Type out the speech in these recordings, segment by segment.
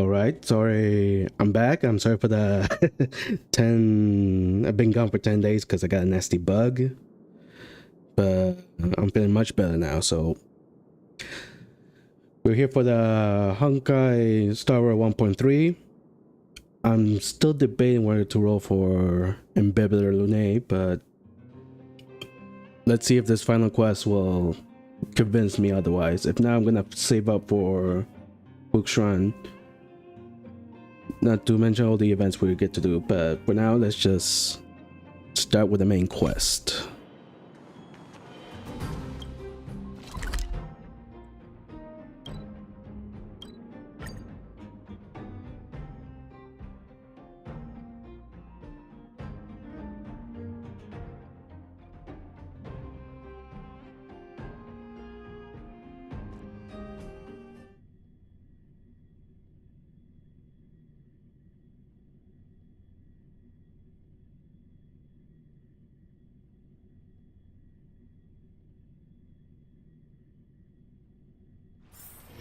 All right, sorry, I'm back. I'm sorry for the 10. I've been gone for 10 days because I got a nasty bug, but I'm feeling much better now. So we're here for the Honkai Star Rail 1.3. I'm still debating whether to roll for Embedded or Lune, but let's see if this final quest will convince me otherwise. If not, I'm gonna save up for Book Shrine. Not to mention all the events we get to do, but for now, let's just start with the main quest.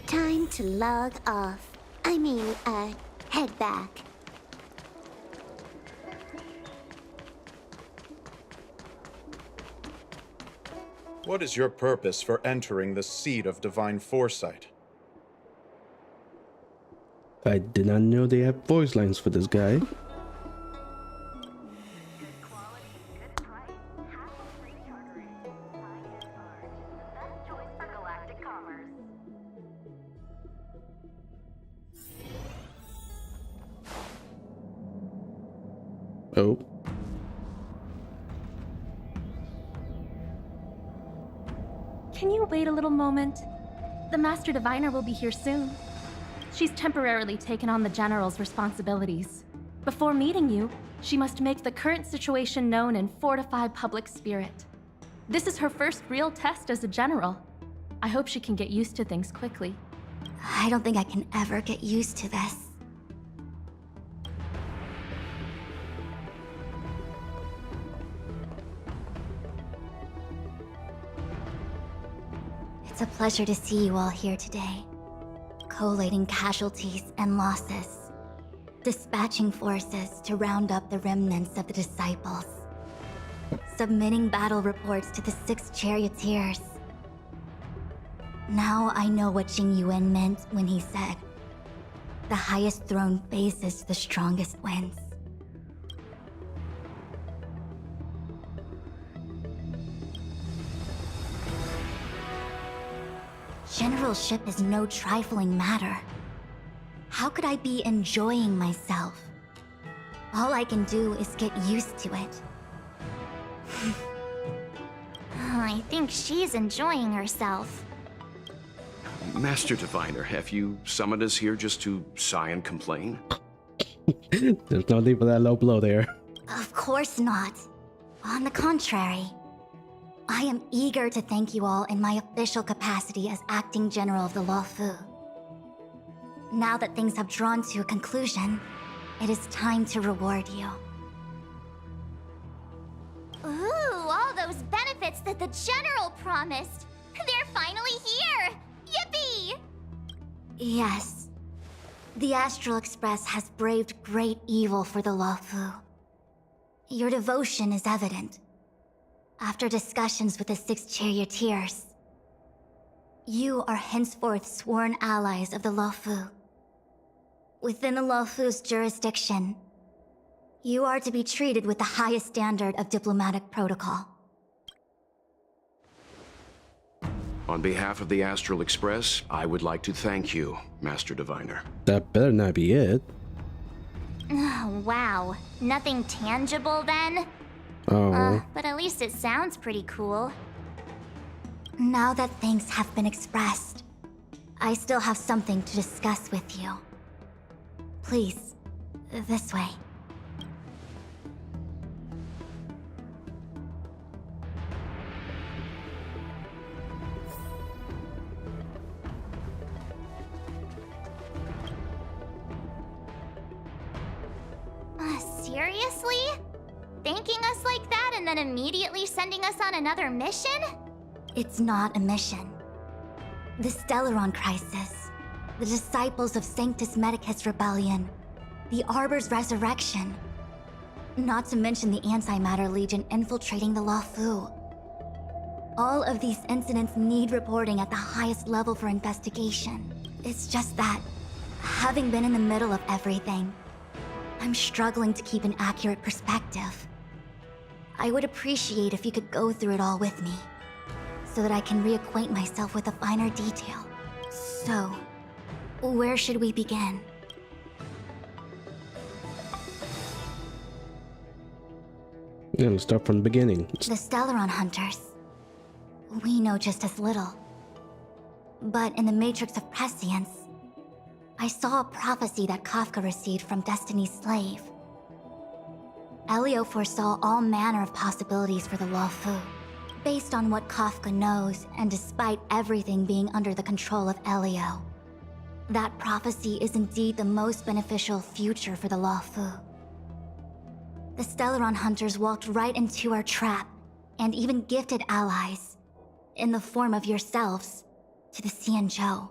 Time to log off. Head back. What is your purpose for entering the seat of divine foresight? I did not know they have voice lines for this guy. Oh. Can you wait a little moment? The Master Diviner will be here soon. She's temporarily taken on the General's responsibilities. Before meeting you, she must make the current situation known and fortify public spirit. This is her first real test as a General. I hope she can get used to things quickly. I don't think I can ever get used to this. It's a pleasure to see you all here today. Collating casualties and losses. Dispatching forces to round up the remnants of the disciples. Submitting battle reports to the 6 charioteers. Now I know what Jing Yuan meant when he said, "The highest throne faces the strongest winds." Generalship is no trifling matter. How could I be enjoying myself? All I can do is get used to it. I think she's enjoying herself. Master Diviner, have you summoned us here just to sigh and complain? There's no need for that low blow there. Of course not. On the contrary. I am eager to thank you all in my official capacity as Acting General of the Luofu. Now that things have drawn to a conclusion, it is time to reward you. Ooh, all those benefits that the General promised! They're finally here! Yippee! Yes. The Astral Express has braved great evil for the Luofu. Your devotion is evident. After discussions with the 6 charioteers, you are henceforth sworn allies of the Luofu. Within the Luofu's jurisdiction, you are to be treated with the highest standard of diplomatic protocol. On behalf of the Astral Express, I would like to thank you, Master Diviner. That better not be it. Oh, wow. Nothing tangible then? Oh. But at least it sounds pretty cool. Now that thanks have been expressed, I still have something to discuss with you. Please, this way. Seriously? Thanking us like that and then immediately sending us on another mission? It's not a mission. The Stellaron crisis. the disciples of Sanctus Medicus Rebellion, the Arbor's resurrection. Not to mention the Antimatter Legion infiltrating the Luofu. All of these incidents need reporting at the highest level for investigation. It's just that, having been in the middle of everything, I'm struggling to keep an accurate perspective. I would appreciate if you could go through it all with me, so that I can reacquaint myself with the finer detail. So, where should we begin? Yeah, let's start from the beginning. The Stellaron Hunters. We know just as little. But in the Matrix of Prescience, I saw a prophecy that Kafka received from Destiny's slave. Elio foresaw all manner of possibilities for the Luofu. Based on what Kafka knows, and despite everything being under the control of Elio, that prophecy is indeed the most beneficial future for the Luofu. The Stellaron Hunters walked right into our trap, and even gifted allies, in the form of yourselves, to the Xianzhou.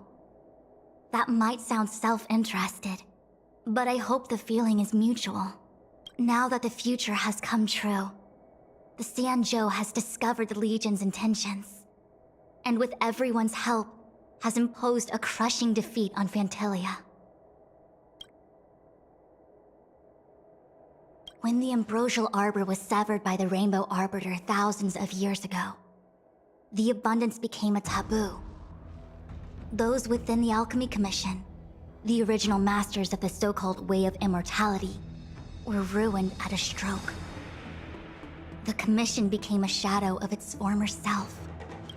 That might sound self-interested, but I hope the feeling is mutual. Now that the future has come true, the Xianzhou has discovered the Legion's intentions, and with everyone's help, has imposed a crushing defeat on Phantilia. When the Ambrosial Arbor was severed by the Rainbow Arbiter thousands of years ago, the Abundance became a taboo. Those within the Alchemy Commission, the original masters of the so-called Way of Immortality, were ruined at a stroke. The Commission became a shadow of its former self.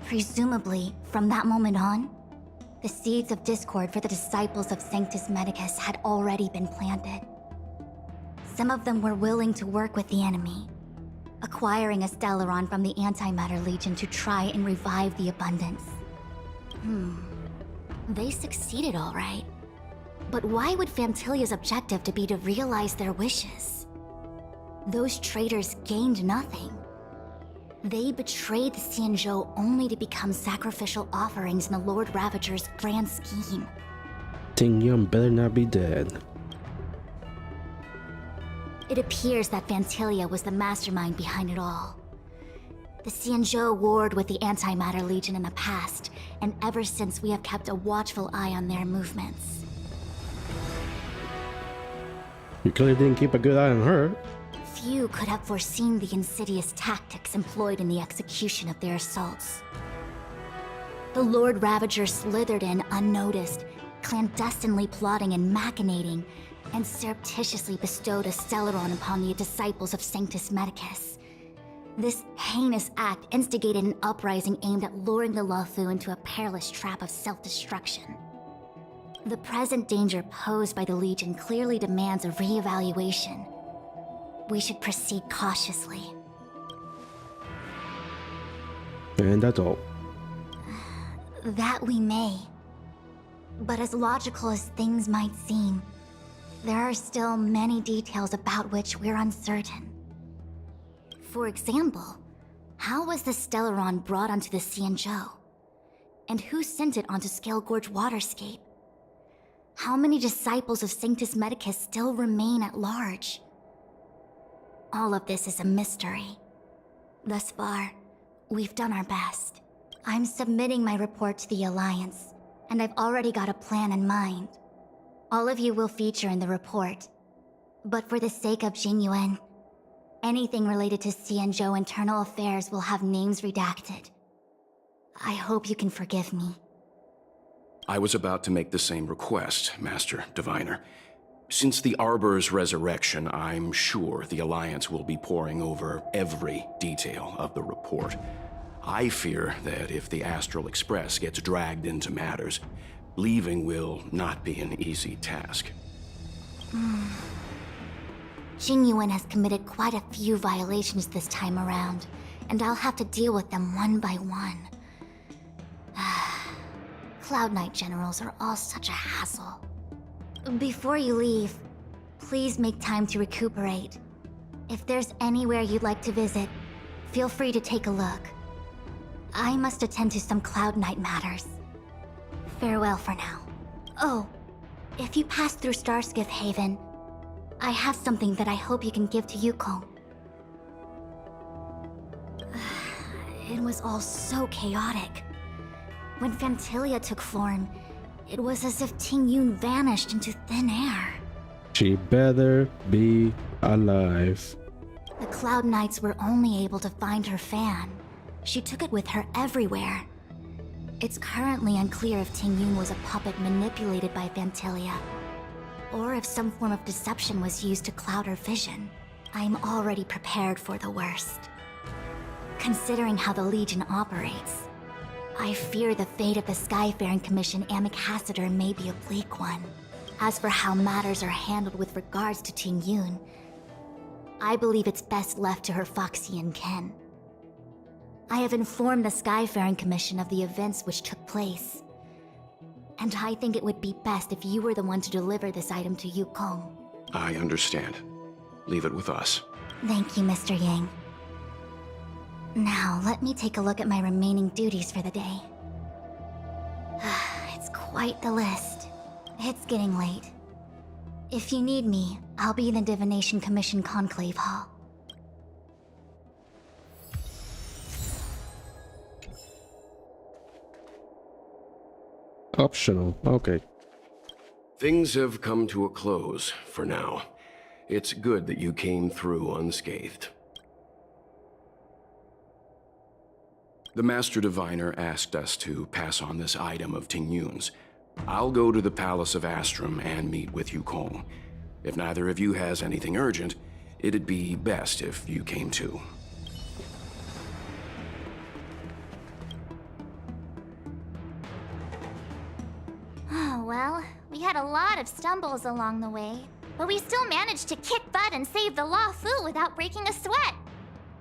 Presumably, from that moment on, the seeds of discord for the disciples of Sanctus Medicus had already been planted. Some of them were willing to work with the enemy, acquiring a Stellaron from the Antimatter Legion to try and revive the Abundance. They succeeded all right. But why would Phantilia's objective to be to realize their wishes? Those traitors gained nothing. They betrayed the Xianzhou only to become sacrificial offerings in the Lord Ravager's grand scheme. Ting Yum better not be dead. It appears that Phantilia was the mastermind behind it all. The Xianzhou warred with the Antimatter Legion in the past, and ever since we have kept a watchful eye on their movements. You clearly didn't keep a good eye on her. Few could have foreseen the insidious tactics employed in the execution of their assaults. The Lord Ravager slithered in unnoticed, clandestinely plotting and machinating, and surreptitiously bestowed a Stellaron upon the disciples of Sanctus Medicus. This heinous act instigated an uprising aimed at luring the Luofu into a perilous trap of self-destruction. The present danger posed by the Legion clearly demands a re-evaluation. We should proceed cautiously. And that's all. That we may. But as logical as things might seem, there are still many details about which we're uncertain. For example, how was the Stellaron brought onto the Xianzhou? And who sent it onto Scale Gorge Waterscape? How many disciples of Sanctus Medicus still remain at large? All of this is a mystery. Thus far, we've done our best. I'm submitting my report to the Alliance, and I've already got a plan in mind. All of you will feature in the report. But for the sake of Jinyuan, anything related to Xianzhou internal affairs will have names redacted. I hope you can forgive me. I was about to make the same request, Master Diviner. Since the Arbor's resurrection, I'm sure the Alliance will be poring over every detail of the report. I fear that if the Astral Express gets dragged into matters, leaving will not be an easy task. Jinyuan has committed quite a few violations this time around, and I'll have to deal with them one by one. Cloud Knight generals are all such a hassle. Before you leave, please make time to recuperate. If there's anywhere you'd like to visit, feel free to take a look. I must attend to some Cloud Knight matters. Farewell for now. Oh, if you pass through Starskiff Haven, I have something that I hope you can give to Yukong. It was all so chaotic. When Phantilia took form, it was as if Ting Yun vanished into thin air. She better be alive. The Cloud Knights were only able to find her fan. She took it with her everywhere. It's currently unclear if Ting Yun was a puppet manipulated by Phantilia, or if some form of deception was used to cloud her vision. I'm already prepared for the worst. Considering how the Legion operates, I fear the fate of the Skyfaring Commission Ambassador may be a bleak one. As for how matters are handled with regards to Ting Yun, I believe it's best left to her Foxian kin. I have informed the Skyfaring Commission of the events which took place, and I think it would be best if you were the one to deliver this item to Yukong. I understand. Leave it with us. Thank you, Mr. Yang. Now, let me take a look at my remaining duties for the day. It's quite the list. It's getting late. If you need me, I'll be in the Divination Commission Conclave Hall. Optional, okay. Things have come to a close for now. It's good that you came through unscathed. The Master Diviner asked us to pass on this item of Ting Yun's. I'll go to the Palace of Astrum and meet with Yukong. If neither of you has anything urgent, it'd be best if you came too. Oh, well, we had a lot of stumbles along the way, but we still managed to kick butt and save the Law Fu without breaking a sweat.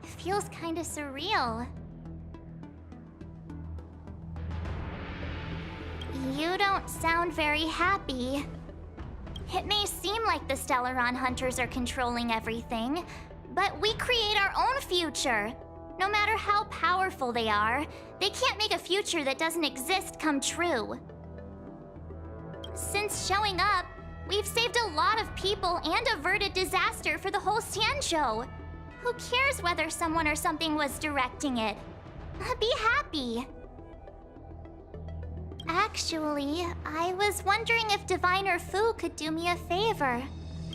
It feels kinda surreal. You don't sound very happy. It may seem like the Stellaron Hunters are controlling everything, but we create our own future. No matter how powerful they are, they can't make a future that doesn't exist come true. Since showing up, we've saved a lot of people and averted disaster for the whole Xianzhou. Who cares whether someone or something was directing it? Be happy. Actually, I was wondering if Diviner Fu could do me a favor.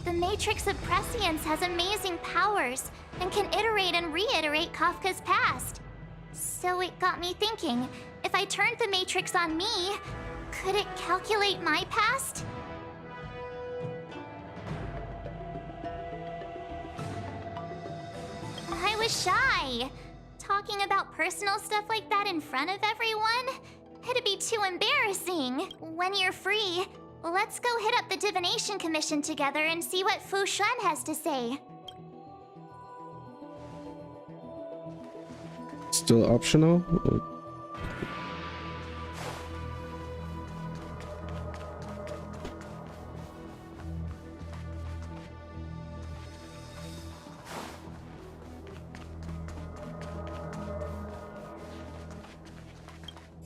The Matrix of Prescience has amazing powers and can iterate and reiterate Kafka's past. So it got me thinking, if I turned the Matrix on me, could it calculate my past? I was shy. Talking about personal stuff like that in front of everyone? It'd be too embarrassing. When you're free, let's go hit up the Divination Commission together and see what Fu Shen has to say. Still optional?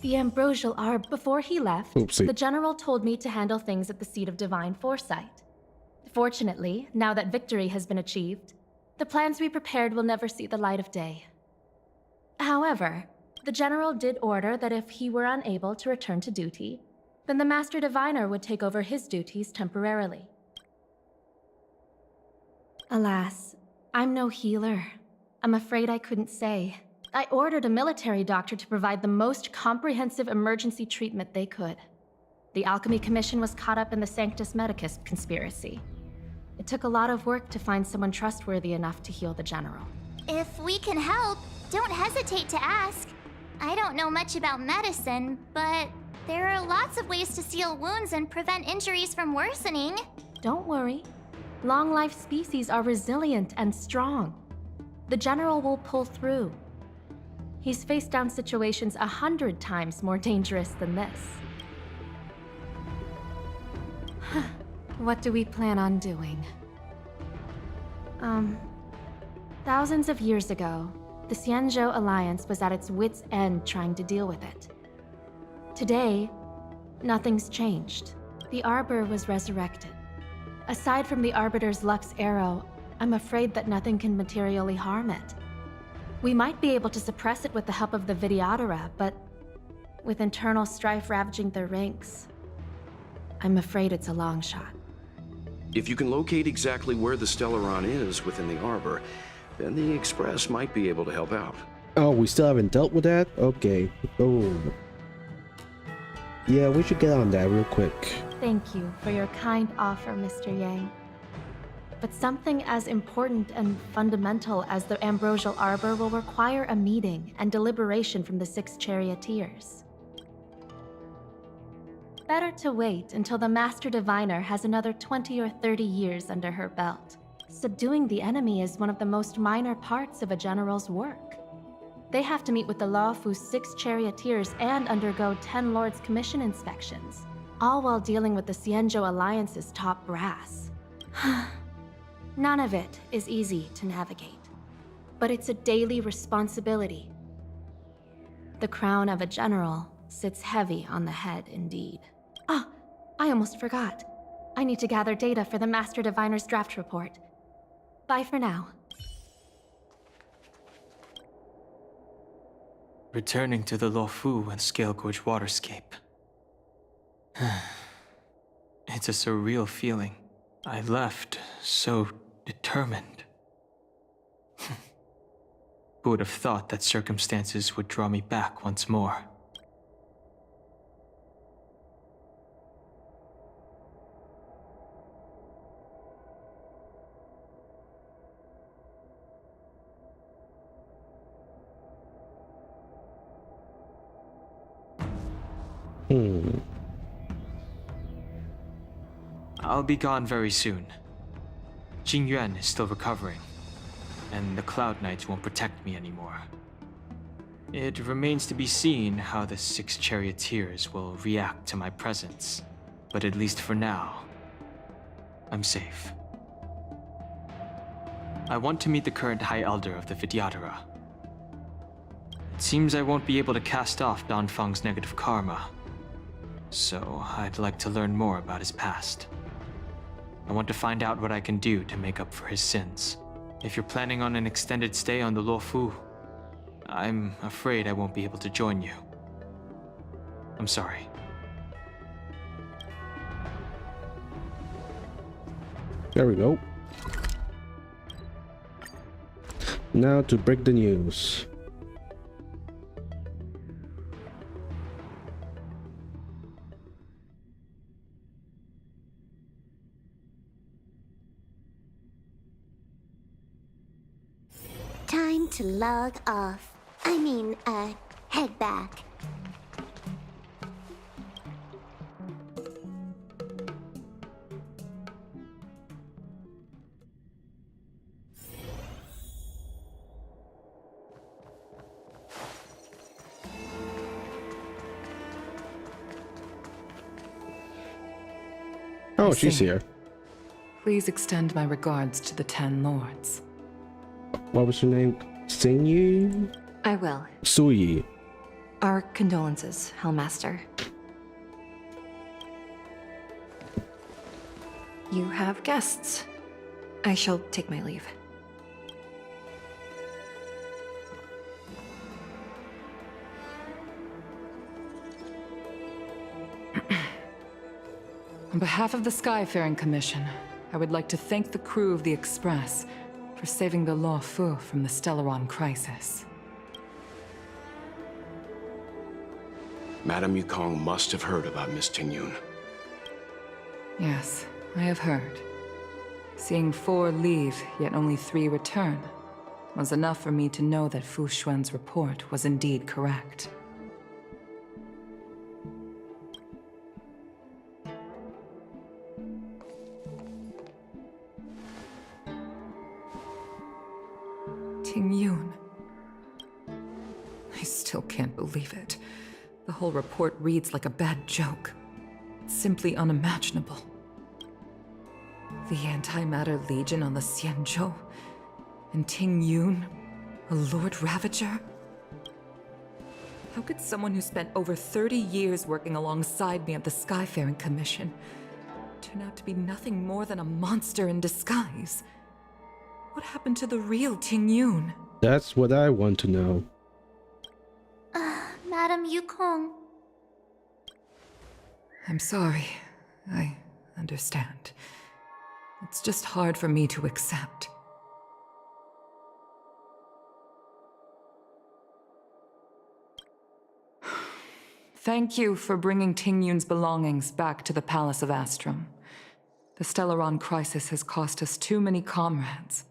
The Ambrosial Arb, before he left, Oopsie. the General told me to handle things at the seat of Divine Foresight. Fortunately, now that victory has been achieved, the plans we prepared will never see the light of day. However, the General did order that if he were unable to return to duty, then the Master Diviner would take over his duties temporarily. Alas, I'm no healer. I'm afraid I couldn't say. I ordered a military doctor to provide the most comprehensive emergency treatment they could. The Alchemy Commission was caught up in the Sanctus Medicus conspiracy. It took a lot of work to find someone trustworthy enough to heal the General. If we can help, don't hesitate to ask. I don't know much about medicine, but there are lots of ways to seal wounds and prevent injuries from worsening. Don't worry. Long-life species are resilient and strong. The General will pull through. He's faced down situations 100 times more dangerous than this. What do we plan on doing? Thousands of years ago, the Xianzhou Alliance was at its wit's end trying to deal with it. Today, nothing's changed. The Arbor was resurrected. Aside from the Arbiter's Lux arrow, I'm afraid that nothing can materially harm it. We might be able to suppress it with the help of the Vidyadhara, but with internal strife ravaging their ranks, I'm afraid it's a long shot. If you can locate exactly where the Stellaron is within the Arbor, then the Express might be able to help out. Oh, we still haven't dealt with that? Okay. Oh. Yeah, we should get on that real quick. Thank you for your kind offer, Mr. Yang. But something as important and fundamental as the Ambrosial Arbor will require a meeting and deliberation from the 6 charioteers. Better to wait until the Master Diviner has another 20 or 30 years under her belt. Subduing the enemy is one of the most minor parts of a general's work. They have to meet with the Luofu's 6 charioteers and undergo 10 Lords' Commission inspections, all while dealing with the Xianzhou Alliance's top brass. None of it is easy to navigate, but it's a daily responsibility. The crown of a general sits heavy on the head indeed. Ah, I almost forgot. I need to gather data for the Master Diviner's draft report. Bye for now. Returning to the Luofu and Scale Gorge waterscape. It's a surreal feeling. I left so determined. Who would have thought that circumstances would draw me back once more? I'll be gone very soon. Jing Yuan is still recovering, and the Cloud Knights won't protect me anymore. It remains to be seen how the 6 charioteers will react to my presence, but at least for now, I'm safe. I want to meet the current High Elder of the Vidyadhara. It seems I won't be able to cast off Danfang's negative karma, so I'd like to learn more about his past. I want to find out what I can do to make up for his sins. If you're planning on an extended stay on the Luofu, I'm afraid I won't be able to join you. I'm sorry. There we go. Now to break the news. Time to log off. I mean, head back. Oh, she's here. Please extend my regards to the 10 lords. What was her name? Singyu? I will. Suyi. Our condolences, Hellmaster. You have guests. I shall take my leave. On behalf of the Skyfaring Commission, I would like to thank the crew of the Express for saving the Luofu from the Stellaron crisis. Madame Yukong must have heard about Miss Tingyun. Yes, I have heard. Seeing 4 leave, yet only 3 return, was enough for me to know that Fu Xuan's report was indeed correct. Tingyun. I still can't believe it. The whole report reads like a bad joke. It's simply unimaginable. The Antimatter Legion on the Xianzhou, and Tingyun, a Lord Ravager? How could someone who spent over 30 years working alongside me at the Skyfaring Commission turn out to be nothing more than a monster in disguise. What happened to the real Ting Yun? That's what I want to know. Madam Yukong. I'm sorry. I understand. It's just hard for me to accept. Thank you for bringing Ting Yun's belongings back to the Palace of Astrum. The Stellaron crisis has cost us too many comrades.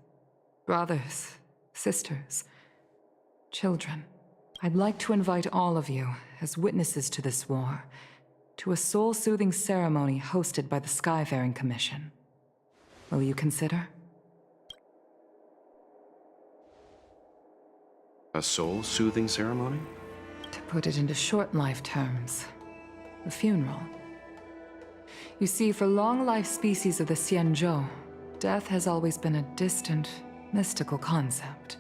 Brothers, sisters, children. I'd like to invite all of you, as witnesses to this war, to a soul-soothing ceremony hosted by the Skyfaring Commission. Will you consider? A soul-soothing ceremony? To put it into short life terms, a funeral. You see, for long-life species of the Xianzhou, death has always been a distant, mystical concept.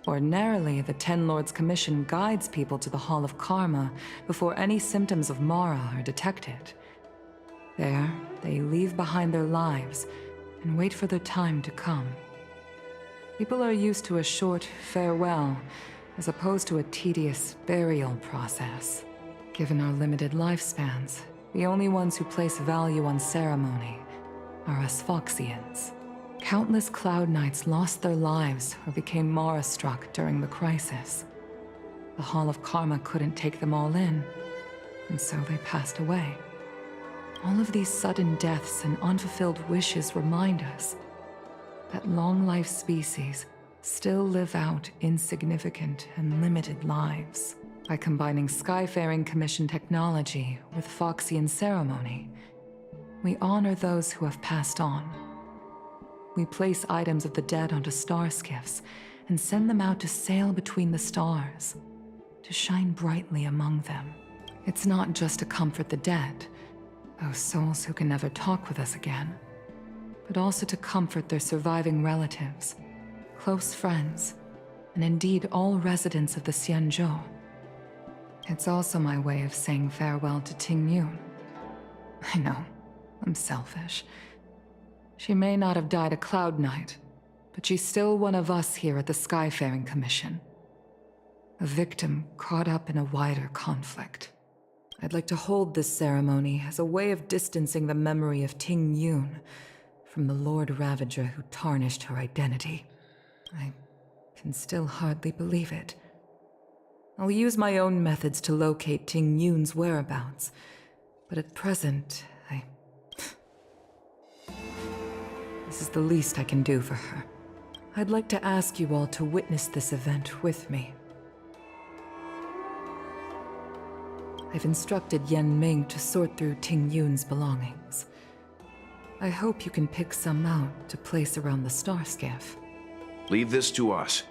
Ordinarily, the Ten Lords Commission guides people to the Hall of Karma before any symptoms of Mara are detected. There, they leave behind their lives and wait for their time to come. People are used to a short farewell as opposed to a tedious burial process. Given our limited lifespans, the only ones who place value on ceremony are us Foxians. Countless Cloud Knights lost their lives or became Mara-struck during the crisis. The Hall of Karma couldn't take them all in, and so they passed away. All of these sudden deaths and unfulfilled wishes remind us that long-life species still live out insignificant and limited lives. By combining Skyfaring Commission technology with Foxian ceremony, we honor those who have passed on. We place items of the dead onto star skiffs and send them out to sail between the stars, to shine brightly among them. It's not just to comfort the dead, those souls who can never talk with us again, but also to comfort their surviving relatives, close friends, and indeed all residents of the Xianzhou. It's also my way of saying farewell to Ting Yun. I know, I'm selfish. She may not have died a Cloud Knight, but she's still one of us here at the Skyfaring Commission. A victim caught up in a wider conflict. I'd like to hold this ceremony as a way of distancing the memory of Ting Yun from the Lord Ravager who tarnished her identity. I can still hardly believe it. I'll use my own methods to locate Ting Yun's whereabouts, but at present, This is the least I can do for her. I'd like to ask you all to witness this event with me. I've instructed Yen Ming to sort through Ting Yun's belongings. I hope you can pick some out to place around the star skiff. Leave this to us.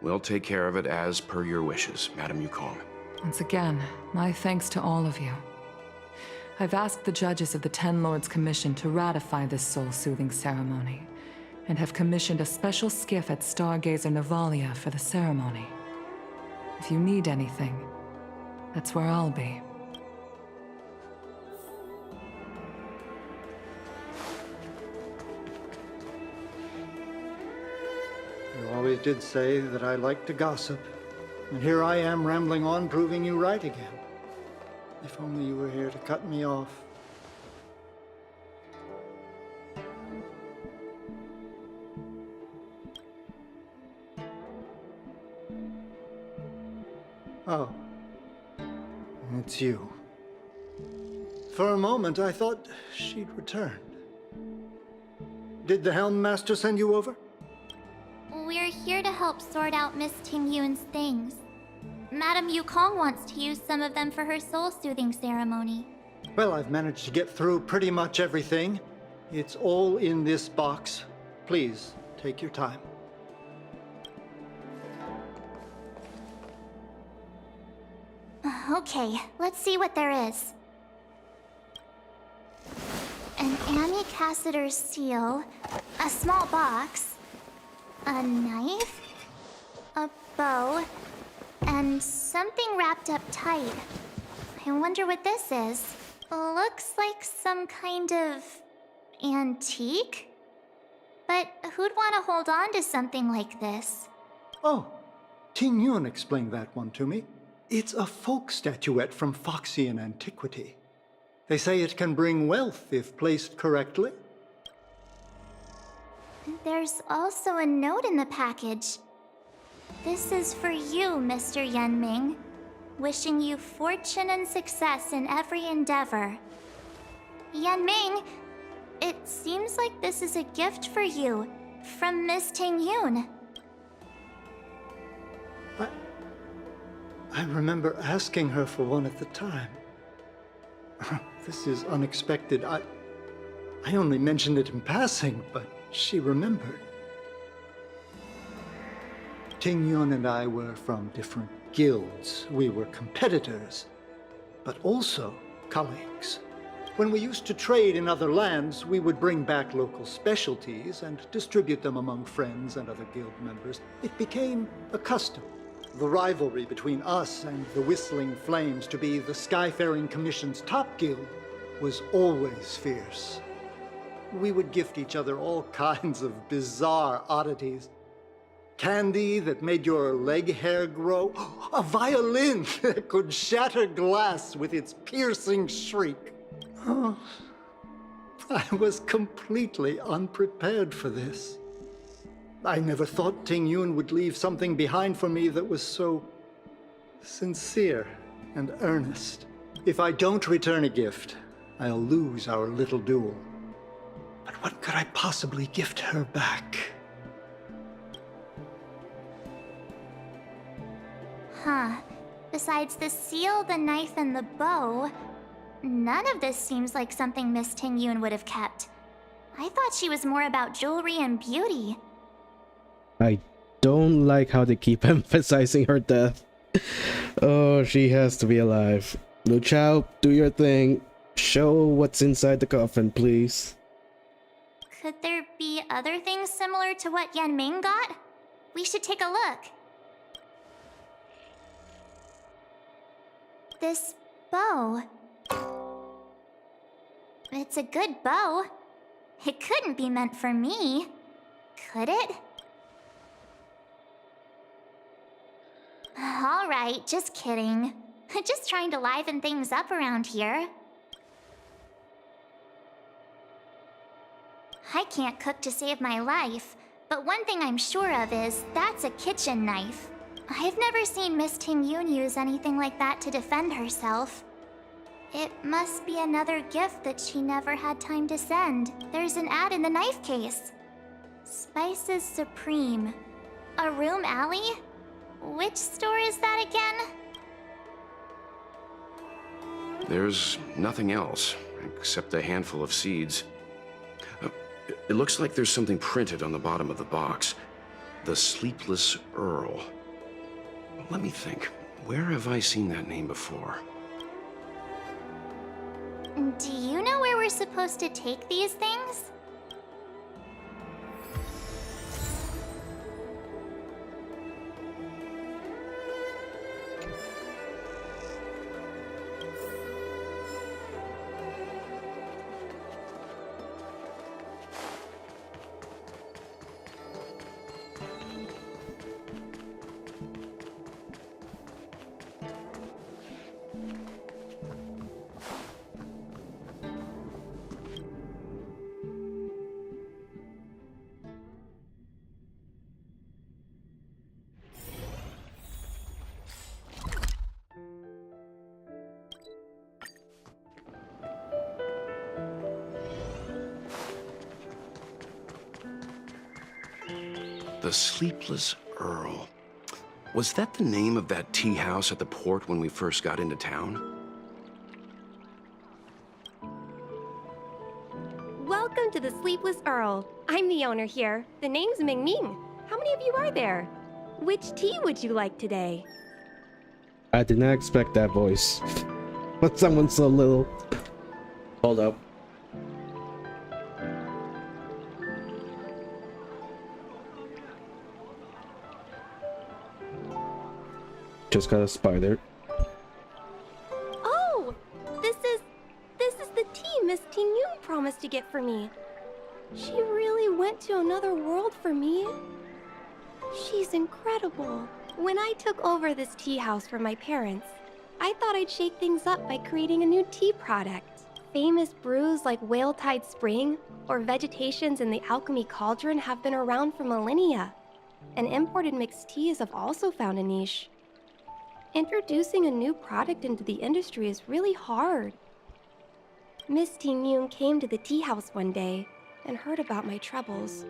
We'll take care of it as per your wishes, Madam Yukong. Once again, my thanks to all of you. I've asked the judges of the Ten Lords Commission to ratify this soul-soothing ceremony, and have commissioned a special skiff at Stargazer Navalia for the ceremony. If you need anything, that's where I'll be. You always did say that I like to gossip, and here I am rambling on, proving you right again. If only you were here to cut me off. Oh, it's you. For a moment, I thought she'd returned. Did the Helm Master send you over? We're here to help sort out Miss Ting Yun's things. Madam Yukong wants to use some of them for her soul-soothing ceremony. Well, I've managed to get through pretty much everything. It's all in this box. Please, take your time. Okay, let's see what there is. An Amicassator's seal, a small box, a knife, a bow, and something wrapped up tight. I wonder what this is. Looks like some kind of Antique? But who'd want to hold on to something like this? Oh, Ting Yun explained that one to me. It's a folk statuette from Foxian antiquity. They say it can bring wealth if placed correctly. There's also a note in the package. This is for you, Mr. Yenming. Wishing you fortune and success in every endeavor. Yenming, it seems like this is a gift for you from Miss Ting Yun. I remember asking her for one at the time. This is unexpected. I only mentioned it in passing, but she remembered. Ting Yun and I were from different guilds. We were competitors, but also colleagues. When we used to trade in other lands, we would bring back local specialties and distribute them among friends and other guild members. It became a custom. The rivalry between us and the Whistling Flames to be the Skyfaring Commission's top guild was always fierce. We would gift each other all kinds of bizarre oddities. Candy that made your leg hair grow. A violin that could shatter glass with its piercing shriek. Oh, I was completely unprepared for this. I never thought Ting Yun would leave something behind for me that was so sincere and earnest. If I don't return a gift, I'll lose our little duel. But what could I possibly gift her back? Huh. Besides the seal, the knife, and the bow, none of this seems like something Miss Ting Yun would have kept. I thought she was more about jewelry and beauty. I don't like how they keep emphasizing her death. Oh, she has to be alive. Lu Chao, do your thing. Show what's inside the coffin, please. Could there be other things similar to what Yenming got? We should take a look. This bow. It's a good bow. It couldn't be meant for me, could it? All right, just kidding. Just trying to liven things up around here. I can't cook to save my life, but one thing I'm sure of is that's a kitchen knife. I've never seen Miss Ting Yun use anything like that to defend herself. It must be another gift that she never had time to send. There's an ad in the knife case. Spices Supreme. A room alley? Which store is that again? There's nothing else, except a handful of seeds. It looks like there's something printed on the bottom of the box. The Sleepless Earl. Let me think. Where have I seen that name before? Do you know where we're supposed to take these things? The Sleepless Earl. Was that the name of that tea house at the port when we first got into town? Welcome to the Sleepless Earl. I'm the owner here. The name's Ming Ming. How many of you are there? Which tea would you like today? I did not expect that voice. But someone so little. Hold up. Just got a spider. Oh! This is the tea Miss Ting Yun promised to get for me. She really went to another world for me. She's incredible. When I took over this tea house from my parents, I thought I'd shake things up by creating a new tea product. Famous brews like Whale Tide Spring or Vegetations in the Alchemy Cauldron have been around for millennia, and imported mixed teas have also found a niche. Introducing a new product into the industry is really hard. Miss Ting Yun came to the tea house one day and heard about my troubles.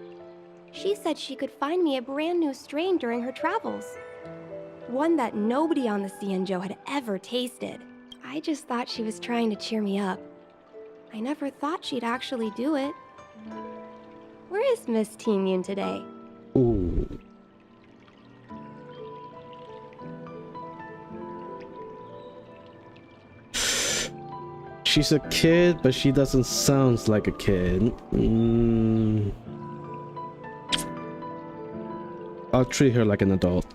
She said she could find me a brand new strain during her travels. One that nobody on the Xianzhou had ever tasted. I just thought she was trying to cheer me up. I never thought she'd actually do it. Where is Miss Ting Yun today? Ooh. She's a kid, but she doesn't sound like a kid. I'll treat her like an adult.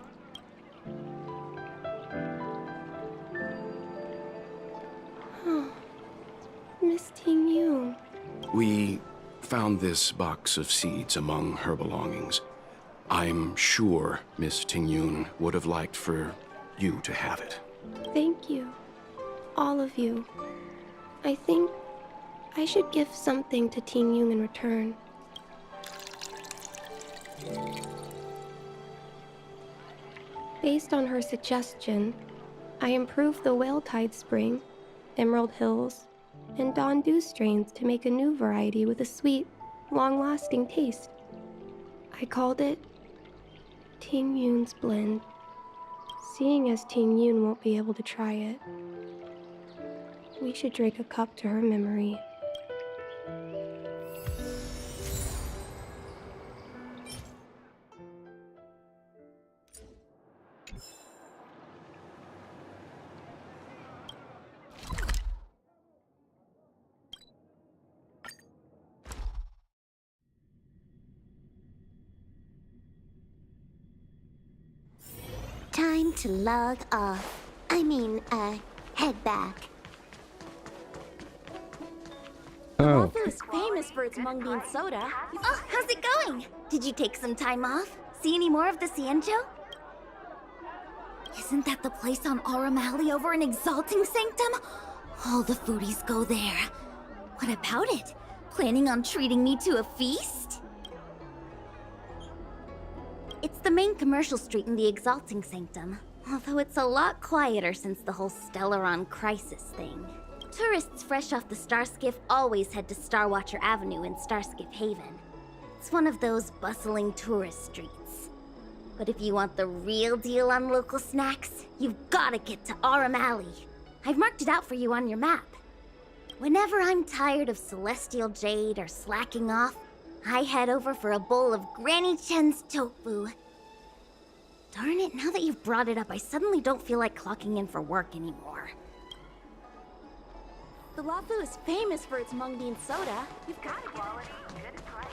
Miss Ting Yun. We found this box of seeds among her belongings. I'm sure Miss Ting Yun would have liked for you to have it. Thank you. All of you. I think I should give something to Ting Yun in return. Based on her suggestion, I improved the Whale Tide Spring, Emerald Hills, and Dawn Dew strains to make a new variety with a sweet, long-lasting taste. I called it Ting Yun's Blend, seeing as Ting Yun won't be able to try it. We should drink a cup to her memory. Time to log off. Head back. Oh. Wafu is famous for its mung bean soda. Oh, how's it going? Did you take some time off? See any more of the Xianzhou? Isn't that the place on Aurum over in Exalting Sanctum? All the foodies go there. What about it? Planning on treating me to a feast? It's the main commercial street in the Exalting Sanctum, although it's a lot quieter since the whole Stellaron crisis thing. Tourists fresh off the Starskiff always head to Starwatcher Avenue in Starskiff Haven. It's one of those bustling tourist streets. But if you want the real deal on local snacks, you've gotta get to Aurum Alley. I've marked it out for you on your map. Whenever I'm tired of Celestial Jade or slacking off, I head over for a bowl of Granny Chen's tofu. Darn it, now that you've brought it up, I suddenly don't feel like clocking in for work anymore. The Wafu is famous for its mung bean soda. You've got quality, good price.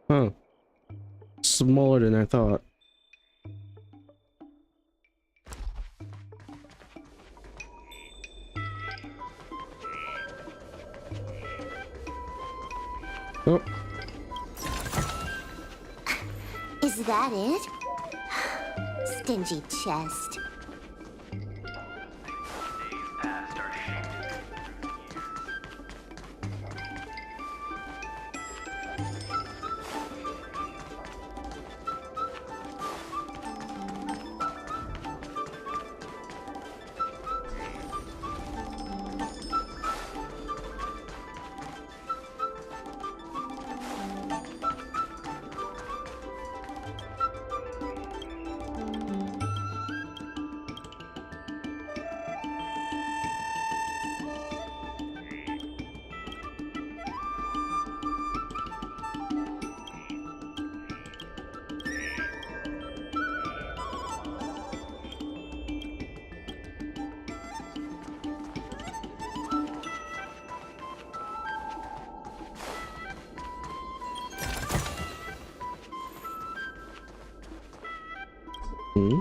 Huh. Smaller than I thought. Oh. Is that it? Stingy chest. Hmm?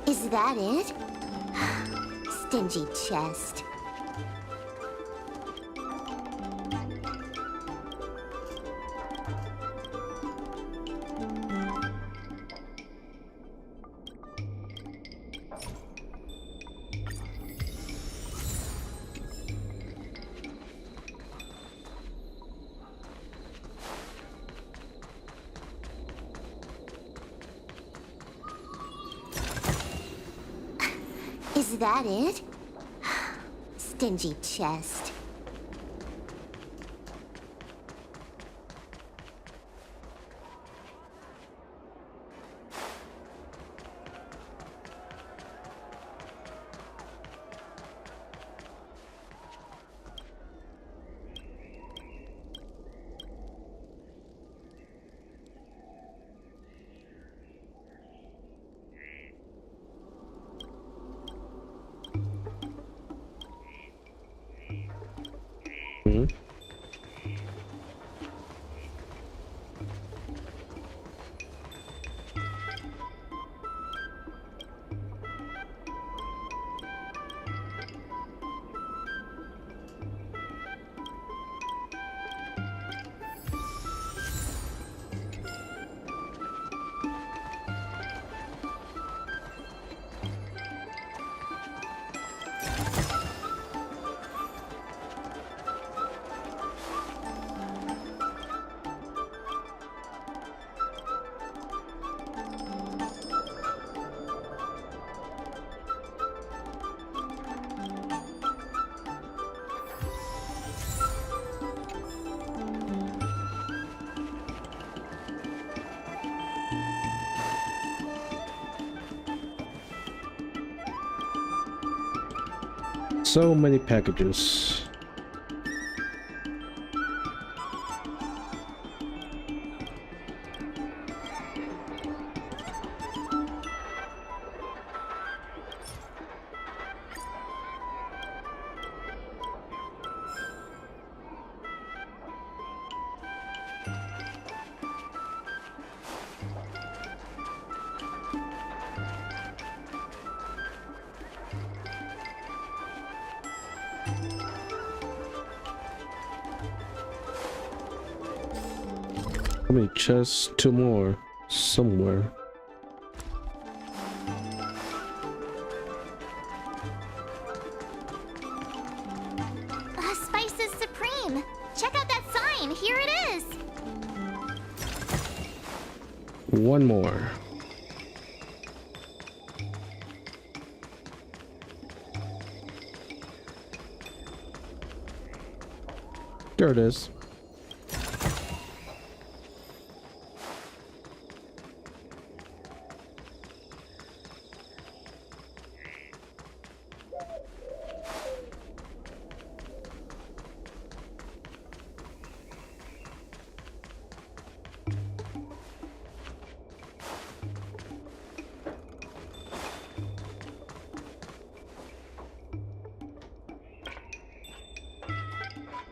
Is that it? Stingy chest. Is that it? Stingy chest. Hmm? So many packages. How many chests? 2 more. Somewhere. Spice is supreme. Check out that sign. Here it is. 1 more. There it is.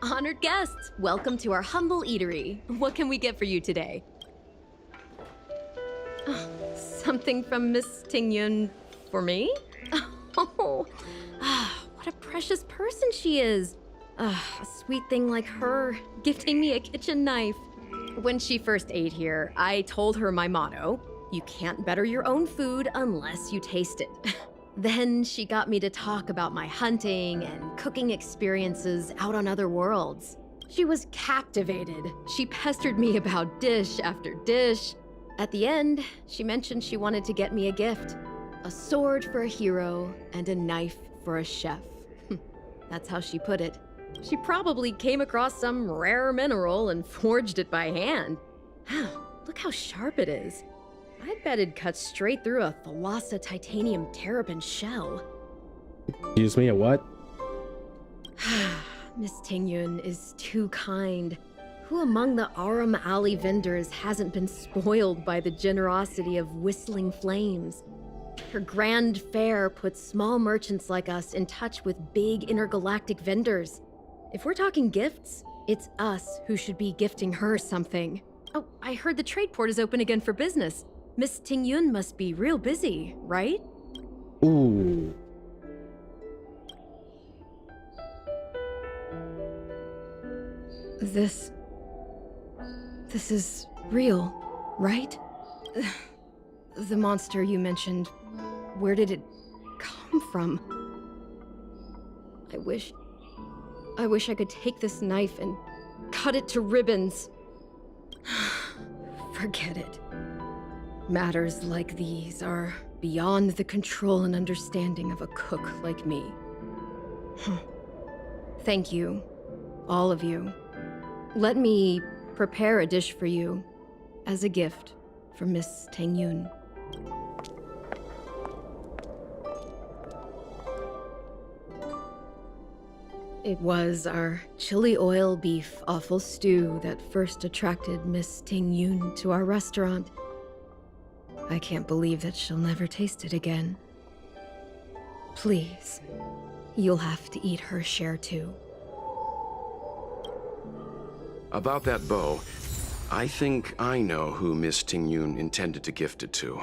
Honored guests, welcome to our humble eatery. What can we get for you today? Oh, something from Miss Tingyun for me? Oh, what a precious person she is. A sweet thing like her, gifting me a kitchen knife. When she first ate here, I told her my motto: you can't better your own food unless you taste it. Then she got me to talk about my hunting and cooking experiences out on other worlds. She was captivated. She pestered me about dish after dish. At the end, she mentioned she wanted to get me a gift. A sword for a hero and a knife for a chef. That's how she put it. She probably came across some rare mineral and forged it by hand. Look how sharp it is. I bet it'd cut straight through a Thalassa titanium terrapin shell. Excuse me, a what? Miss Tingyun is too kind. Who among the Aram Alley vendors hasn't been spoiled by the generosity of Whistling Flames? Her grand fair puts small merchants like us in touch with big intergalactic vendors. If we're talking gifts, it's us who should be gifting her something. Oh, I heard the trade port is open again for business. Miss Tingyun must be real busy, right? Ooh. This is real, right? The monster you mentioned, where did it come from? I wish I could take this knife and cut it to ribbons. Forget it. Matters like these are beyond the control and understanding of a cook like me. Thank you, all of you. Let me prepare a dish for you as a gift from Miss Tingyun. It was our chili oil beef offal stew that first attracted Miss Tingyun to our restaurant. I can't believe that she'll never taste it again. Please, you'll have to eat her share too. About that bow, I think I know who Miss Tingyun intended to gift it to.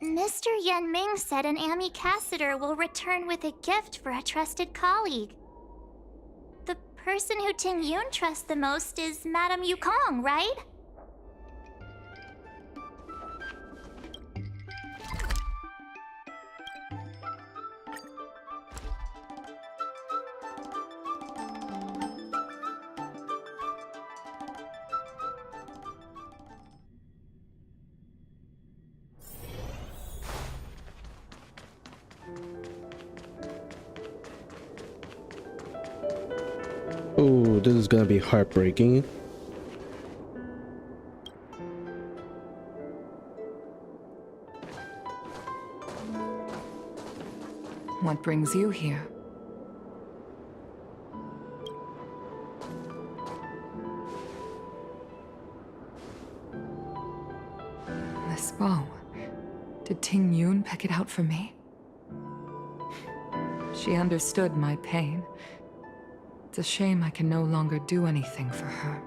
Mr. Yan Ming said an ambassador will return with a gift for a trusted colleague. The person who Tingyun trusts the most is Madame Yukong, right? Oh, this is gonna be heartbreaking. What brings you here? This bow. Did Tingyun pick it out for me? She understood my pain. It's a shame I can no longer do anything for her.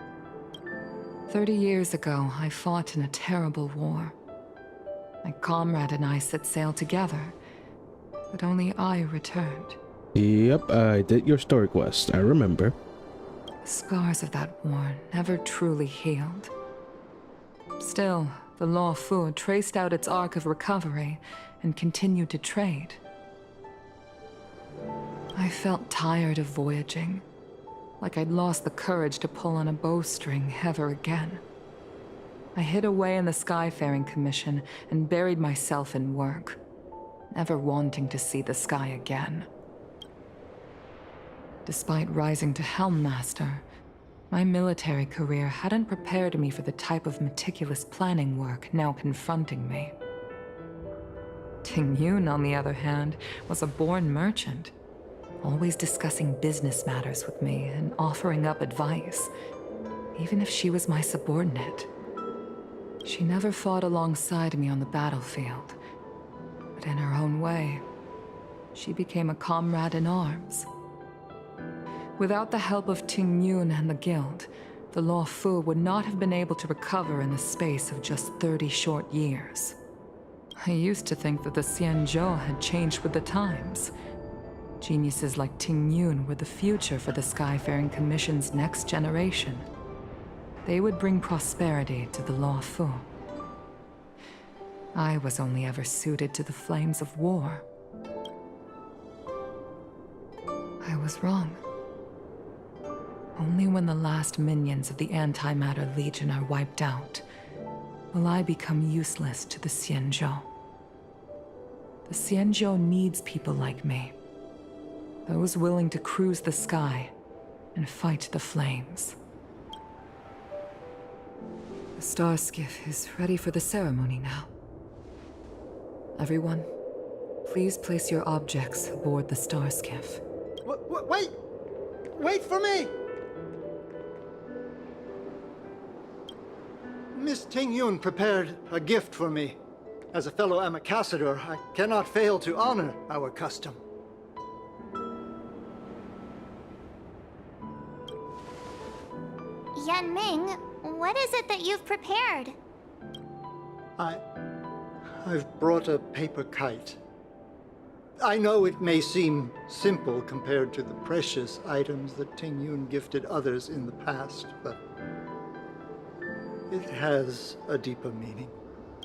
30 years ago, I fought in a terrible war. My comrade and I set sail together, but only I returned. Yep, I did your story quest, I remember. The scars of that war never truly healed. Still, the Law Fu traced out its arc of recovery and continued to trade. I felt tired of voyaging, like I'd lost the courage to pull on a bowstring ever again. I hid away in the Skyfaring Commission and buried myself in work, never wanting to see the sky again. Despite rising to Helm Master, my military career hadn't prepared me for the type of meticulous planning work now confronting me. Tingyun, on the other hand, was a born merchant, always discussing business matters with me and offering up advice, even if she was my subordinate. She never fought alongside me on the battlefield, but in her own way, she became a comrade in arms. Without the help of Tingyun and the Guild, the Law Fu would not have been able to recover in the space of just 30 short years. I used to think that the Xianzhou had changed with the times. Geniuses like Tingyun were the future for the Skyfaring Commission's next generation. They would bring prosperity to the Law Fu. I was only ever suited to the flames of war. I was wrong. Only when the last minions of the Antimatter Legion are wiped out will I become useless to the Xianzhou. The Xianzhou needs people like me. Those willing to cruise the sky and fight the flames. The star skiff is ready for the ceremony now. Everyone, please place your objects aboard the star skiff. Wait! Wait for me! Miss Ting-yun prepared a gift for me. As a fellow ambassador, I cannot fail to honor our custom. Yan Ming, what is it that you've prepared? I've brought a paper kite. I know it may seem simple compared to the precious items that Ting-yun gifted others in the past, but it has a deeper meaning.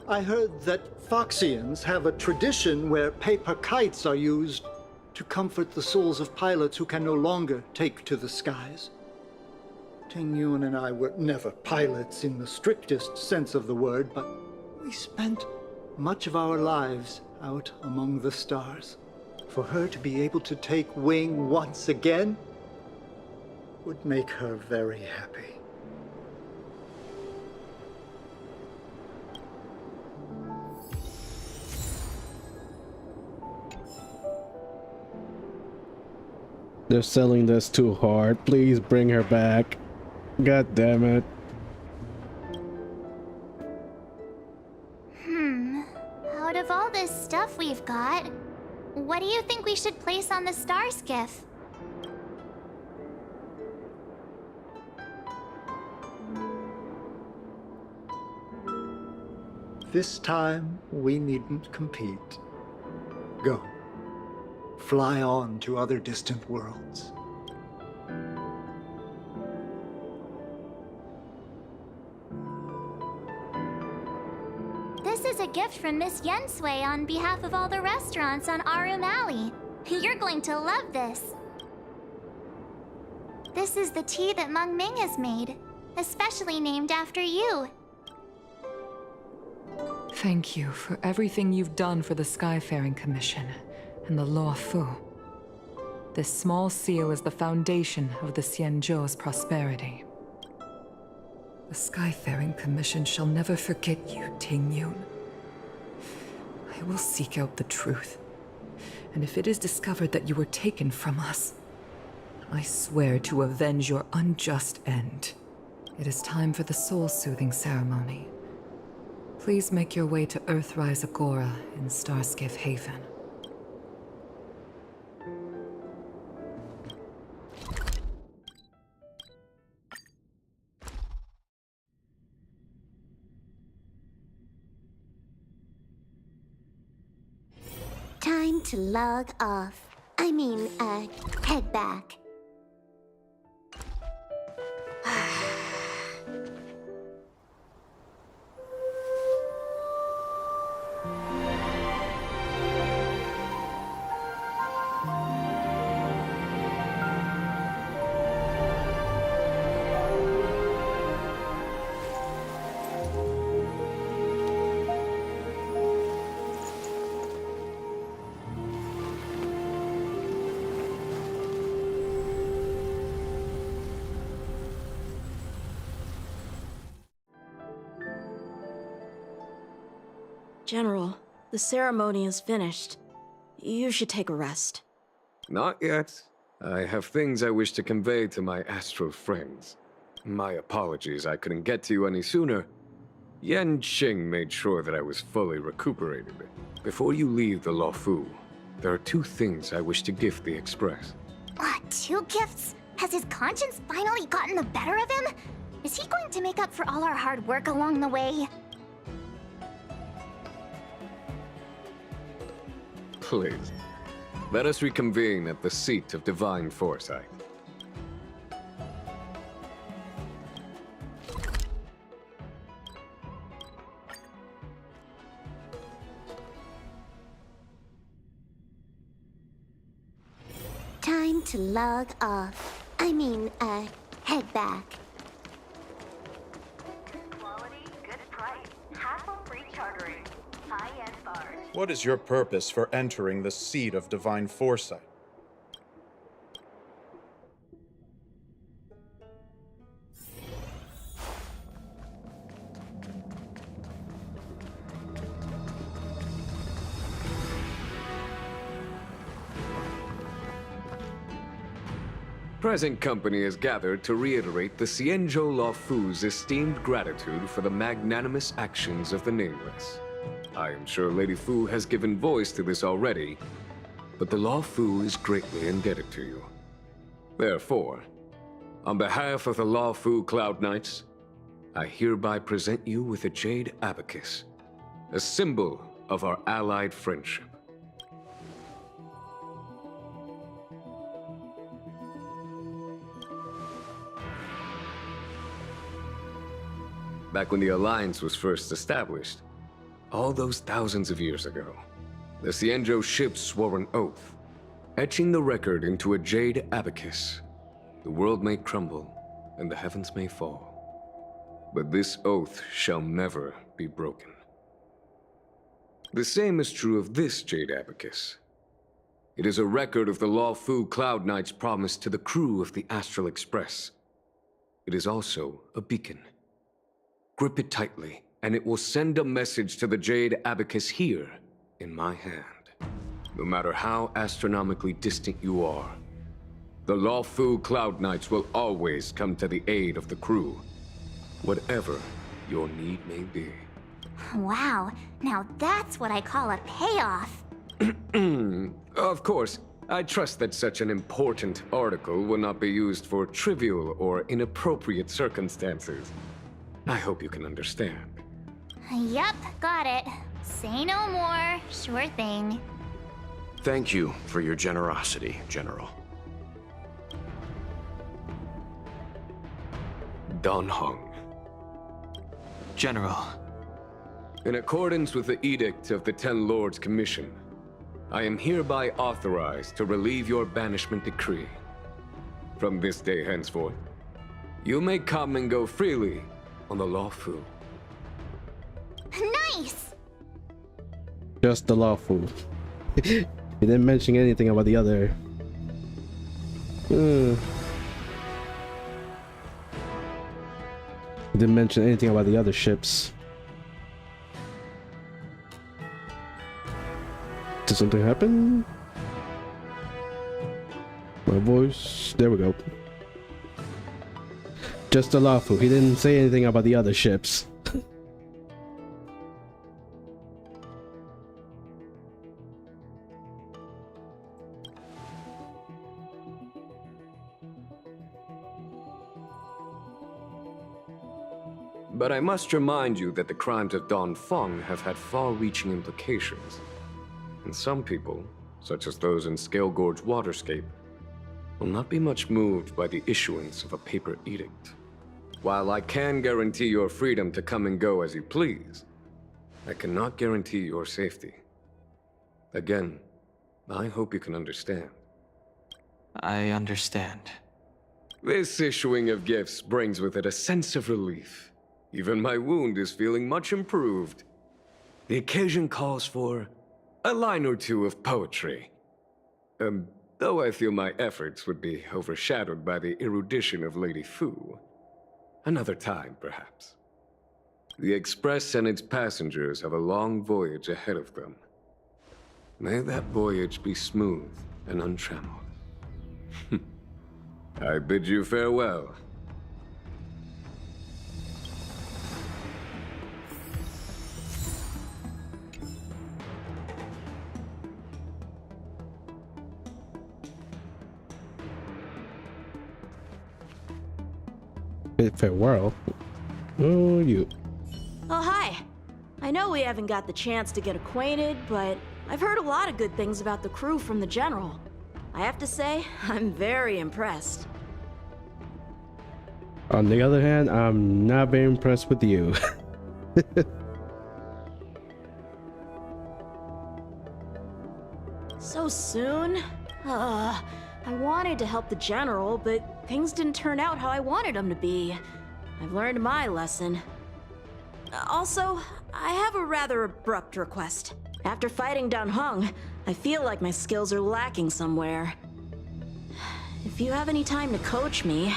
I heard that Foxians have a tradition where paper kites are used to comfort the souls of pilots who can no longer take to the skies. Ting-yun and I were never pilots in the strictest sense of the word, but we spent much of our lives out among the stars. For her to be able to take wing once again would make her very happy. They're selling this too hard. Please bring her back. God damn it. Out of all this stuff we've got, what do you think we should place on the star skiff? This time, we needn't compete. Go. Fly on to other distant worlds. This is a gift from Miss Yensui on behalf of all the restaurants on Arum Alley. You're going to love this. This is the tea that Meng Ming has made, especially named after you. Thank you for everything you've done for the Skyfaring Commission and the Law Fu. This small seal is the foundation of the Xianzhou's prosperity. The Skyfaring Commission shall never forget you, Ting-yun. I will seek out the truth. And if it is discovered that you were taken from us, I swear to avenge your unjust end. It is time for the soul-soothing ceremony. Please make your way to Earthrise Agora in Starskiff Haven. Time to log off. Head back. General, the ceremony is finished. You should take a rest. Not yet. I have things I wish to convey to my astral friends. My apologies I couldn't get to you any sooner. Yan Qing made sure that I was fully recuperated. Before you leave the Luofu, there are two things I wish to gift the Express. Two gifts? Has his conscience finally gotten the better of him? Is he going to make up for all our hard work along the way? Please, let us reconvene at the seat of divine foresight. Time to log off. Head back. Quality, good price. Hassle-free chartering. High-end bars. What is your purpose for entering the seat of divine foresight? present company is gathered to reiterate the Xianzhou Luofu's esteemed gratitude for the magnanimous actions of the Nameless. I am sure Lady Fu has given voice to this already, but the Luofu is greatly indebted to you. Therefore, on behalf of the Luofu Cloud Knights, I hereby present you with a jade abacus, a symbol of our allied friendship. Back when the Alliance was first established, all those thousands of years ago, the Xianzhou ships swore an oath, etching the record into a jade abacus. The world may crumble, and the heavens may fall, but this oath shall never be broken. The same is true of this jade abacus. It is a record of the Luofu Cloud Knight's promise to the crew of the Astral Express. It is also a beacon. Grip it tightly, and it will send a message to the jade abacus here, in my hand. No matter how astronomically distant you are, the Luofu Cloud Knights will always come to the aid of the crew, whatever your need may be. Wow, now that's what I call a payoff. Of course, I trust that such an important article will not be used for trivial or inappropriate circumstances. I hope you can understand. Yup, got it. Say no more. Sure thing. Thank you for your generosity, General. Don Hong. General. In accordance with the Edict of the Ten Lords Commission, I am hereby authorized to relieve your banishment decree. From this day henceforth, you may come and go freely on the Luofu. Nice! Just the lawful. He didn't mention anything about the other. He didn't mention anything about the other ships. Did something happen? My voice. There we go. Just the lawful. He didn't say anything about the other ships. But I must remind you that the crimes of Don Feng have had far-reaching implications. And some people, such as those in Scale Gorge Waterscape, will not be much moved by the issuance of a paper edict. While I can guarantee your freedom to come and go as you please, I cannot guarantee your safety. Again, I hope you can understand. I understand. This issuing of gifts brings with it a sense of relief. Even my wound is feeling much improved. The occasion calls for a line or two of poetry. Though I feel my efforts would be overshadowed by the erudition of Lady Fu. Another time, perhaps. The Express and its passengers have a long voyage ahead of them. May that voyage be smooth and untrammeled. I bid you farewell. Farewell. Oh, you. Oh, hi. I know we haven't got the chance to get acquainted, but I've heard a lot of good things about the crew from the General. I have to say, I'm very impressed. On the other hand, I'm not very impressed with you. So soon? I wanted to help the General, but things didn't turn out how I wanted them to be. I've learned my lesson. Also, I have a rather abrupt request. After fighting Don Hung, I feel like my skills are lacking somewhere. If you have any time to coach me...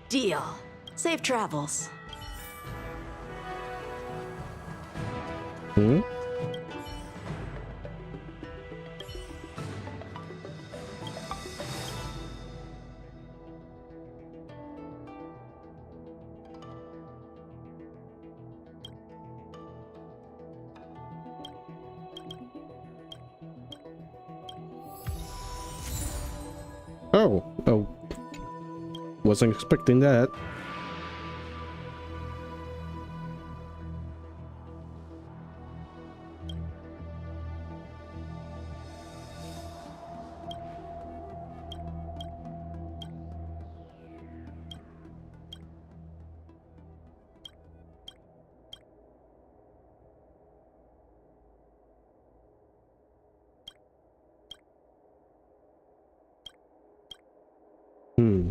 Deal. Safe travels. Oh, wasn't expecting that. Hmm.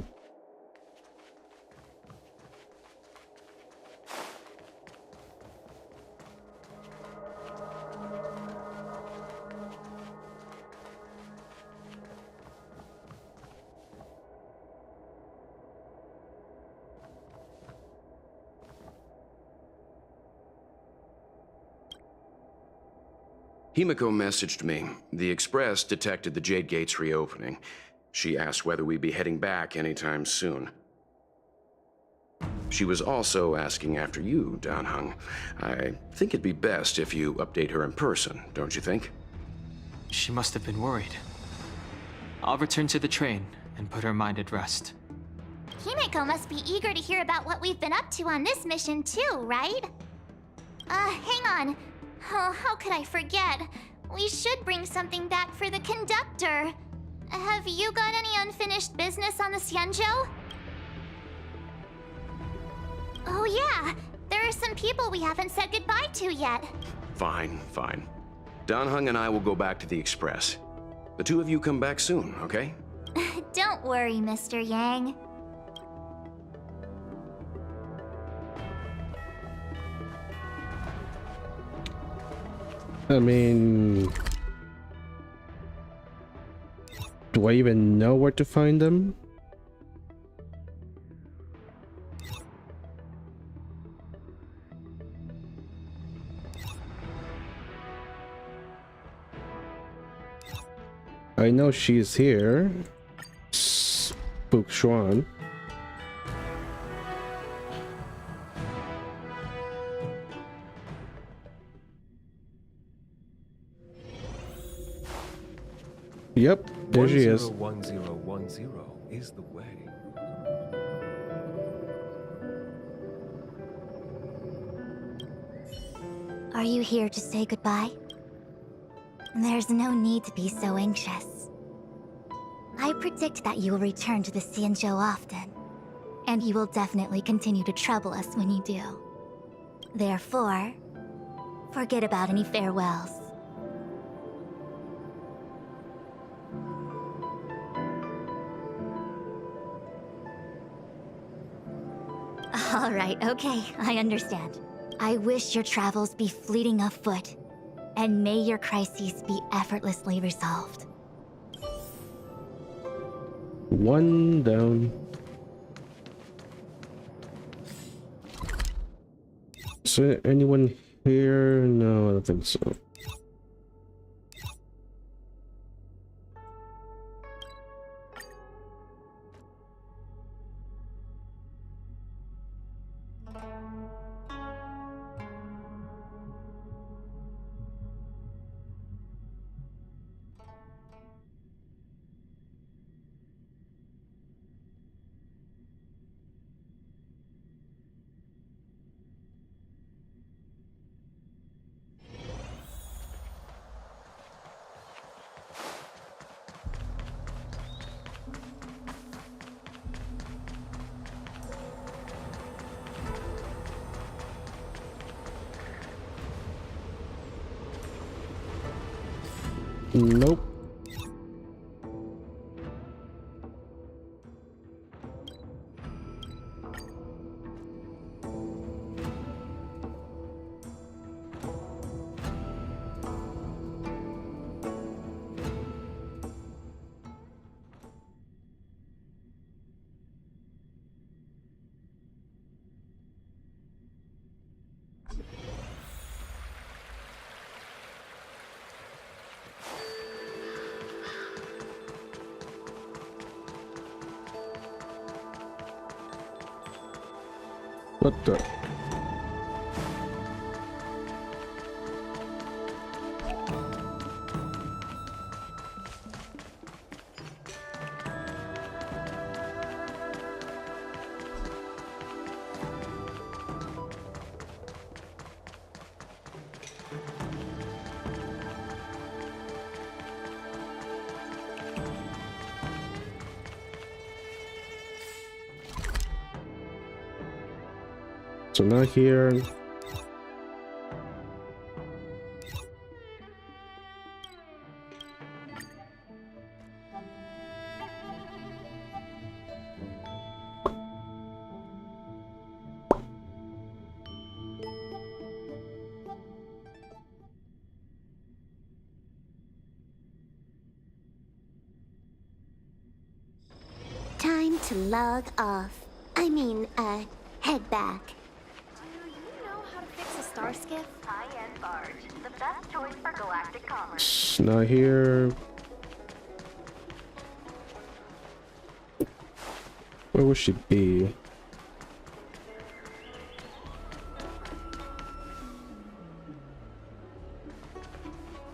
Himiko messaged me. The Express detected the Jade Gate's reopening. She asked whether we'd be heading back anytime soon. She was also asking after you, Danheng. I think it'd be best if you update her in person, don't you think? She must have been worried. I'll return to the train and put her mind at rest. Himiko must be eager to hear about what we've been up to on this mission too, right? Hang on. Oh, how could I forget? We should bring something back for the conductor. Have you got any unfinished business on the Xianzhou? Oh yeah, there are some people we haven't said goodbye to yet. Fine. Danheng and I will go back to the Express. The two of you come back soon, okay? Don't worry, Mr. Yang. I mean, do I even know where to find them? I know she's here. Spook Xuan. Yep, there she is. 101010 is the way. Are you here to say goodbye? There's no need to be so anxious. I predict that you will return to the Xianzhou often, and you will definitely continue to trouble us when you do. Therefore, forget about any farewells. Alright, okay, I understand. I wish your travels be fleeting of foot, and may your crises be effortlessly resolved. One down. Is there anyone here? No, I don't think so. Nope. What the? So not here. Time to log off. I mean, head back. Do you know how to fix a star skiff? High-end barge. The best choice for galactic commerce. It's not here. Where would she be?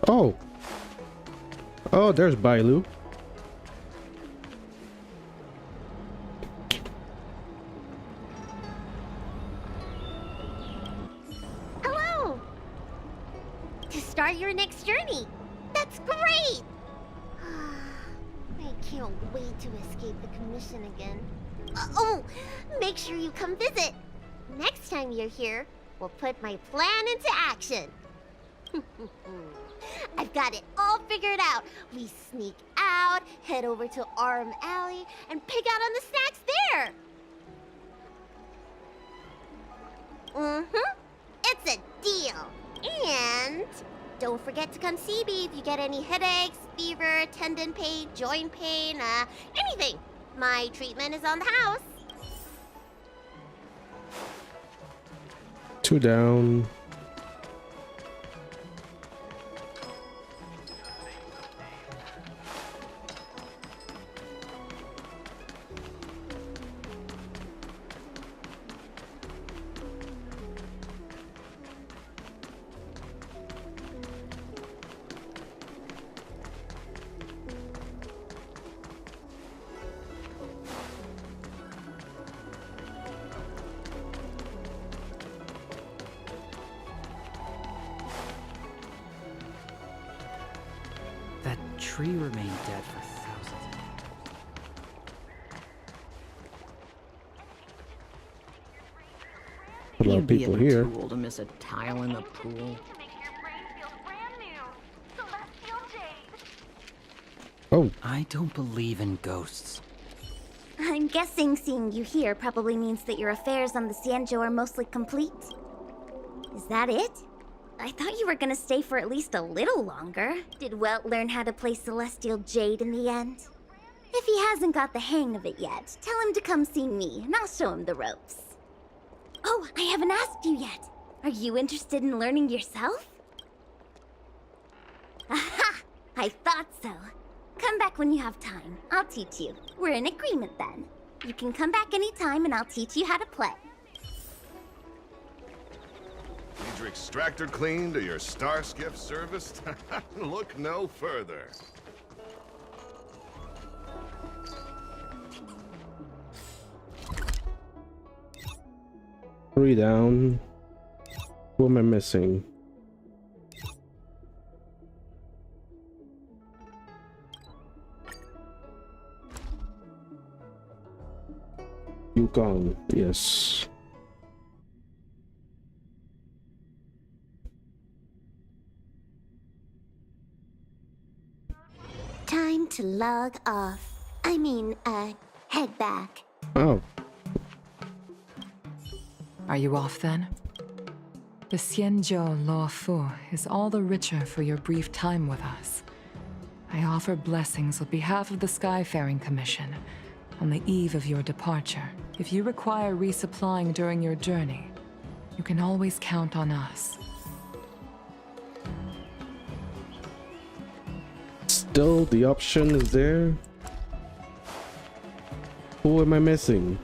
Oh. Oh, there's Bailu. Hello! To start your next journey. That's great! I can't wait to escape the commission again. Oh, make sure you come visit. Next time you're here, we'll put my plan into action. I've got it all figured out. We sneak out, head over to Arm Alley, and pick out on the snacks there. It's a deal. And don't forget to come see me if you get any headaches, fever, tendon pain, joint pain, anything. My treatment is on the house. 2 down. That tree remained dead for thousands. A lot of people here. Too old to miss a tile in the pool. Oh. I don't believe in ghosts. I'm guessing seeing you here probably means that your affairs on the Xianzhou are mostly complete. Is that it? I thought you were gonna stay for at least a little longer. Did Welt learn how to play Celestial Jade in the end? If he hasn't got the hang of it yet, tell him to come see me, and I'll show him the ropes. Oh, I haven't asked you yet. Are you interested in learning yourself? Aha! I thought so. Come back when you have time. I'll teach you. We're in agreement then. You can come back anytime and I'll teach you how to play. Need your extractor cleaned or your star skiff serviced? Look no further. Three down. Who am I missing? Yukon, yes. Time to log off. I mean, head back. Oh. Are you off then? The Xianzhou Luofu is all the richer for your brief time with us. I offer blessings on behalf of the Skyfaring Commission on the eve of your departure. If you require resupplying during your journey, you can always count on us. Still, the option is there. Who am I missing?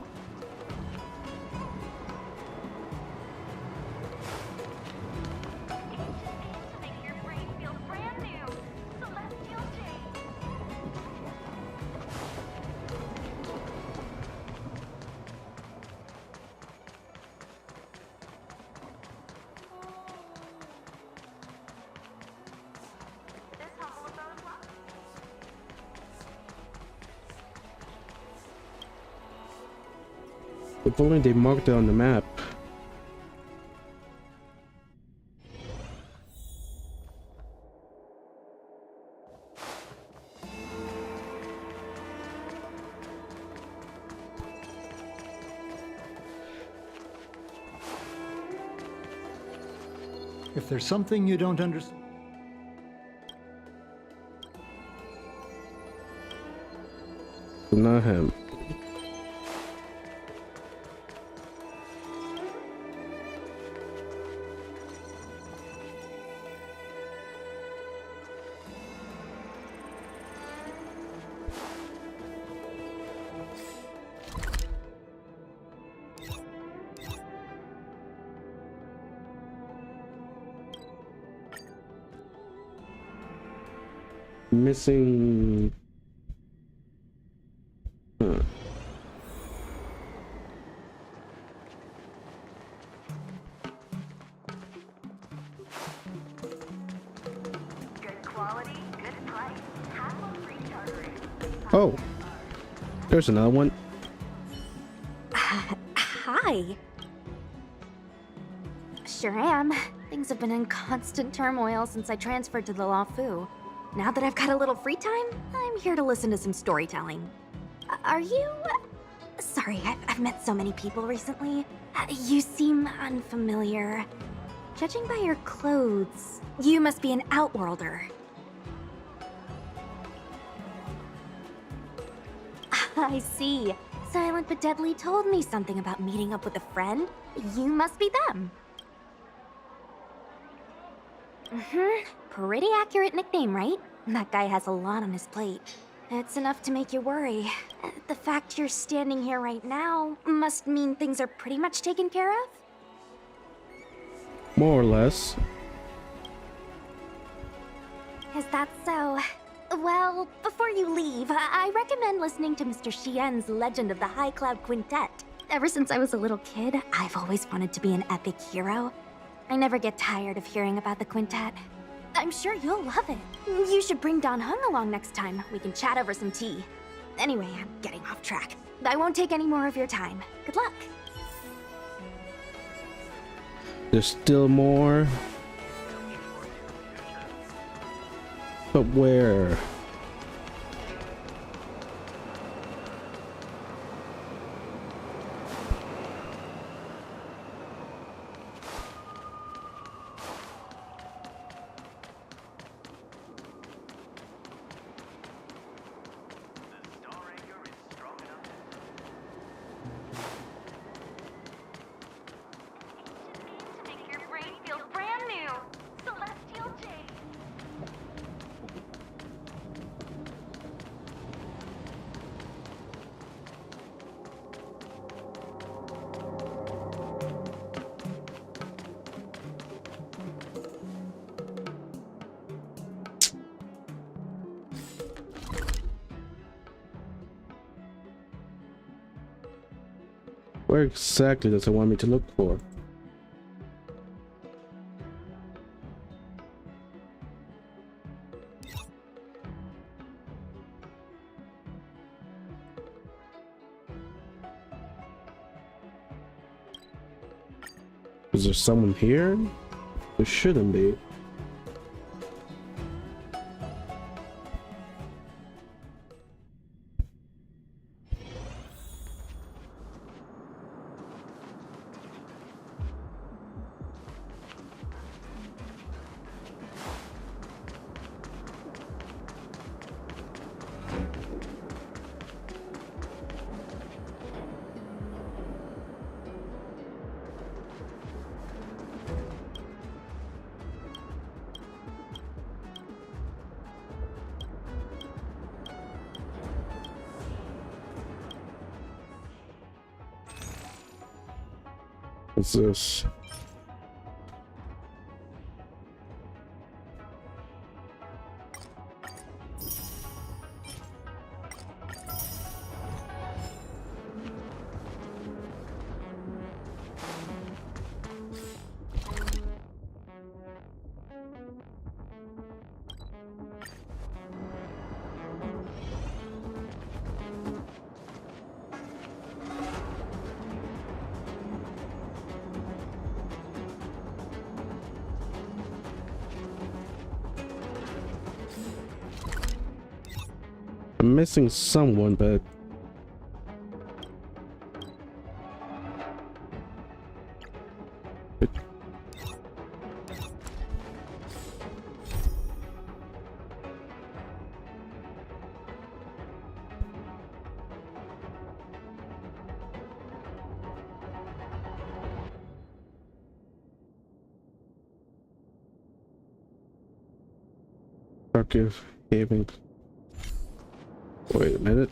If only they marked it on the map. If there's something you don't understand... Not him. Missing. Oh, there's another one. Hi. Sure am. Things have been in constant turmoil since I transferred to the Luofu. Now that I've got a little free time, I'm here to listen to some storytelling. Are you... Sorry, I've met so many people recently. You seem unfamiliar. Judging by your clothes, you must be an outworlder. I see. Silent but Deadly told me something about meeting up with a friend. You must be them. Pretty accurate nickname, right? That guy has a lot on his plate. It's enough to make you worry. The fact you're standing here right now must mean things are pretty much taken care of? More or less. Is that so? Well, before you leave, I recommend listening to Mr. Xian's Legend of the High Cloud Quintet. Ever since I was a little kid, I've always wanted to be an epic hero. I never get tired of hearing about the quintet. I'm sure you'll love it. You should bring Don Hung along next time. We can chat over some tea. Anyway, I'm getting off track. I won't take any more of your time. Good luck. There's still more. But where? Where exactly does it want me to look for? Is there someone here? There shouldn't be. What's this? I'm missing someone, but active gaming. Wait a minute.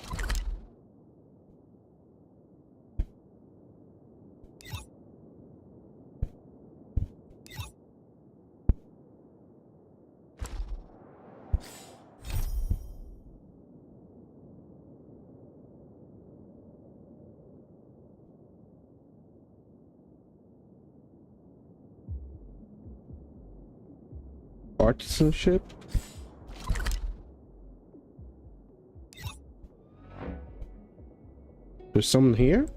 Artisanship? There's someone here?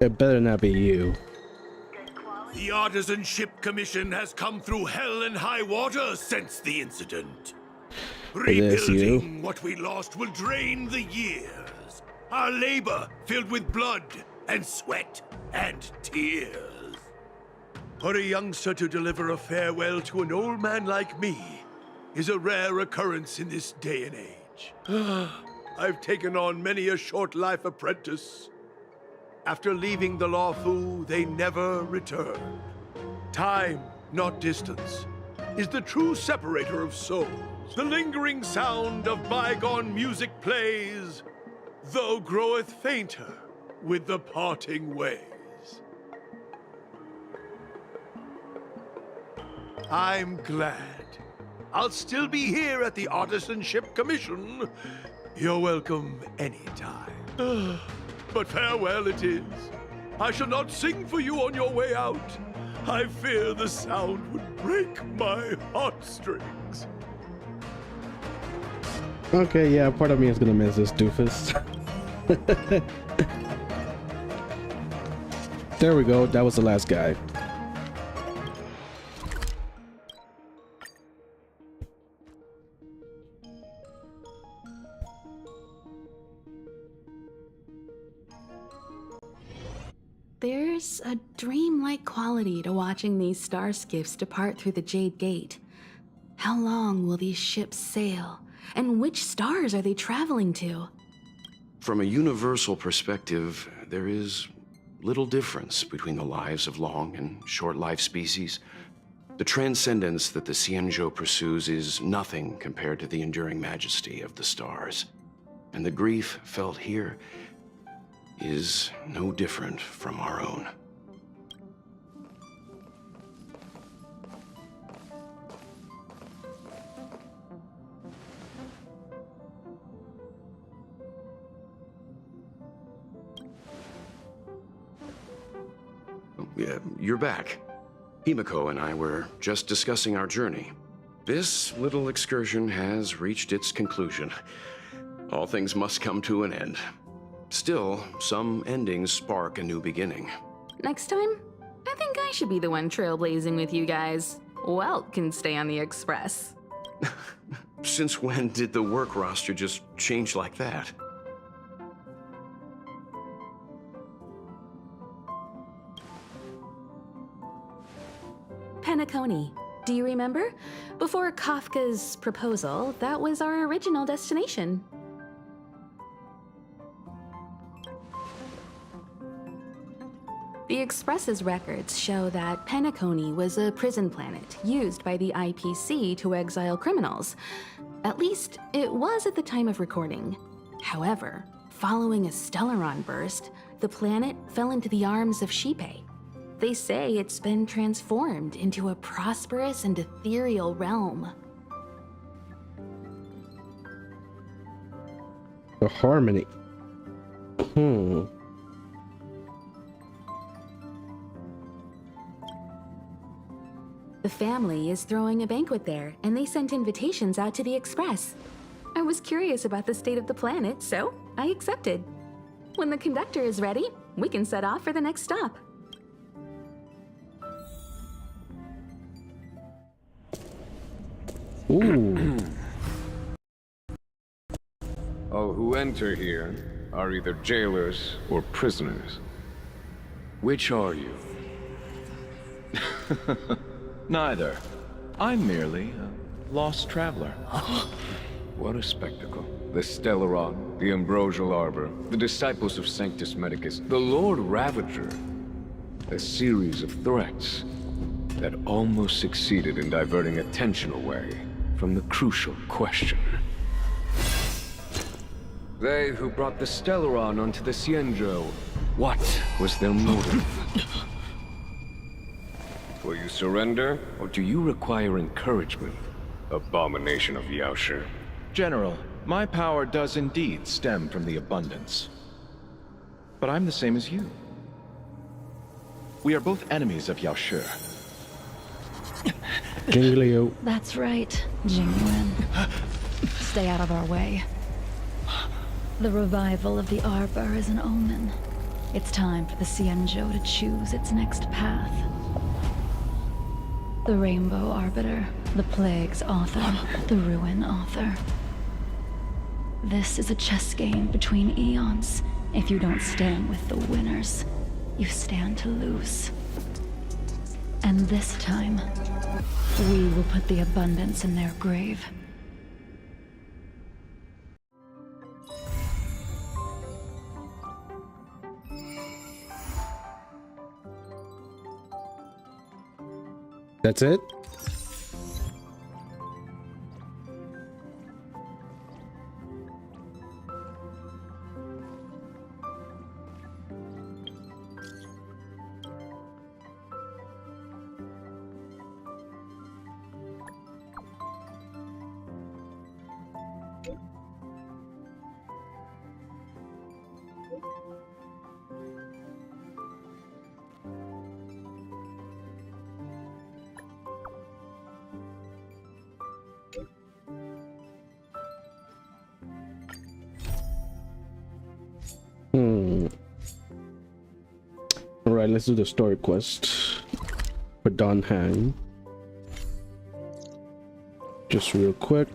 It better not be you. The Artisanship Commission has come through hell and high water since the incident. Rebuilding what we lost will drain the years. Our labor filled with blood and sweat and tears. For a youngster to deliver a farewell to an old man like me is a rare occurrence in this day and age. I've taken on many a short life apprentice. After leaving the Lawfu, they never return. Time, not distance, is the true separator of souls. The lingering sound of bygone music plays, though groweth fainter with the parting ways. I'm glad. I'll still be here at the Artisanship Commission. You're welcome anytime. But farewell it is. I shall not sing for you on your way out. I fear the sound would break my heartstrings. Okay, yeah, part of me is gonna miss this doofus. There we go, that was the last guy. There's a dreamlike quality to watching these star skiffs depart through the Jade Gate. How long will these ships sail? And which stars are they traveling to? From a universal perspective, there is little difference between the lives of long and short-lived species. The transcendence that the Xianzhou pursues is nothing compared to the enduring majesty of the stars. And the grief felt here is no different from our own. Yeah, you're back. Himiko and I were just discussing our journey. This little excursion has reached its conclusion. All things must come to an end. Still, some endings spark a new beginning. Next time, I think I should be the one trailblazing with you guys. Welt can stay on the Express. Since when did the work roster just change like that? Penacony. Do you remember? Before Kafka's proposal, that was our original destination. The Express's records show that Penacony was a prison planet used by the IPC to exile criminals. At least, it was at the time of recording. However, following a Stellaron burst, the planet fell into the arms of Shipe. They say it's been transformed into a prosperous and ethereal realm. The harmony. The family is throwing a banquet there, and they sent invitations out to the Express. I was curious about the state of the planet, so I accepted. When the conductor is ready, we can set off for the next stop. Ooh. All who enter here are either jailers or prisoners. Which are you? Neither. I'm merely a lost traveler. What a spectacle. The Stellaron, the Ambrosial Arbor, the Disciples of Sanctus Medicus, the Lord Ravager. A series of threats that almost succeeded in diverting attention away from the crucial question. They who brought the Stellaron onto the Xianzhou, what was their motive? Will you surrender, or do you require encouragement? Abomination of Yaoshi. General, my power does indeed stem from the abundance. But I'm the same as you. We are both enemies of Yaoshi. King Leo. That's right, Jingwen. Stay out of our way. The revival of the Arbor is an omen. It's time for the Xianzhou to choose its next path. The Rainbow Arbiter, the Plague's author, the Ruin author. This is a chess game between eons. If you don't stand with the winners, you stand to lose. And this time, we will put the abundance in their grave. That's it? Alright, let's do the story quest for Don Hang. Just real quick.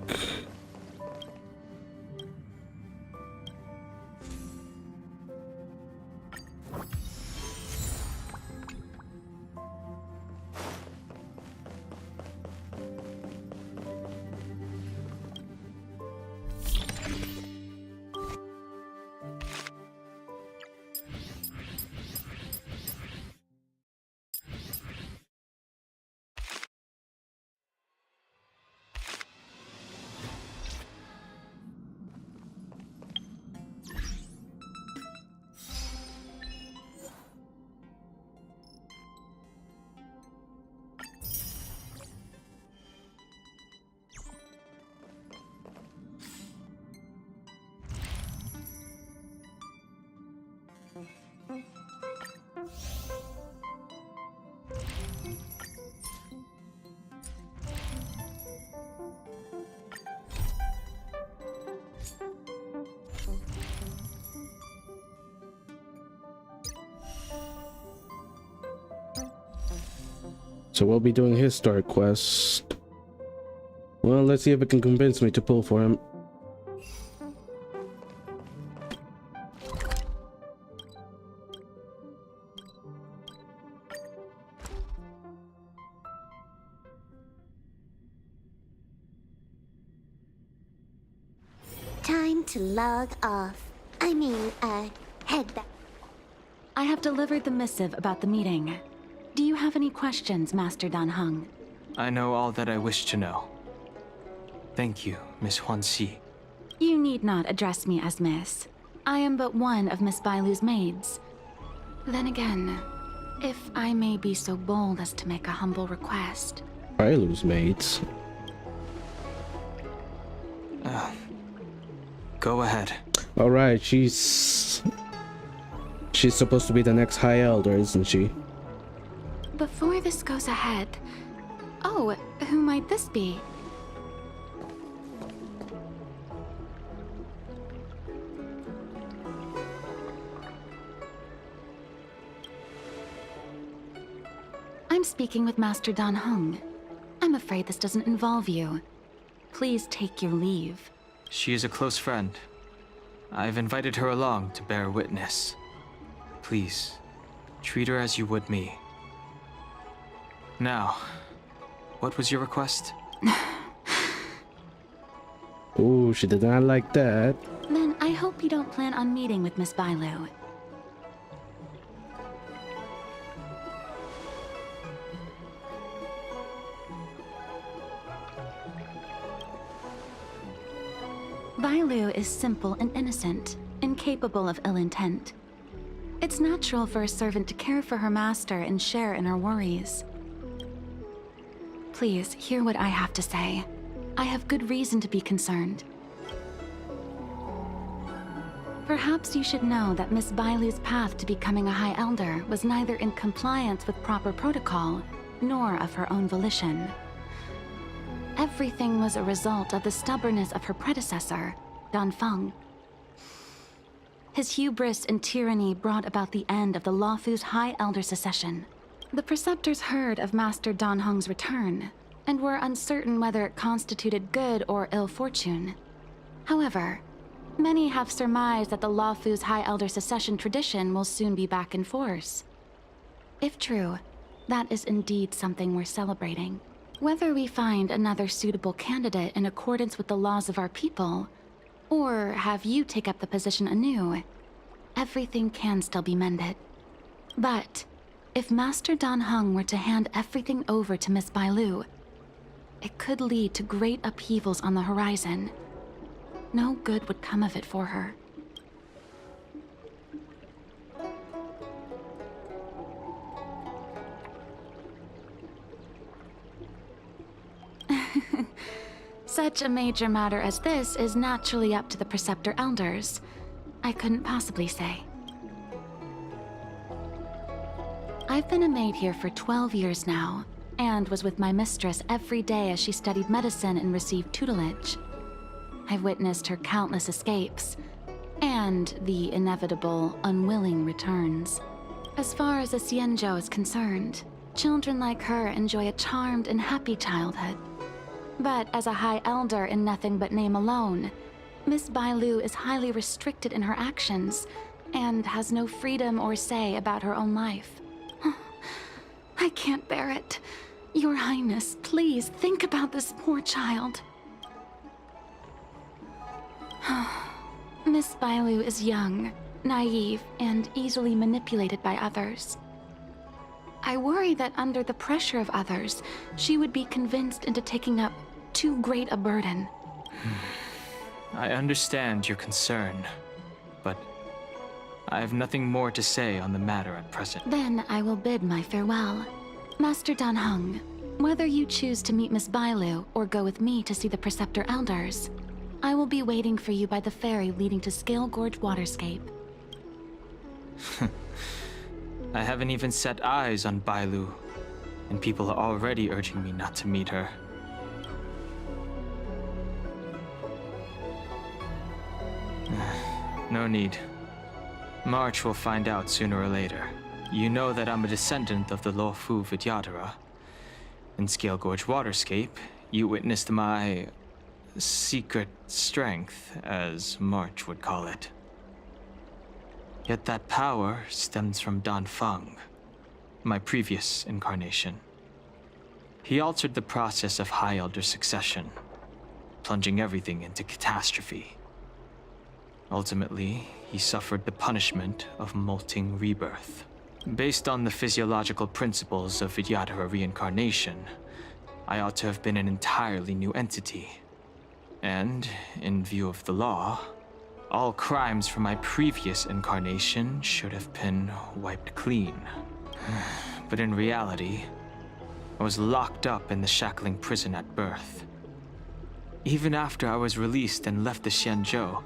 So we'll be doing his star quest. Well, let's see if it can convince me to pull for him. Time to log off. Head back. I have delivered the missive about the meeting. Do you have any questions, Master Dan Heng? I know all that I wish to know. Thank you, Miss Huanxi. You need not address me as Miss. I am but one of Miss Bailu's maids. Then again, if I may be so bold as to make a humble request. Bailu's maids? Go ahead. Alright, she's supposed to be the next High Elder, isn't she? Before this goes ahead... Oh, who might this be? I'm speaking with Master Dan Heng. I'm afraid this doesn't involve you. Please take your leave. She is a close friend. I've invited her along to bear witness. Please, treat her as you would me. Now, what was your request? Ooh, she did not like that. Then I hope you don't plan on meeting with Miss Bailu. Bailu is simple and innocent, incapable of ill intent. It's natural for a servant to care for her master and share in her worries. Please, hear what I have to say. I have good reason to be concerned. Perhaps you should know that Miss Bailu's path to becoming a High Elder was neither in compliance with proper protocol, nor of her own volition. Everything was a result of the stubbornness of her predecessor, Dan Feng. His hubris and tyranny brought about the end of the Luofu's High Elder succession. The Preceptors heard of Master Dan Heng's return, and were uncertain whether it constituted good or ill fortune. However, many have surmised that the Luofu's High Elder succession tradition will soon be back in force. If true, that is indeed something worth celebrating. Whether we find another suitable candidate in accordance with the laws of our people, or have you take up the position anew, everything can still be mended. But if Master Dan Heng were to hand everything over to Miss Bailu, it could lead to great upheavals on the horizon. No good would come of it for her. Such a major matter as this is naturally up to the Preceptor Elders. I couldn't possibly say. I've been a maid here for 12 years now, and was with my mistress every day as she studied medicine and received tutelage. I've witnessed her countless escapes, and the inevitable, unwilling returns. As far as a Xianzhou is concerned, children like her enjoy a charmed and happy childhood. But as a High Elder in nothing but name alone, Miss Bailu is highly restricted in her actions, and has no freedom or say about her own life. I can't bear it. Your Highness, please think about this poor child. Miss Bailu is young, naive, and easily manipulated by others. I worry that under the pressure of others, she would be convinced into taking up too great a burden. I understand your concern, but I have nothing more to say on the matter at present. Then I will bid my farewell. Master Dan Heng, whether you choose to meet Miss Bailu or go with me to see the Preceptor Elders, I will be waiting for you by the ferry leading to Scale Gorge Waterscape. I haven't even set eyes on Bailu, and people are already urging me not to meet her. No need. March will find out sooner or later. You know that I'm a descendant of the Luofu Vidyadhara. In Scale Gorge Waterscape, you witnessed my secret strength, as March would call it. Yet that power stems from Dan Feng, my previous incarnation. He altered the process of High Elder succession, plunging everything into catastrophe. Ultimately, he suffered the punishment of molting rebirth. Based on the physiological principles of Vidyadhara reincarnation, I ought to have been an entirely new entity. And, in view of the law, all crimes from my previous incarnation should have been wiped clean. But in reality, I was locked up in the shackling prison at birth. Even after I was released and left the Xianzhou,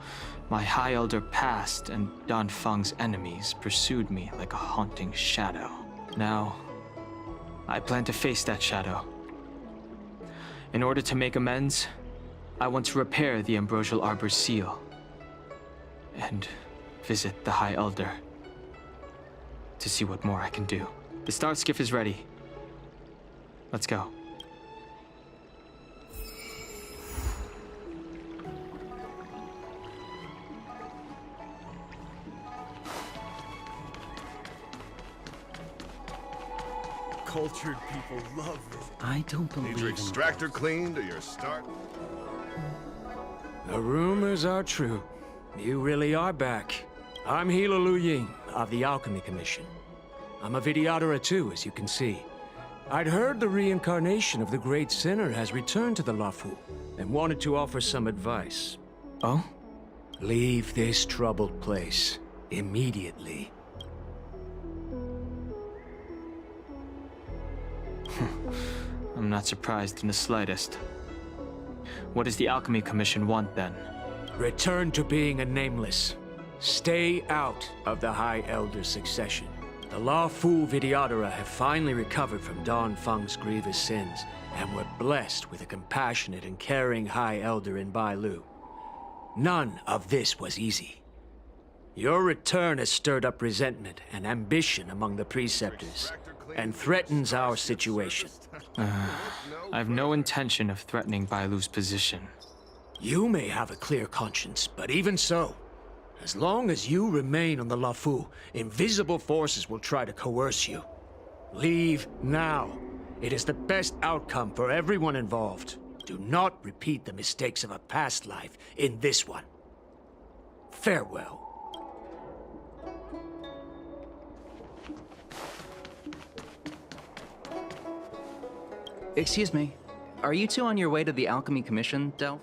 my High Elder past and Dan Feng's enemies pursued me like a haunting shadow. Now, I plan to face that shadow. In order to make amends, I want to repair the Ambrosial Arbor's seal and visit the High Elder to see what more I can do. The Star Skiff is ready. Let's go. cultured people love it. I don't believe Need your extractor cleaned or your star... The rumors are true. You really are back. I'm Hila Lu Ying of the Alchemy Commission. I'm a Vidyadhara too, as you can see. I'd heard the reincarnation of the Great Sinner has returned to the Luofu, and wanted to offer some advice. Oh? Leave this troubled place immediately. I'm not surprised in the slightest. What does the Alchemy Commission want then? Return to being a nameless. Stay out of the High Elder succession. The Luofu Vidyadhara have finally recovered from Don Feng's grievous sins, and were blessed with a compassionate and caring High Elder in Bailu. None of this was easy. Your return has stirred up resentment and ambition among the preceptors, and threatens our situation. I have no intention of threatening Bailu's position. You may have a clear conscience, but even so, as long as you remain on the Luofu, invisible forces will try to coerce you. Leave now. It is the best outcome for everyone involved. Do not repeat the mistakes of a past life in this one. Farewell. Excuse me. Are you two on your way to the Alchemy Commission, Delph?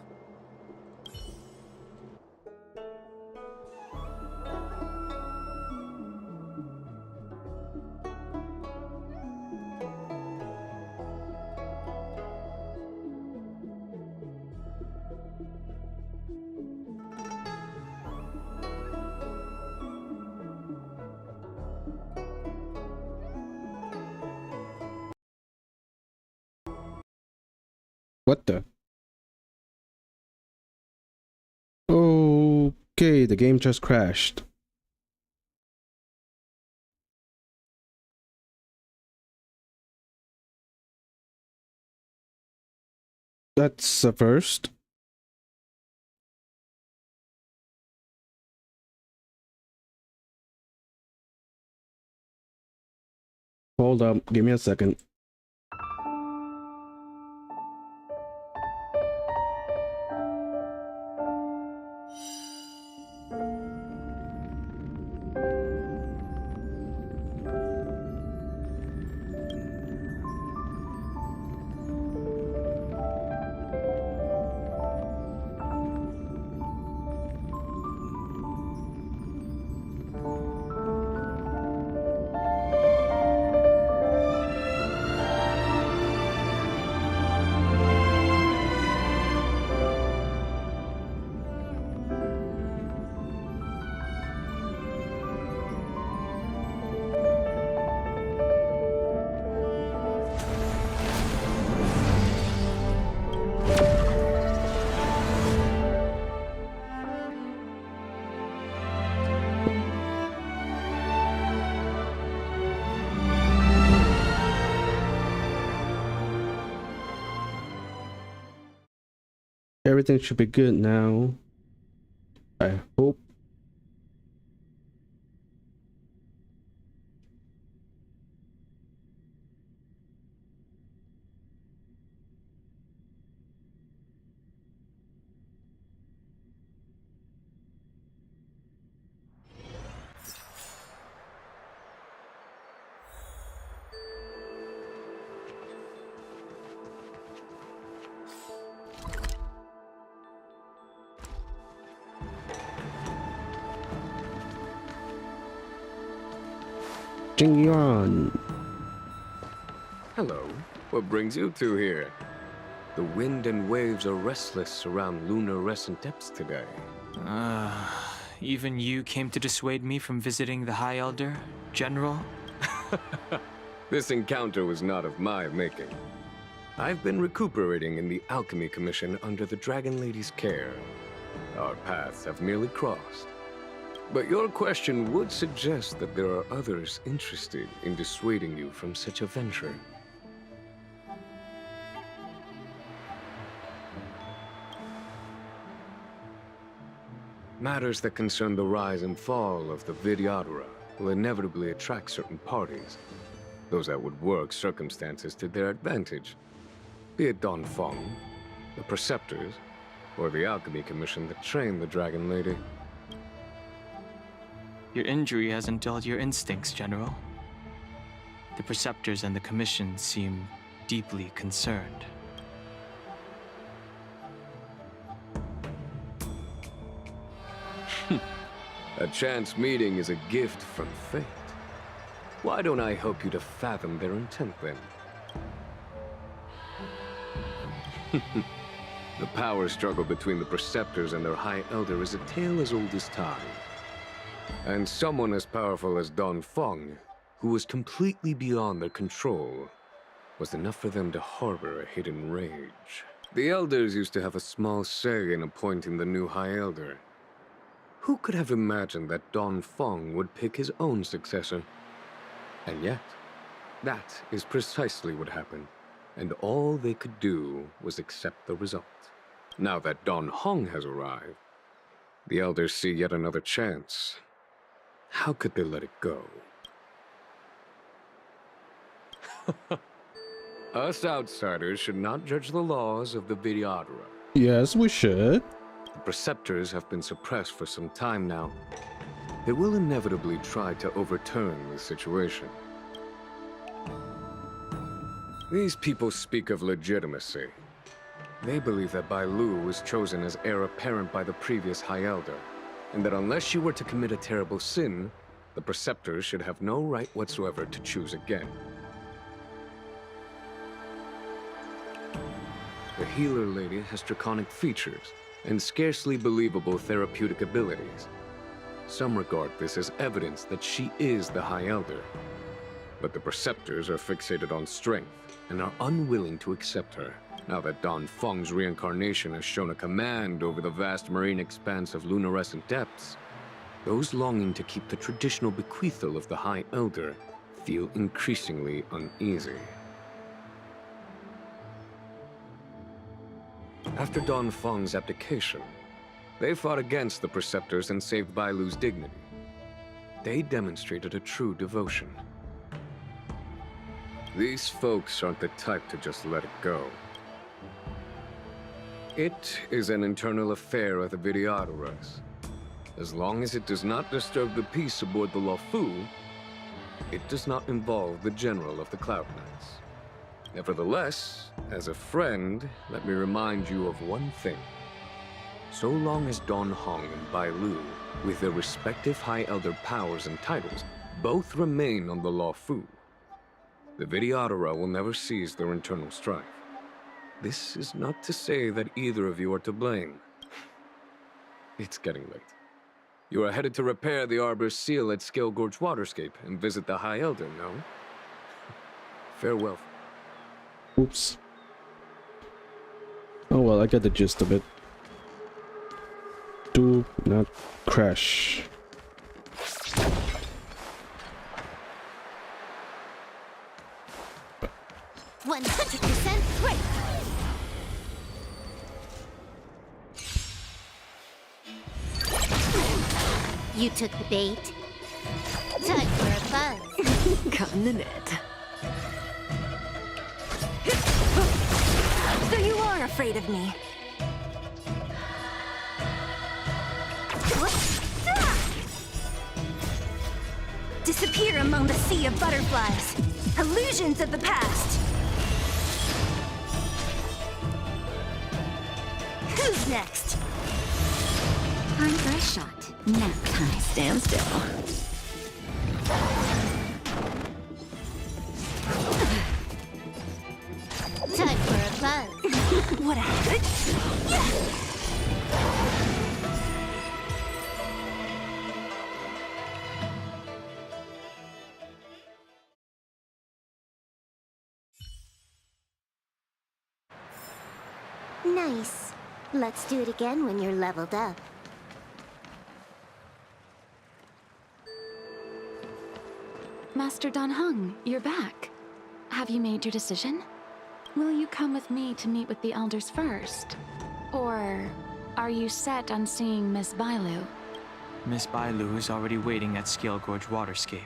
What the? Okay, the game just crashed. That's a first. Hold up, give me a second. Everything should be good now. I hope. Jingyuan. Hello. What brings you two here? The wind and waves are restless around lunar-rescent depths today. Even you came to dissuade me from visiting the High Elder, General? This encounter was not of my making. I've been recuperating in the Alchemy Commission under the Dragon Lady's care. Our paths have merely crossed. But your question would suggest that there are others interested in dissuading you from such a venture. Matters that concern the rise and fall of the Vidyadhara will inevitably attract certain parties. those that would work circumstances to their advantage. Be it Don Fong, the Preceptors, or the Alchemy Commission that trained the Dragon Lady. Your injury hasn't dulled your instincts, General. The Preceptors and the Commission seem deeply concerned. A chance meeting is a gift from fate. Why don't I help you to fathom their intent, then? The power struggle between the Preceptors and their High Elder is a tale as old as time. And someone as powerful as Don Fong, who was completely beyond their control, was enough for them to harbor a hidden rage. The Elders used to have a small say in appointing the new High Elder. Who could have imagined that Don Fong would pick his own successor? And yet, that is precisely what happened, and all they could do was accept the result. Now that Don Hong has arrived, the Elders see yet another chance. How could they let it go? Us outsiders should not judge the laws of the Vidyadhara. Yes, we should. The Preceptors have been suppressed for some time now. They will inevitably try to overturn the situation. These people speak of legitimacy. They believe that Bai Lu was chosen as heir apparent by the previous High Elder, and that unless you were to commit a terrible sin, the Preceptors should have no right whatsoever to choose again. The Healer Lady has draconic features and scarcely believable therapeutic abilities. Some regard this as evidence that she is the High Elder. But the Preceptors are fixated on strength and are unwilling to accept her. Now that Don Fong's reincarnation has shown a command over the vast marine expanse of luminescent depths, those longing to keep the traditional bequeathal of the High Elder feel increasingly uneasy. After Don Fong's abdication, they fought against the Preceptors and saved Bai Lu's dignity. They demonstrated a true devotion. These folks aren't the type to just let it go. It is an internal affair of the Vidyadharas. As long as it does not disturb the peace aboard the Luofu, it does not involve the General of the Cloud Knights. Nevertheless, as a friend, let me remind you of one thing. So long as Don Hong and Bai Lu, with their respective High Elder powers and titles, both remain on the Luofu, the Vidyadhara will never cease their internal strife. This is not to say that either of you are to blame. It's getting late. You are headed to repair the Arbor's seal at Scale Gorge Waterscape and visit the High Elder, no? Farewell. Oops. Oh well, I get the gist of it. Do not crash. Great! You took the bait. Time for a buzz. Got in the net. So you are afraid of me. Disappear among the sea of butterflies. Illusions of the past. Who's next? Time for a shot. Nap time. Stand still. Time for a buzz. What a habit. Yeah. Nice. Let's do it again when you're leveled up. Master Dan Heng, you're back. Have you made your decision? Will you come with me to meet with the elders first? Or are you set on seeing Miss Bailu? Miss Bailu is already waiting at Scale Gorge Waterscape.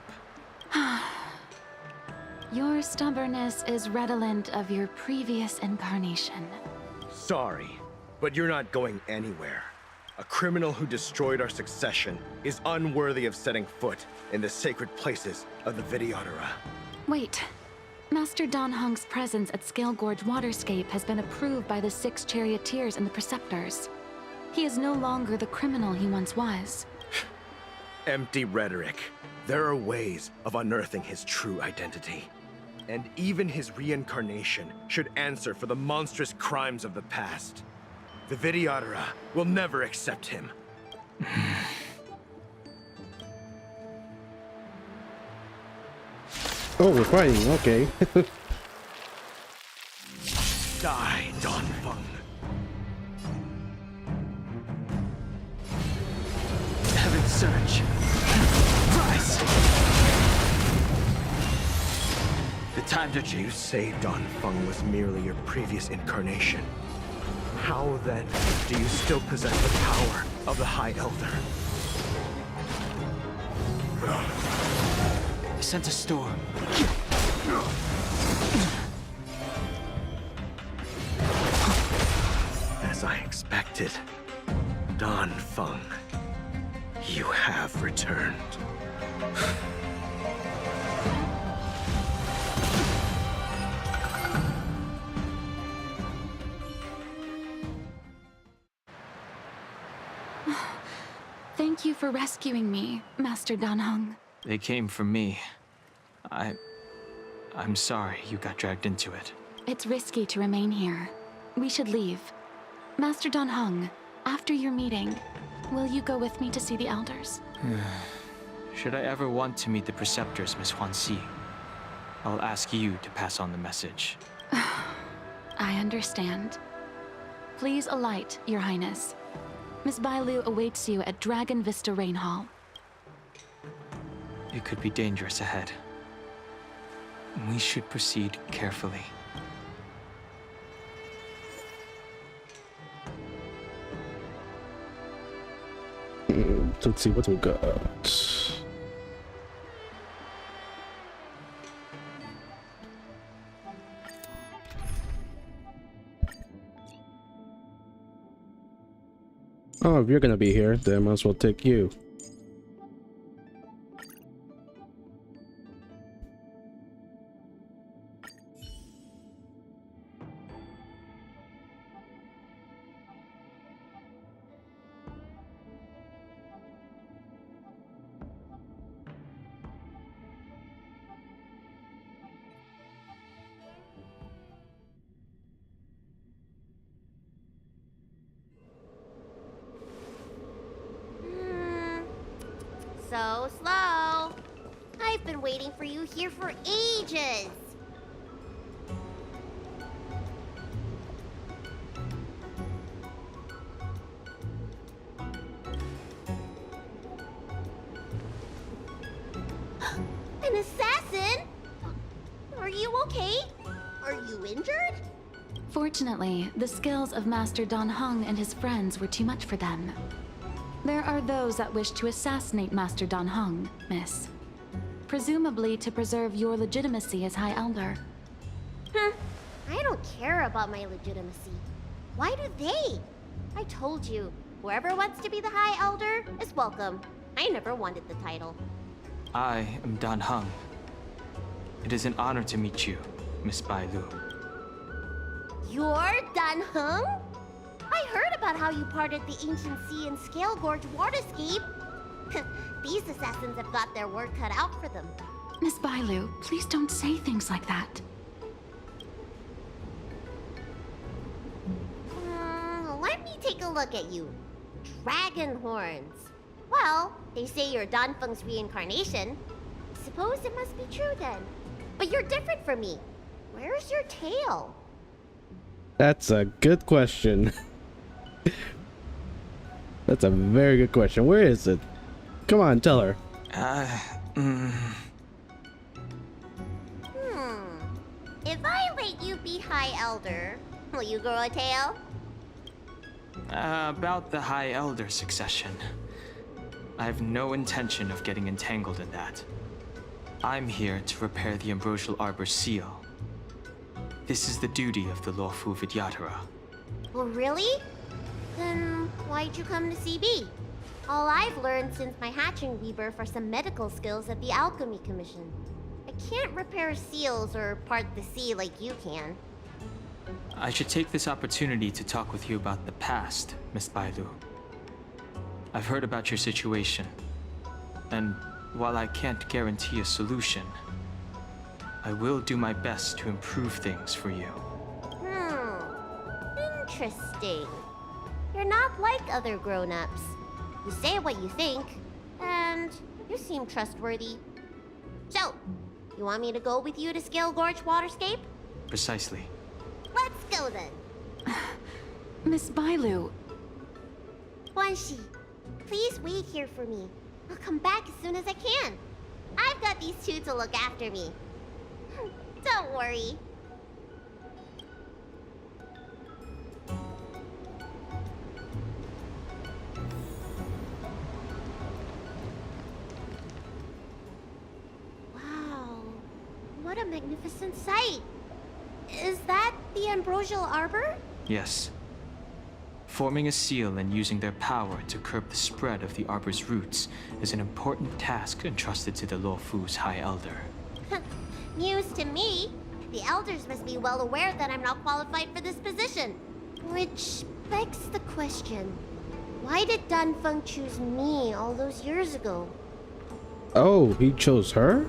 Your stubbornness is redolent of your previous incarnation. Sorry, but you're not going anywhere. A criminal who destroyed our succession is unworthy of setting foot in the sacred places of the Videodora. Wait. Master Dan Heng's presence at Scale Gorge Waterscape has been approved by the 6 charioteers and the preceptors. He is no longer the criminal he once was. Empty rhetoric. There are ways of unearthing his true identity. And even his reincarnation should answer for the monstrous crimes of the past. The Videodora will never accept him. Oh, we're fighting, okay. Die, Dan Feng. Heaven surge. Rise! The time to change. You say Dan Feng was merely your previous incarnation. How then do you still possess the power of the High Elder? I sent a storm. As I expected, Dan Feng, you have returned. Thank you for rescuing me, Master Dan Heng. They came for me. I'm sorry you got dragged into it. It's risky to remain here. We should leave. Master Dan Heng, after your meeting, will you go with me to see the elders? Should I ever want to meet the preceptors, Miss Huanxi, I'll ask you to pass on the message. I understand. Please alight, Your Highness. Miss Bailu awaits you at Dragon Vista Rain Hall. It could be dangerous ahead. We should proceed carefully. Let's see what we got. Oh, if you're gonna be here, then I might as well take you. So slow. I've been waiting for you here for ages. An assassin? Are you okay? Are you injured? Fortunately, the skills of Master Dan Heng and his friends were too much for them. There are those that wish to assassinate Master Dan Heng, Miss. Presumably to preserve your legitimacy as High Elder. I don't care about my legitimacy. Why do they? I told you, whoever wants to be the High Elder is welcome. I never wanted the title. I am Dan Heng. It is an honor to meet you, Miss Bailu. You're Dan Heng? I heard about how you parted the ancient sea in Scale Gorge Waterscape. These assassins have got their work cut out for them. Miss Bailu, please don't say things like that. Let me take a look at you. Dragon horns. Well, they say you're Dan Feng's reincarnation. Suppose it must be true then. But you're different from me. Where's your tail? That's a good question. That's a very good question. Where is it? Come on, tell her. If I let you be High Elder, will you grow a tail? About the High Elder succession. I have no intention of getting entangled in that. I'm here to repair the Ambrosial Arbor seal. This is the duty of the Lawfu Vidyadhara. Well, really? Then why'd you come to CB? All I've learned since my hatching rebirth are some medical skills at the Alchemy Commission. I can't repair seals or part the sea like you can. I should take this opportunity to talk with you about the past, Miss Bailu. I've heard about your situation, and while I can't guarantee a solution, I will do my best to improve things for you. Interesting. You're not like other grown-ups. You say what you think, and you seem trustworthy. So, you want me to go with you to Scale Gorge Waterscape? Precisely. Let's go then. Miss Bailu. Guanxi, please wait here for me. I'll come back as soon as I can. I've got these two to look after me. Don't worry. Wow, what a magnificent sight. Is that the Ambrosial Arbor? Yes. Forming a seal and using their power to curb the spread of the Arbor's roots is an important task entrusted to the Lawfu's High Elder. News to me. The elders must be well aware that I'm not qualified for this position. Which begs the question, why did Danfeng choose me all those years ago? Oh, he chose her?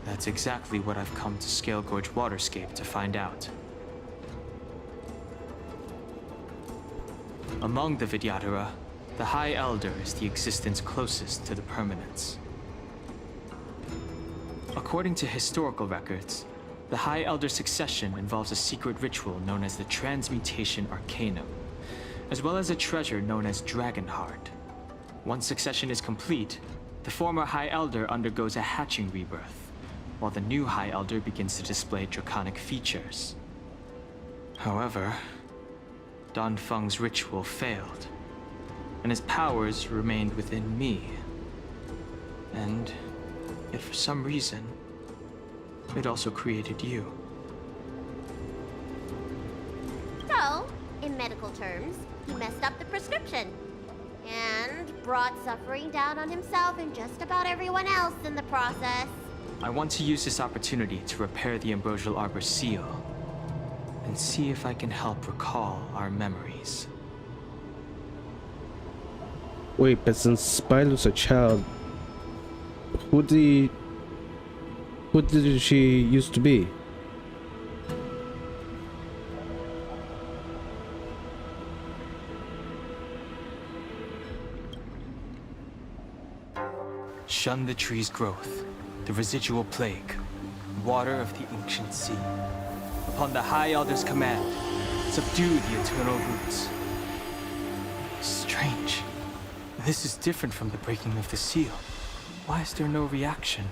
That's exactly what I've come to Scale Gorge Waterscape to find out. Among the Vidyadhara, the High Elder is the existence closest to the permanence. According to historical records, the High Elder succession involves a secret ritual known as the Transmutation Arcanum, as well as a treasure known as Dragonheart. Once succession is complete, the former High Elder undergoes a hatching rebirth, while the new High Elder begins to display draconic features. However, Danfeng's ritual failed, and his powers remained within me. And yet for some reason, it also created you. So, in medical terms, he messed up the prescription. And brought suffering down on himself and just about everyone else in the process. I want to use this opportunity to repair the Ambrosial Arbor seal, and see if I can help recall our memories. Wait, but since Bailu's a child, who did she used to be? Shun the tree's growth, the residual plague, water of the ancient sea. Upon the High Elder's command, subdue the eternal roots. Strange. This is different from the breaking of the seal. Why is there no reaction?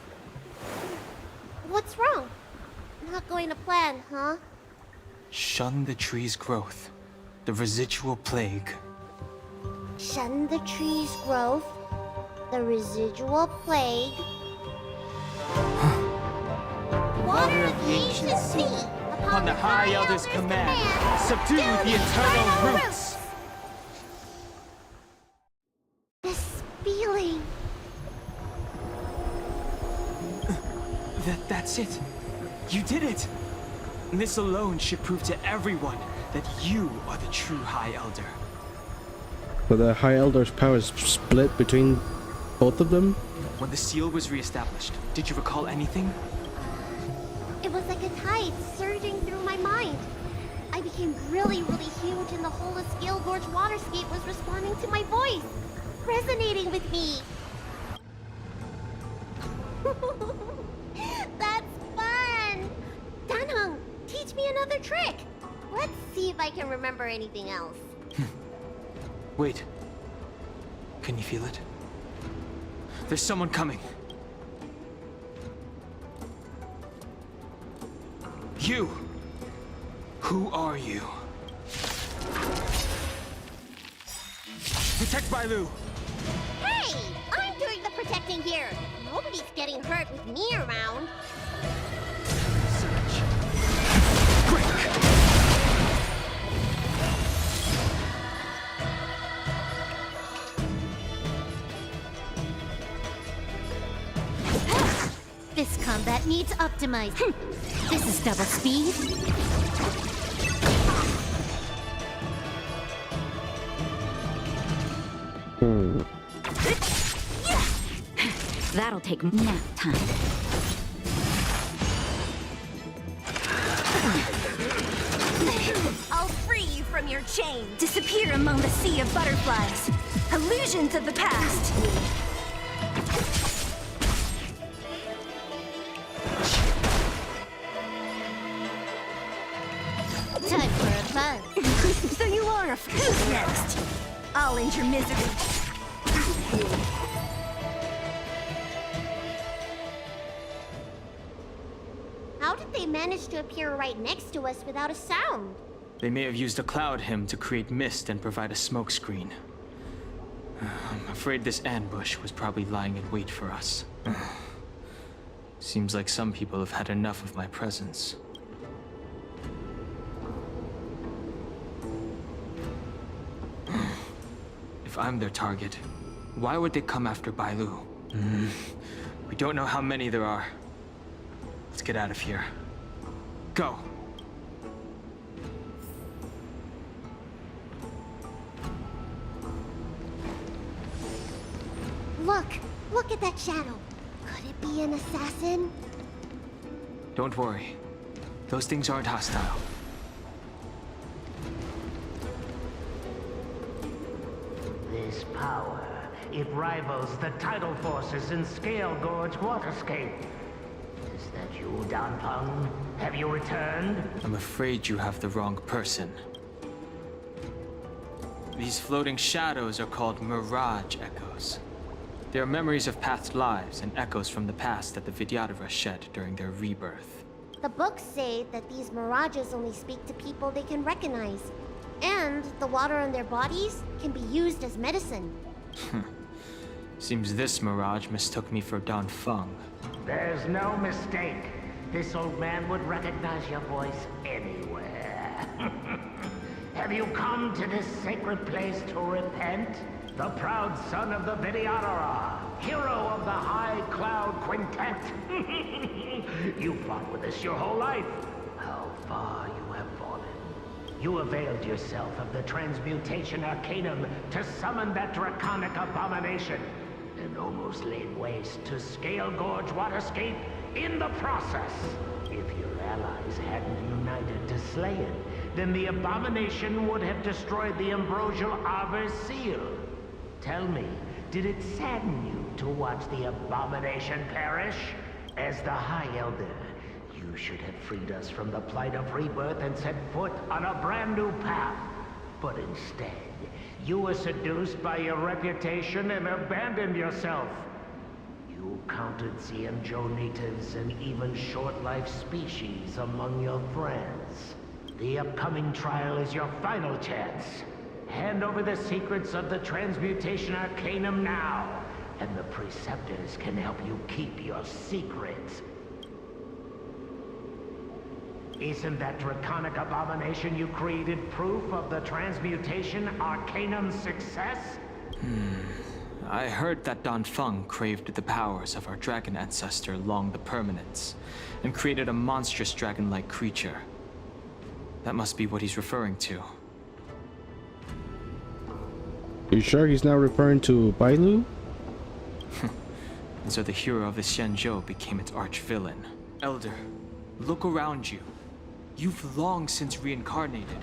What's wrong? Not going to plan, huh? Shun the tree's growth, the residual plague. Shun the tree's growth, the residual plague. Water of the ancient sea. Upon the High Elder's command, subdue the eternal roots! This feeling. That's it. You did it! This alone should prove to everyone that you are the true High Elder. But the High Elder's powers split between both of them? When the seal was reestablished, did you recall anything? It was like a tide surging through my mind. I became really huge and the whole of Scale Gorge Waterscape was responding to my voice, resonating with me. That's fun! Danheng, teach me another trick. Let's see if I can remember anything else. Wait. Can you feel it? There's someone coming. You! Who are you? Protect Bailu! Hey! Hey! I'm doing the protecting here! Nobody's getting hurt with me around. This combat needs optimized. This is double speed. That'll take nap time. I'll free you from your chain. Disappear among the sea of butterflies. Illusions of the past. Time for a buzz. So you are a who's next? I'll end your misery. How did they manage to appear right next to us without a sound? They may have used a cloud hymn to create mist and provide a smokescreen. I'm afraid this ambush was probably lying in wait for us. Seems like some people have had enough of my presence. If I'm their target, why would they come after Bailu? We don't know how many there are. Let's get out of here. Go! Look at that shadow. Could it be an assassin? Don't worry. Those things aren't hostile. This power, it rivals the tidal forces in Scale Gorge Waterscape. Is that you, Danpeng? Have you returned? I'm afraid you have the wrong person. These floating shadows are called Mirage Echoes. They are memories of past lives and echoes from the past that the Vidyadhara shed during their rebirth. The books say that these mirages only speak to people they can recognize. And the water on their bodies can be used as medicine. Seems this mirage mistook me for Danfeng. There's no mistake. This old man would recognize your voice anywhere. Have you come to this sacred place to repent? The proud son of the Vidyadhara, hero of the High Cloud Quintet. You fought with us your whole life. How far you have fallen. You availed yourself of the Transmutation Arcanum to summon that draconic abomination, and almost laid waste to Scale Gorge Waterscape in the process. If your allies hadn't united to slay it, then the abomination would have destroyed the Ambrosial Arbor's seal. Tell me, did it sadden you to watch the abomination perish? As the High Elder, you should have freed us from the plight of rebirth and set foot on a brand new path. But instead, you were seduced by your reputation and abandoned yourself. You counted Xianzhou natives and even short-life species among your friends. The upcoming trial is your final chance. Hand over the secrets of the Transmutation Arcanum now, and the Preceptors can help you keep your secrets. Isn't that draconic abomination you created proof of the Transmutation Arcanum's success? I heard that Danfeng craved the powers of our dragon ancestor Long the Permanence, and created a monstrous dragon-like creature. That must be what he's referring to. You sure he's not referring to Bailu? And so the hero of the Xianzhou became its arch-villain. Elder, look around you. You've long since reincarnated.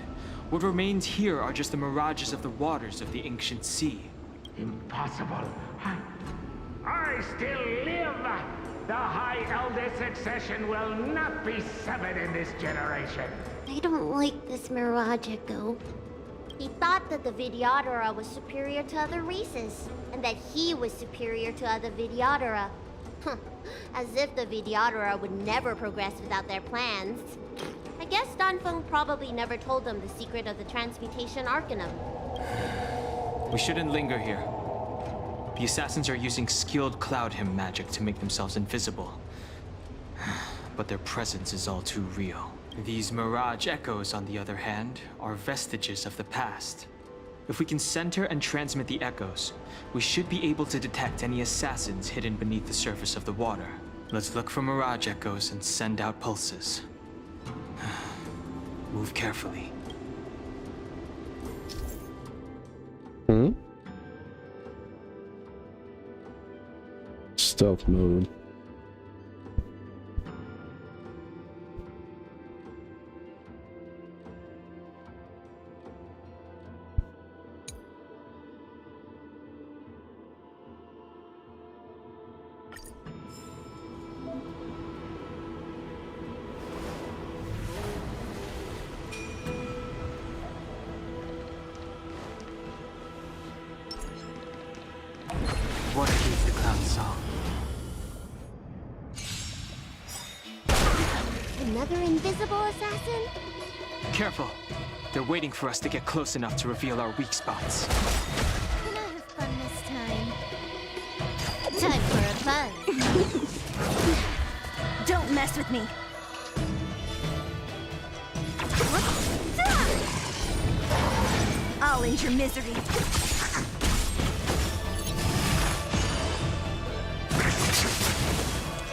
What remains here are just the mirages of the waters of the ancient sea. Impossible. I still live! The High Elder succession will not be severed in this generation. I don't like this Mirage Echo. He thought that the Vidyadhara was superior to other races, and that he was superior to other Vidyadhara. As if the Vidyadhara would never progress without their plans. I guess Danfeng probably never told them the secret of the Transmutation Arcanum. We shouldn't linger here. The assassins are using skilled cloud hymn magic to make themselves invisible. But their presence is all too real. These mirage echoes, on the other hand, are vestiges of the past. If we can center and transmit the echoes, we should be able to detect any assassins hidden beneath the surface of the water. Let's look for mirage echoes and send out pulses. Move carefully. Stealth mode. What is the clown song? Another invisible assassin? Careful! They're waiting for us to get close enough to reveal our weak spots. Can I have fun this time? Time for a buzz. Don't mess with me. I'll end your misery.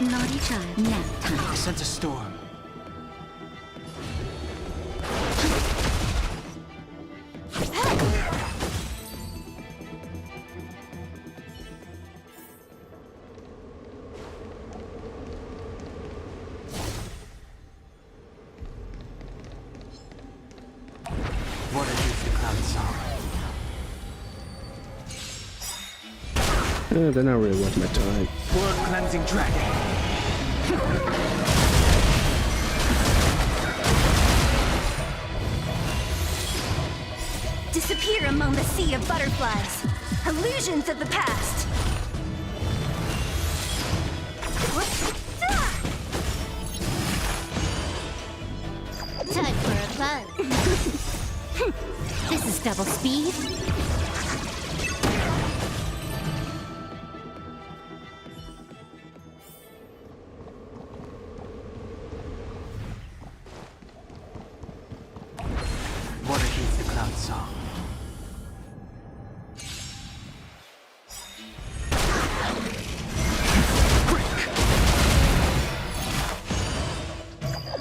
Naughty child, nap time. I sense a storm. What is the clown song? They're not really worth my time. Word cleansing dragon. Disappear among the sea of butterflies. Illusions of the past. Time for a buzz. This is double speed. What is the clown song?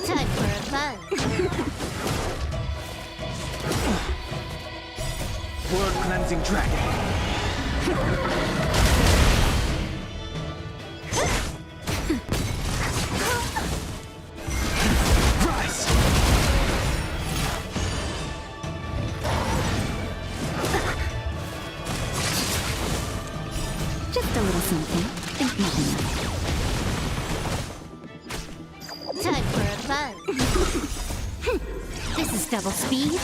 Time for a buzz. Word cleansing dragon. Rise! Just a little something. Think nothing of it. Time for a buzz. This is double speed.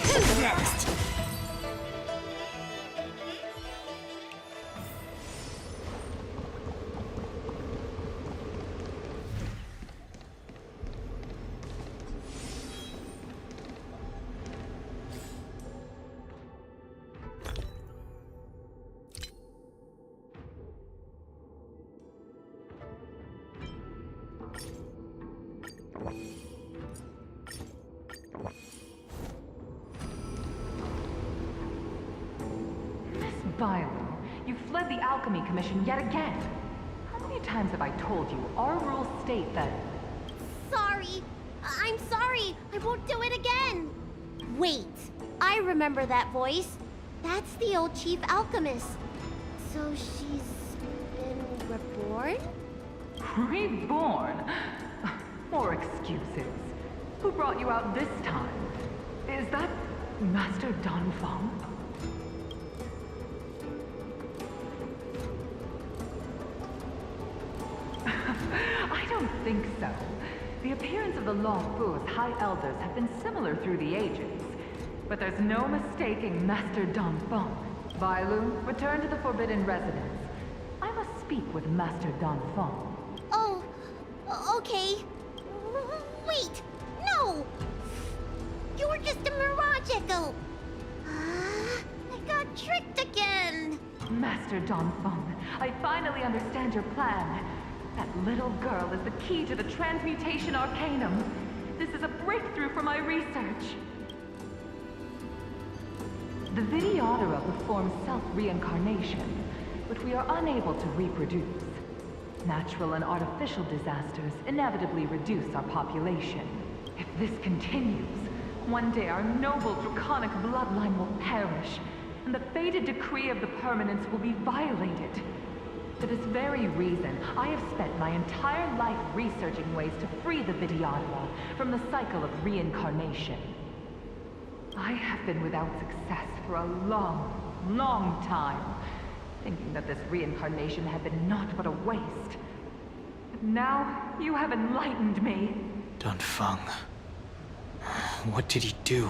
Who's next? Viola, you fled the Alchemy Commission yet again. How many times have I told you our rules state that... Sorry. I'm sorry. I won't do it again. Wait. I remember that voice. That's the old chief alchemist. So she's been reborn? Reborn? More excuses. Who brought you out this time? Is that Master Don Feng? I don't think so. The appearance of the Law Fu's High Elders have been similar through the ages. But there's no mistaking Master Don Feng. Bailu, return to the Forbidden Residence. I must speak with Master Don Feng. Oh, okay. Wait, no! You're just a mirage echo. I got tricked again. Master Dongfeng, I finally understand your plan. That little girl is the key to the transmutation arcanum. This is a breakthrough for my research. The Videodora performs self-reincarnation, but we are unable to reproduce. Natural and artificial disasters inevitably reduce our population. If this continues, one day our noble draconic bloodline will perish, and the fated decree of the permanence will be violated. For this very reason, I have spent my entire life researching ways to free the Videodora from the cycle of reincarnation. I have been without success for a long, long time, thinking that this reincarnation had been naught but a waste. But now, you have enlightened me. Dongfeng. What did he do?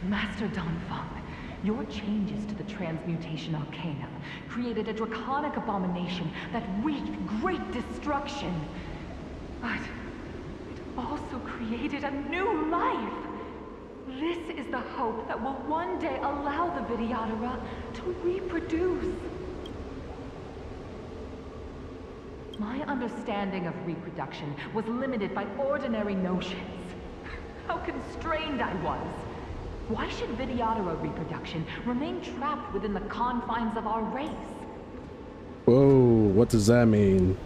Master Dongfeng, your changes to the transmutation arcanum created a draconic abomination that wreaked great destruction. But it also created a new life. This is the hope that will one day allow the Videodora to reproduce. My understanding of reproduction was limited by ordinary notions. How constrained I was. Why should Videodora reproduction remain trapped within the confines of our race? Whoa, what does that mean?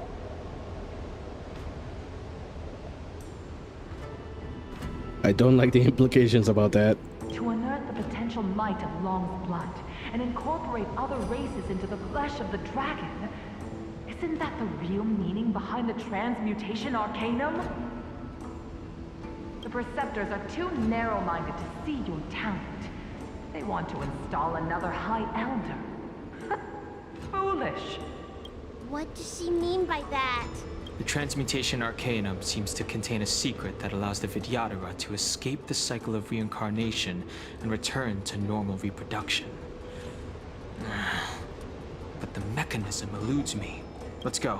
I don't like the implications about that. To unearth the potential might of Long's blood and incorporate other races into the flesh of the dragon. Isn't that the real meaning behind the transmutation arcanum? The Preceptors are too narrow-minded to see your talent. They want to install another High Elder. Foolish. What does she mean by that? The transmutation arcanum seems to contain a secret that allows the Videodora to escape the cycle of reincarnation and return to normal reproduction. But the mechanism eludes me. Let's go.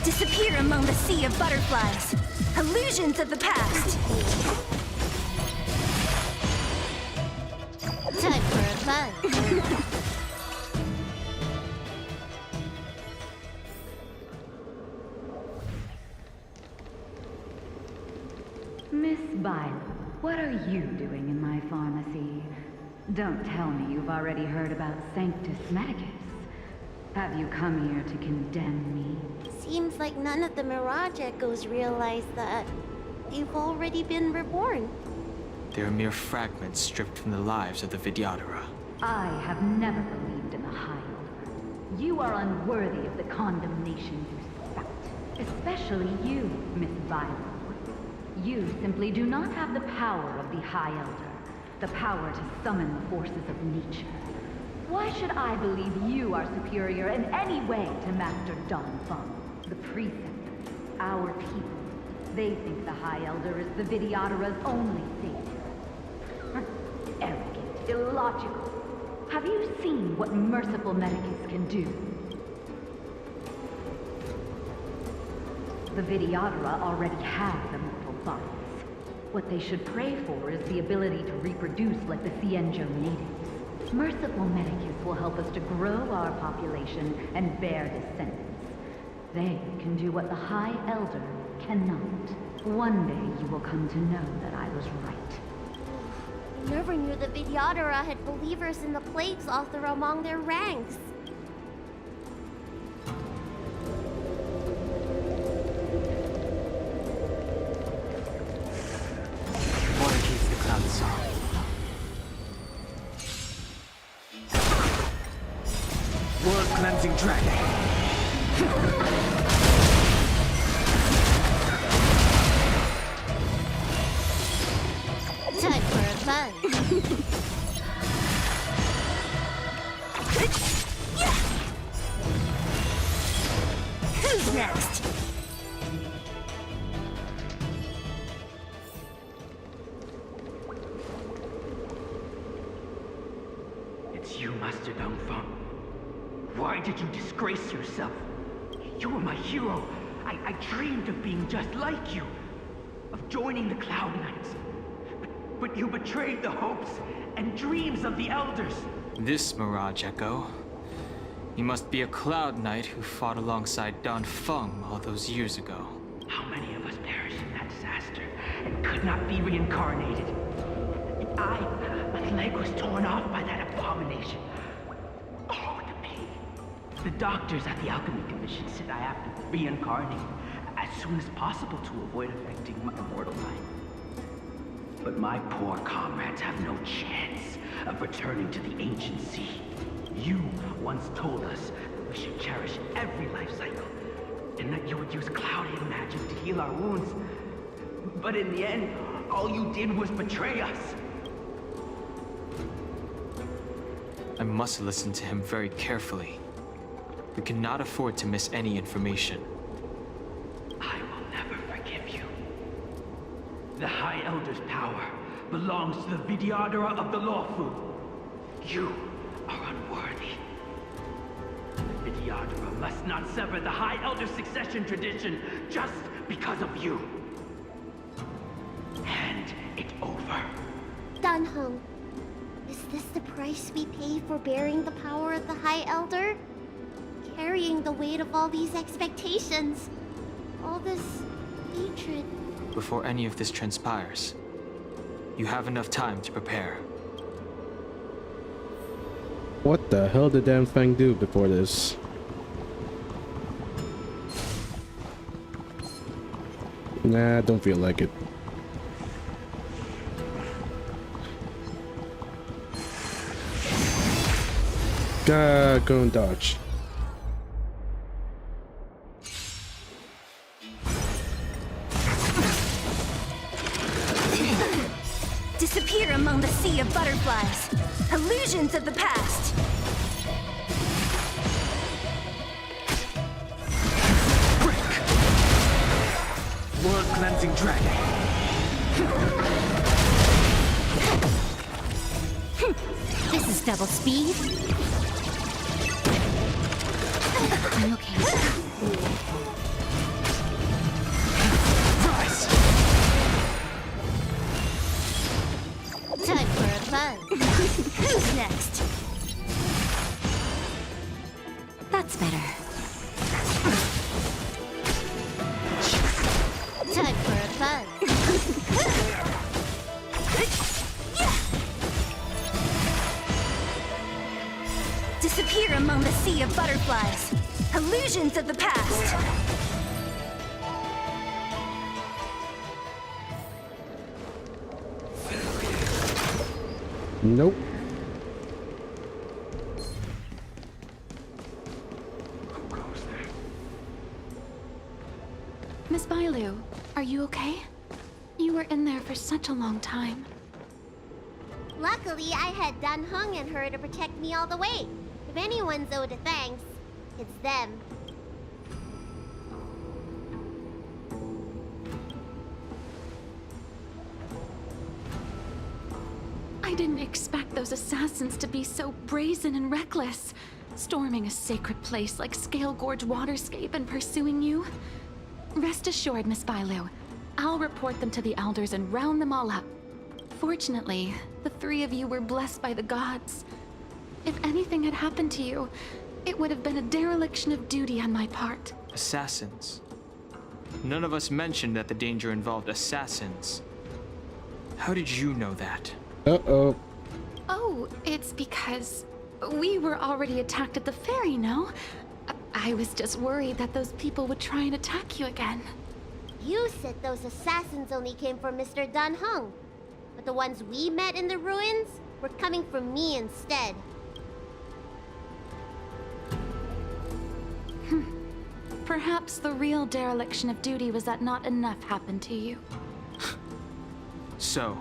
Disappear among the sea of butterflies. Illusions of the past. Time for a fun. Miss Bilo, what are you doing in my pharmacy? Don't tell me you've already heard about Sanctus Medicus. Have you come here to condemn me? Seems like none of the Mirage Echoes realize that you've already been reborn. They are mere fragments stripped from the lives of the Videodora. I have never believed in the High Elder. You are unworthy of the condemnation you spout. Especially you, Miss Bilo. You simply do not have the power of the High Elder. The power to summon the forces of nature. Why should I believe you are superior in any way to Master Dongfeng? The Preceptors, our people, they think the High Elder is the Videodora's only savior. Arrogant, illogical. Have you seen what merciful Medicus can do? The Videodora already have immortal bodies. What they should pray for is the ability to reproduce like the Xianzhou natives. Merciful Medicus will help us to grow our population and bear descendants. They can do what the High Elder cannot. One day you will come to know that I was right. I never knew the Videodora had believers in the Plagues Author among their ranks. Water keeps the clouds soft. World Cleansing Dragon. fun. Who's next? It's you, Master Dongfeng. Why did you disgrace yourself? You were my hero. I dreamed of being just like you, of joining the Cloud Knights. But you betrayed the hopes and dreams of the Elders. This Mirage Echo. You must be a Cloud Knight who fought alongside Dongfeng all those years ago. How many of us perished in that disaster and could not be reincarnated? My leg was torn off by that abomination. Oh, the pain. The doctors at the Alchemy Commission said I have to reincarnate as soon as possible to avoid affecting my immortal life. But my poor comrades have no chance of returning to the ancient sea. You once told us that we should cherish every life cycle, and that you would use clouded magic to heal our wounds. But in the end, all you did was betray us. I must listen to him very carefully. We cannot afford to miss any information. I will never forgive you. The High Elder's power belongs to the Vidyadhara of the Lawful. You are unworthy. The Vidyadhara must not sever the High Elder succession tradition just because of you. Hand it over. Danheng, is this the price we pay for bearing the power of the High Elder? Carrying the weight of all these expectations. All this hatred. Before any of this transpires, you have enough time to prepare. What the hell did damn thing do before this? Nah, don't feel like it. Go and dodge. Disappear among the sea of butterflies. Illusions of the past. World-cleansing dragon. This is double speed. I'm okay. Rise. Time for a fun. Who's next? That's better. Time for a fun. Disappear among the sea of butterflies. Illusions of the past. Nope. Miss Bailu, are you okay? You were in there for such a long time. Luckily, I had Danheng and her to protect me all the way. If anyone's owed a thanks, it's them. I didn't expect those assassins to be so brazen and reckless, storming a sacred place like Scale Gorge Waterscape and pursuing you. Rest assured, Miss Bailu, I'll report them to the elders and round them all up. Fortunately, the three of you were blessed by the gods. If anything had happened to you, it would have been a dereliction of duty on my part. Assassins. None of us mentioned that the danger involved assassins. How did you know that? Uh-oh. Oh, it's because we were already attacked at the ferry, no? I was just worried that those people would try and attack you again. You said those assassins only came from Mr. Danheng, but the ones we met in the ruins were coming from me instead. Perhaps the real dereliction of duty was that not enough happened to you. So,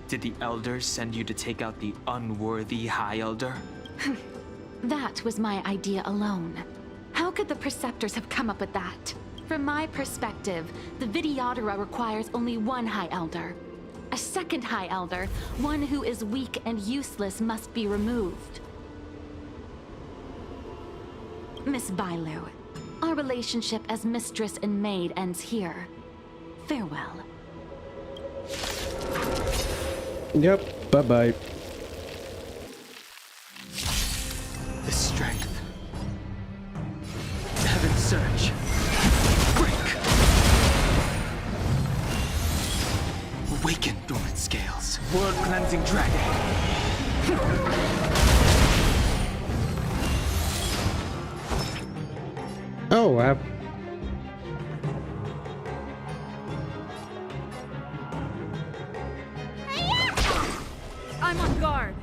Did the Elders send you to take out the unworthy High Elder? That was my idea alone. How could the Preceptors have come up with that? From my perspective, the Videodora requires only one High Elder. A second High Elder, one who is weak and useless, must be removed. Miss Bailu, our relationship as mistress and maid ends here. Farewell. Yep, bye-bye. The strength. Heaven's surge. Break. Awaken dormant scales. World cleansing dragon. Oh, I'm on guard.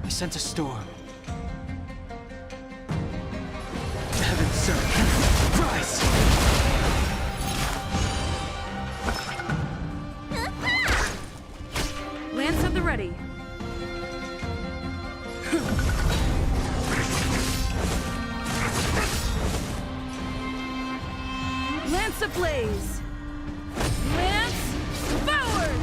I sent a storm. Heaven's surge. Rise! Lance at the ready. Lance ablaze! Lance forward!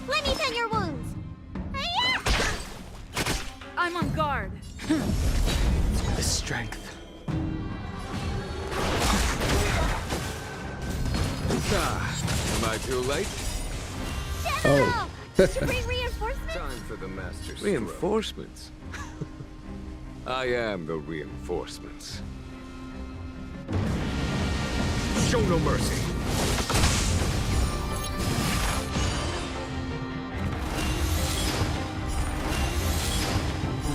Let me tend your wounds. I'm on guard. The strength. Am I too late? Oh. Did you bring reinforcements? Time for the master's reinforcements? I am the reinforcements. Show no mercy.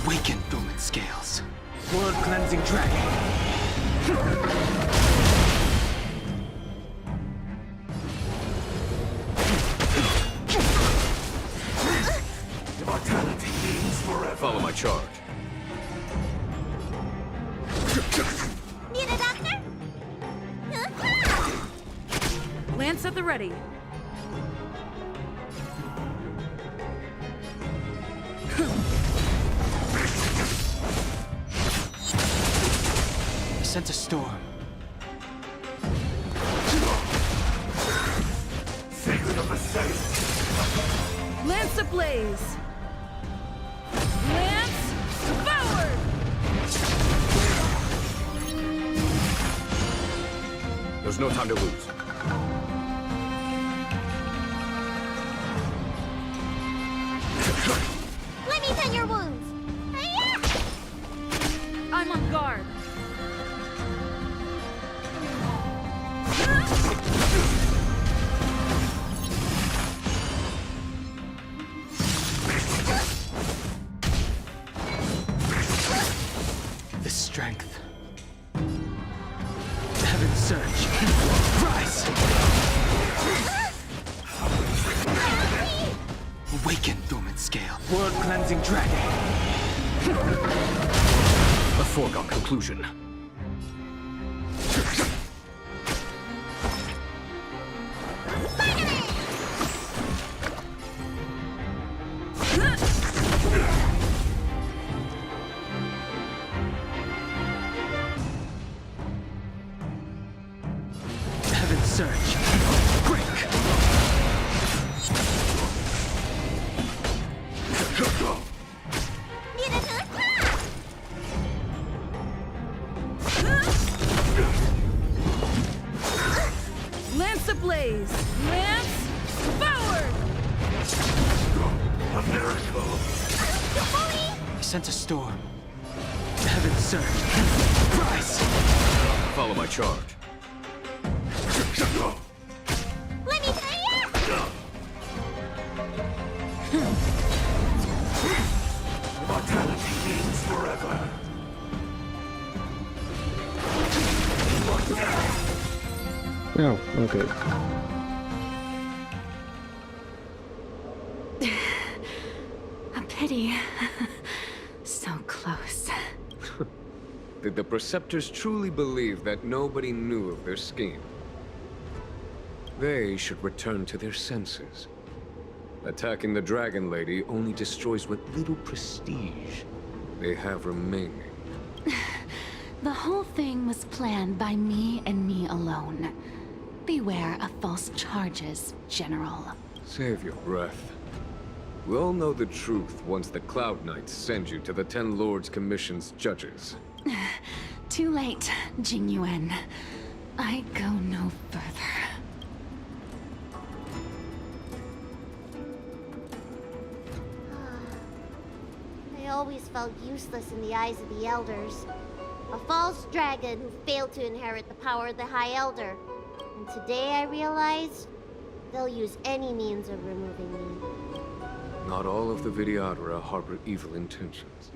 Awaken dormant scales. World cleansing dragon. Immortality means forever. Follow my charge. Need a doctor? Lance at the ready. I sent a storm. Sacred of the saints. Lance ablaze! Lance forward! There's no time to lose. Let me tend your wounds. I'm on guard. The strength. Heaven's surge. Rise! Awaken dormant scale. World cleansing dragon. A foregone conclusion. Heaven's surge. Break! Lance ablaze! Lance forward! A miracle. I sent a storm. Heaven's surge. Rise! Follow my charge. Let me tell you. Mortality means forever. Oh, okay. pity. So close. Did the Preceptors truly believe that nobody knew of their scheme? They should return to their senses. Attacking the Dragon Lady only destroys what little prestige they have remaining. The whole thing was planned by me and me alone. Beware of false charges, General. Save your breath. We'll know the truth once the Cloud Knights send you to the Ten Lords Commission's judges. Too late, Jing Yuan. I go no further. I always felt useless in the eyes of the Elders. A false dragon who failed to inherit the power of the High Elder. And today I realized they'll use any means of removing me. Not all of the Vidyadhara harbor evil intentions.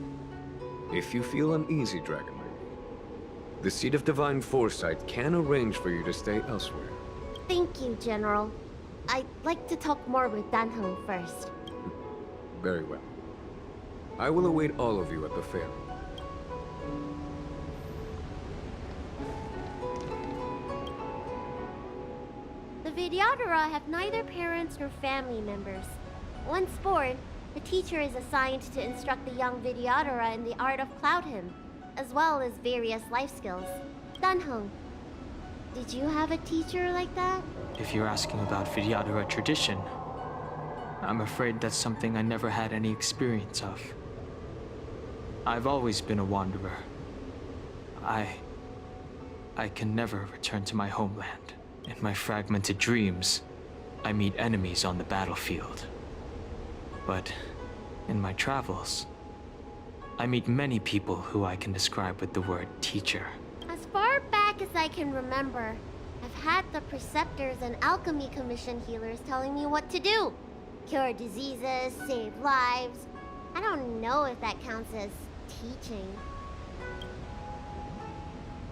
If you feel uneasy, Dragon Lady, the Seat of Divine Foresight can arrange for you to stay elsewhere. Thank you, General. I'd like to talk more with Danheng first. Very well. I will await all of you at the fair. The Vidyadhara have neither parents nor family members. Once born, the teacher is assigned to instruct the young Vidyadhara in the art of Cloud Hymn, as well as various life skills. Danheng, did you have a teacher like that? If you're asking about Vidyadhara tradition, I'm afraid that's something I never had any experience of. I've always been a wanderer. I can never return to my homeland. In my fragmented dreams, I meet enemies on the battlefield. But in my travels, I meet many people who I can describe with the word teacher. As far back as I can remember, I've had the Preceptors and Alchemy Commission healers telling me what to do. Cure diseases, save lives. I don't know if that counts as teaching.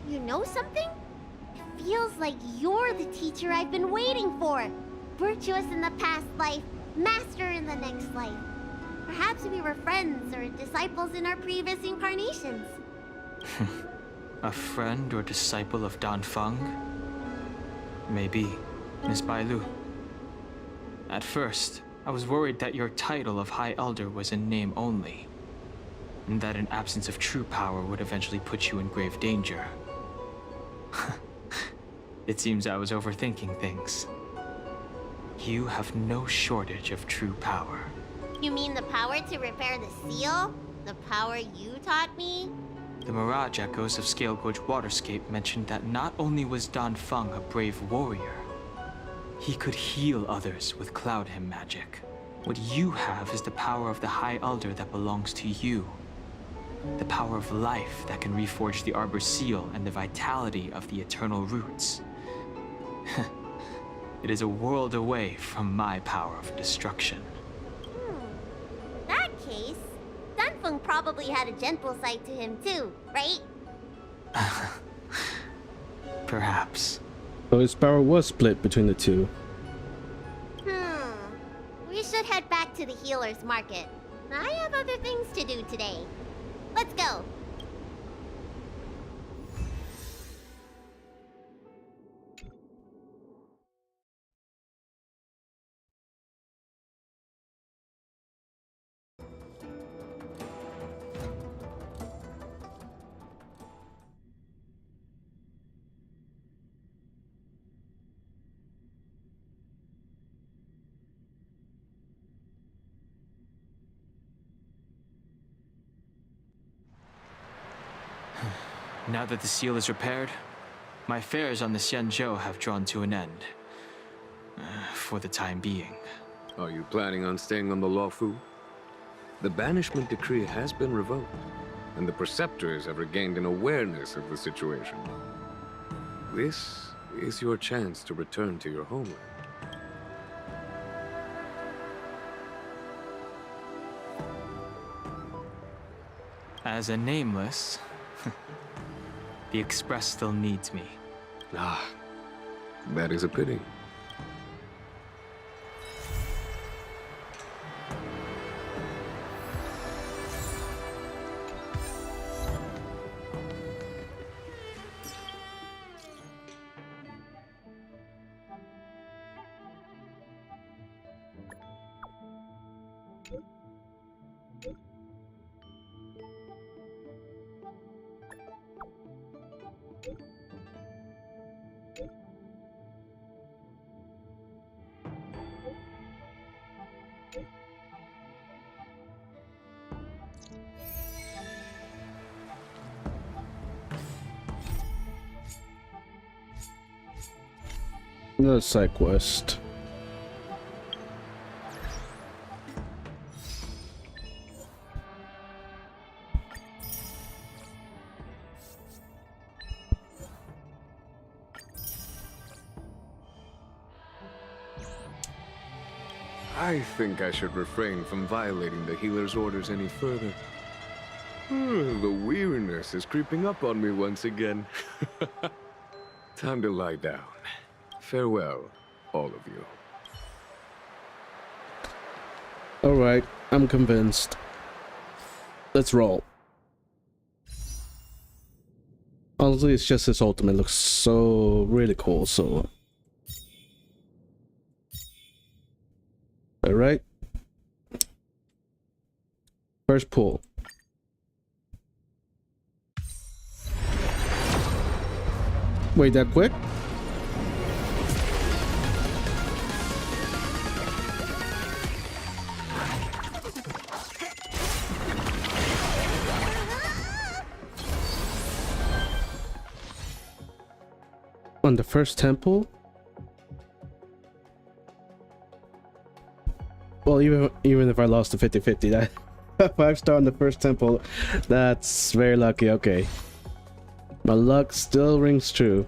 You know something? It feels like you're the teacher I've been waiting for. Virtuous in the past life, master in the next life. Perhaps we were friends or disciples in our previous incarnations. A friend or disciple of Danfeng? Maybe, Miss Bailu. At first, I was worried that your title of High Elder was in name only, and that an absence of true power would eventually put you in grave danger. It seems I was overthinking things. You have no shortage of true power. You mean the power to repair the seal? The power you taught me? The Mirage Echoes of Scale Gorge Waterscape mentioned that not only was Danfeng a brave warrior, he could heal others with Cloud Hymn magic. What you have is the power of the High Elder that belongs to you. The power of life that can reforge the Arbor's seal and the vitality of the eternal roots. It is a world away from my power of destruction. In that case, Danfeng probably had a gentle side to him too, right? Perhaps. So his power was split between the two. We should head back to the healer's market. I have other things to do today. Let's go. Now that the seal is repaired, my affairs on the Xianzhou have drawn to an end. For the time being. Are you planning on staying on the Luofu? The banishment decree has been revoked, and the Preceptors have regained an awareness of the situation. This is your chance to return to your homeland. As a nameless, the Express still needs me. Ah, that is a pity. Another side quest. I think I should refrain from violating the healer's orders any further. The weariness is creeping up on me once again. Time to lie down. Farewell, all of you. Alright, I'm convinced. Let's roll. Honestly, it's just his ultimate looks so really cool, so... Alright. First pull. Wait, that quick? On the first temple? Well, even if I lost the 50-50, that 5-star on the first temple, that's very lucky. Okay. My luck still rings true.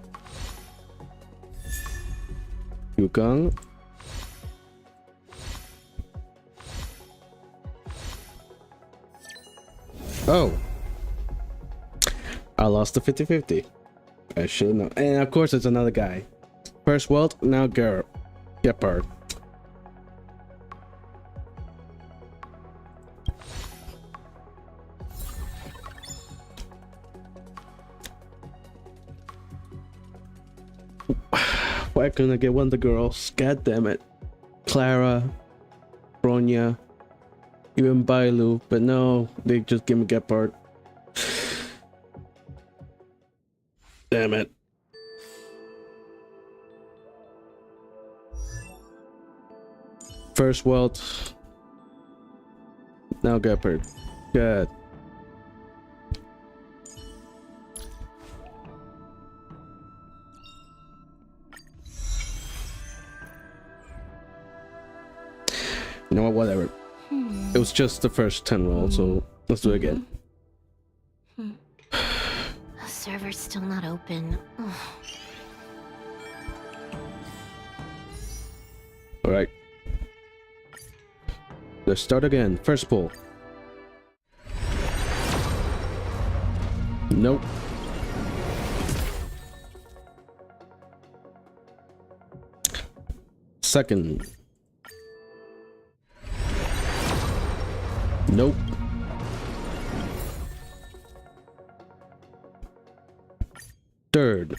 Yukong. Oh. I lost the 50-50. I should know. And of course it's another guy. First Welt, now Gepard. Why couldn't I get one of the girls? God damn it. Clara, Bronya, even Bailu, but no, they just give me Gepard. Damn it. First Welt, now Gepard. God. You know what, whatever. It was just the first 10 roll, so let's do it again. The server's still not open. Ugh. Alright. Let's start again. First pull. Nope. Second. Nope. Third.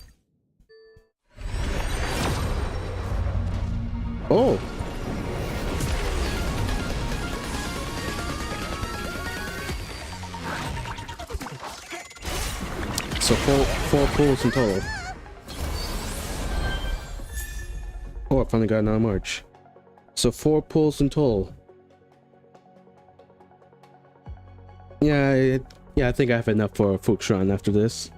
Oh. So four pulls in total. Oh, I finally got another march. So 4 pulls in total. Yeah, I think I have enough for a Fuchs Shrine after this.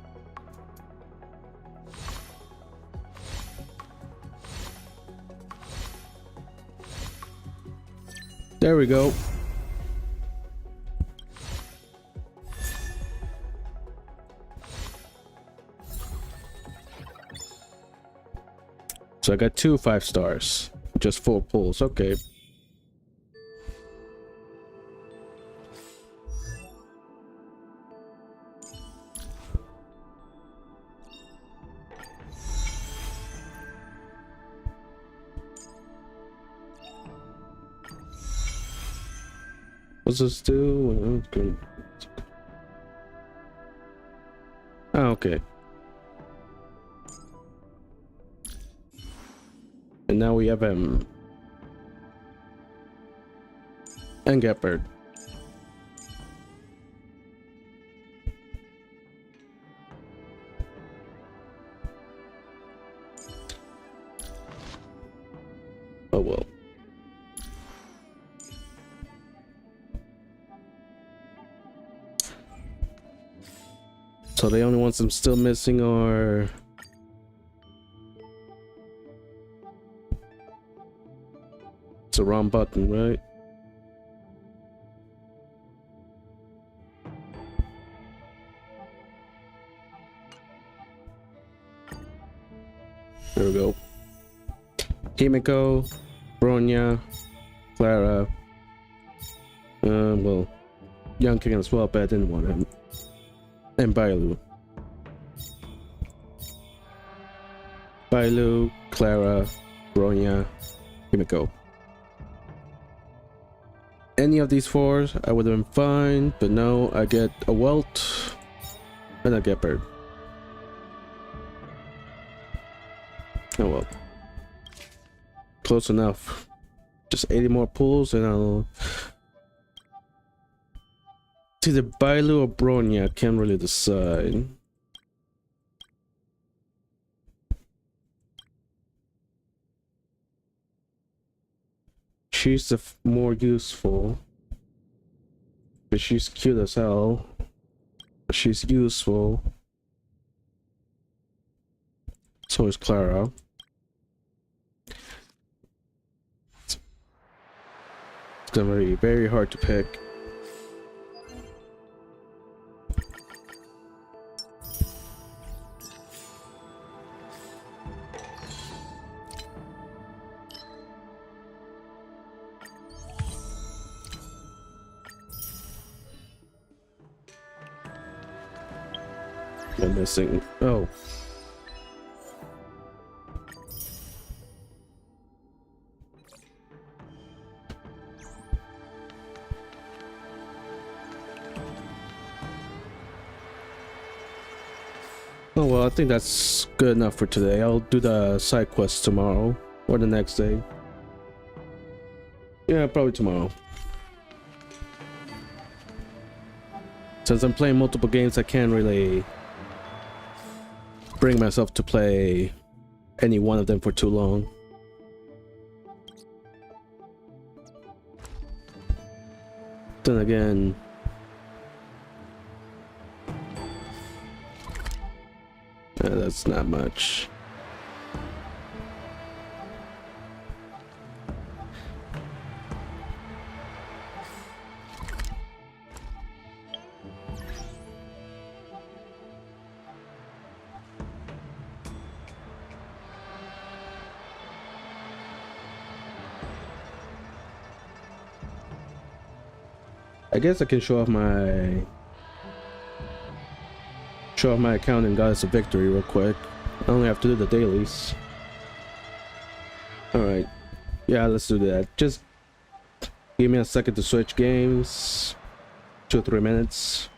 There we go. So I got 2 5-stars. Just 4 pulls, okay. What's this do? Okay. Oh, okay. And now we have him. And Gepard. Oh well. So the only ones I'm still missing are It's the wrong button, right? There we go. Himiko, Bronya, Clara. Well, Young King as well, but I didn't want him. And Bailu. Bailu, Clara, Bronya, Himiko. Any of these four, I would have been fine, but no, I get a Welt, and I get Bird. Oh well. Close enough. Just 80 more pulls and I'll... It's either Bailu or Bronya, I can't really decide. She's the more useful. But she's cute as hell. But she's useful. So is Clara. It's gonna be very hard to pick. I'm missing. Oh. Oh well, I think that's good enough for today. I'll do the side quest tomorrow or the next day. Yeah, probably tomorrow. Since I'm playing multiple games, I can't really bring myself to play any one of them for too long. Then again, that's not much. I guess I can show off my account and Goddess of Victory real quick. I only have to do the dailies. Alright. Yeah, let's do that. Just give me a second to switch games. 2 or 3 minutes.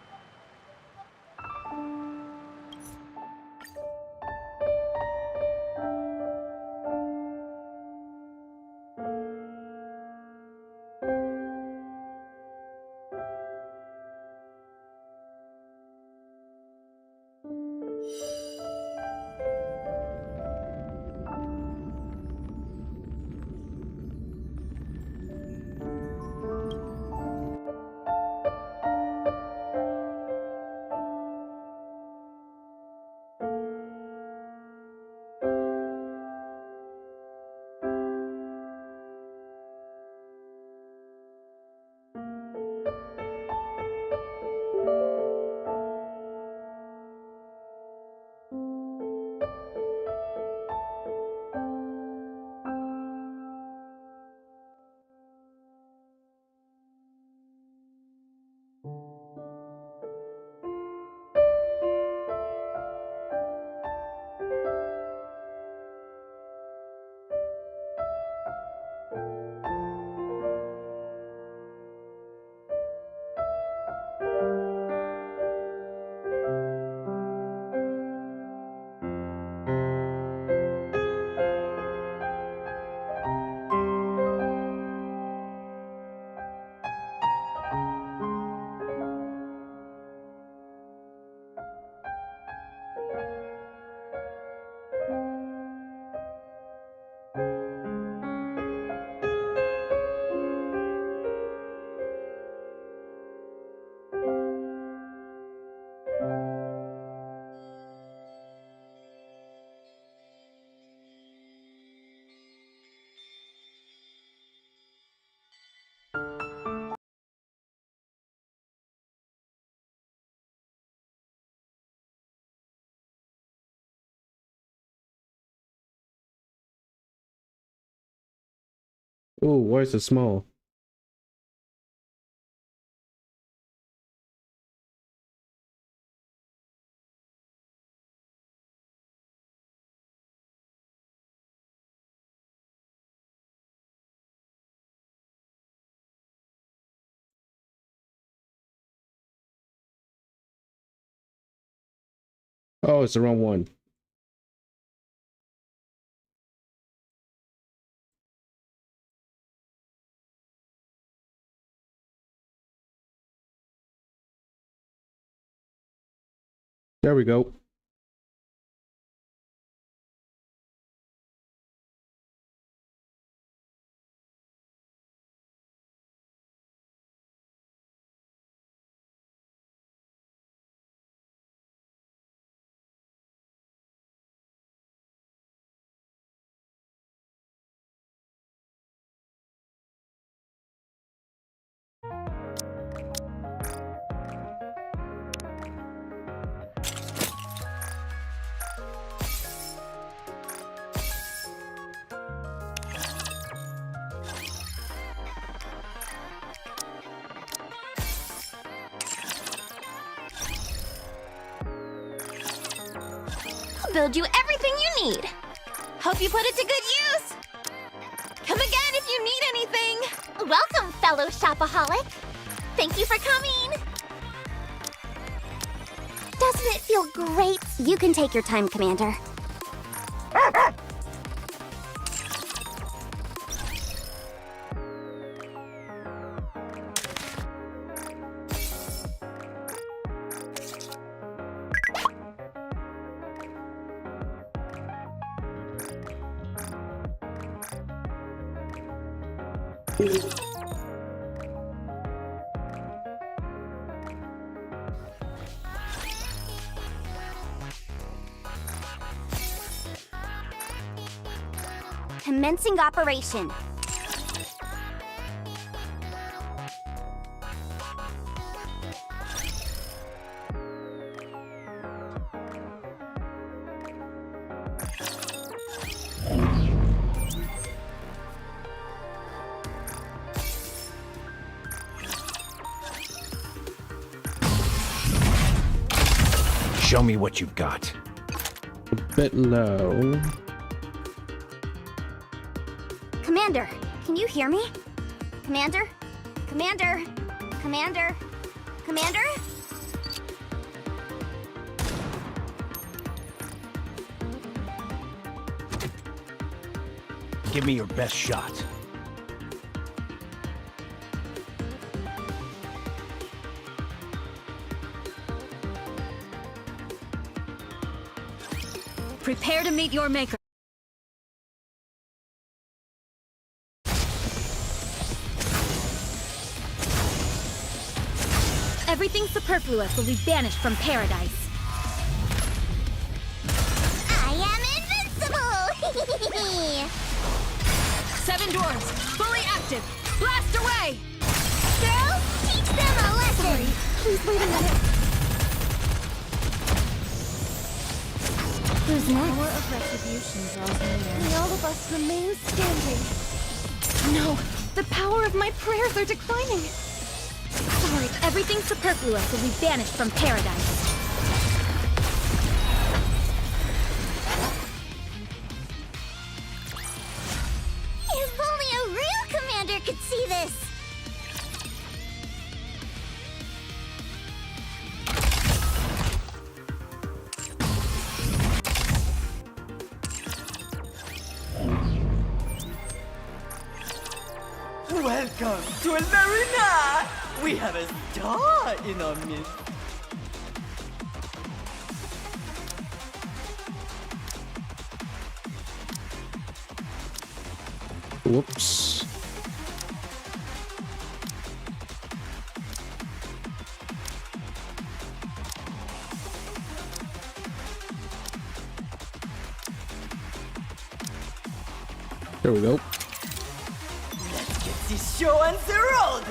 Oh, why is it small? Oh, it's the wrong one. There we go. I'll build you everything you need. Hope you put it to good use. Come again if you need anything. Welcome, fellow shopaholic. Thank you for coming. Doesn't it feel great? You can take your time, Commander. Commencing operation. Show me what you've got. A bit low. Commander, can you hear me? Commander? Commander? Commander? Commander? Give me your best shot. Prepare to meet your maker. Everything superfluous will be banished from paradise. I am invincible! 7 dwarves, fully active. Blast away! Girls, teach them a lesson! Please wait a minute. Who's next? Hour of retribution draws near. May all of us remain standing. No, the power of my prayers are declining. Sorry, everything superfluous will be banished from paradise. If only a real commander could see this! Welcome to El Marina! We have a star in our midst. Whoops. There we go. Let's get this show on the road!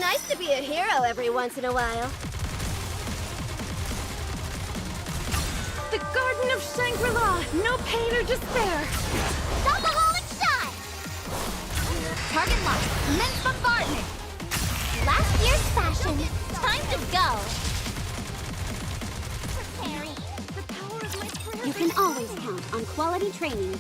nice to be a hero every once in a while. The Garden of Shangri-La! No pain or despair! Stop the rolling shot! Target locked. Immense bombardment! Last year's fashion. Time to go. You can always count on quality training.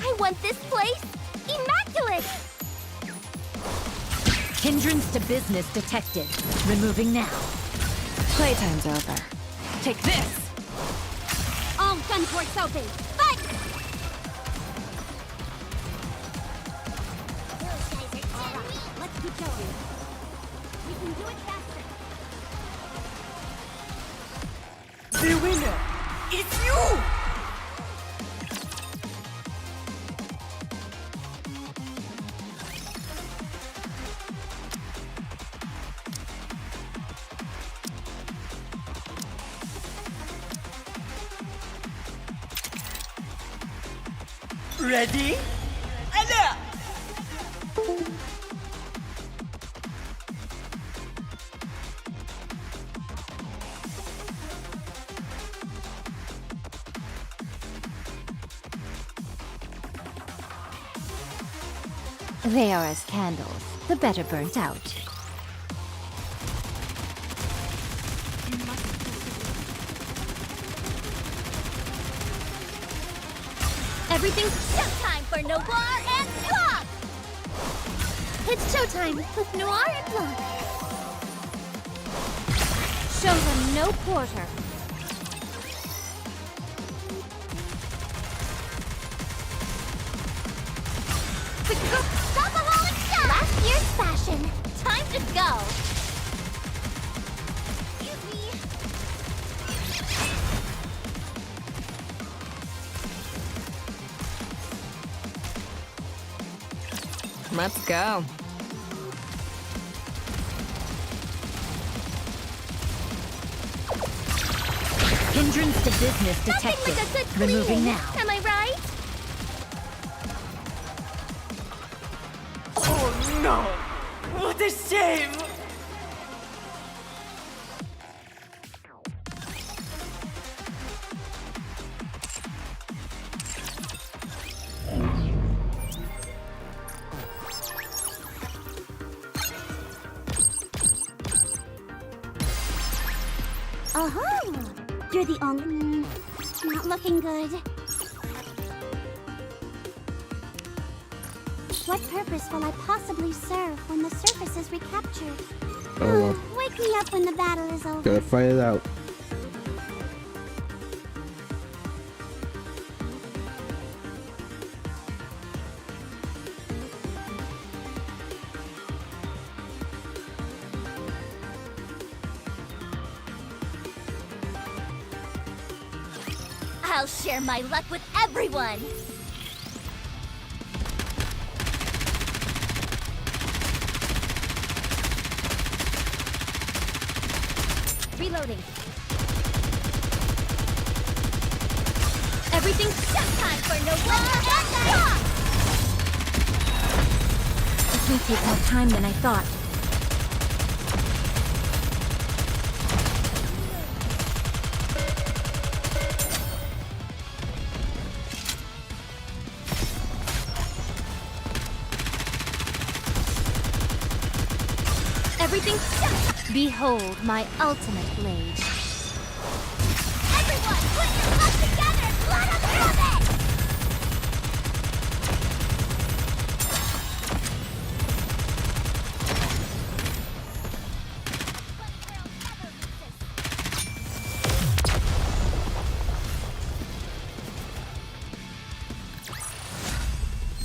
I want this place immaculate. Hindrance to business detected. Removing now. Playtime's over. Take this! All gun ports open. Fight! Let's keep going. We can do it faster. The winner is you! Ready? Alert! They are as candles, the better burnt out. Everything's showtime for Noir and Blanc! It's showtime with Noir and Blanc. Show them no quarter. Stop a rolling shot! Last year's fashion. Time to go. Excuse me. Let's go. Hindrance to business detected. Nothing like a good Removing cleaning. now. Am I right? Oh no! What a shame! Oh, you're the only... not looking good. What purpose will I possibly serve when the surface is recaptured? Oh, Wake me up when the battle is over. gotta fight it out. I'll share my luck with everyone! Reloading. Everything's showtime for Noir and Blanc! This may take more time than I thought. Everything's showtime! Behold my ultimate blade. Everyone, put your luck together! Blood on the trumpet!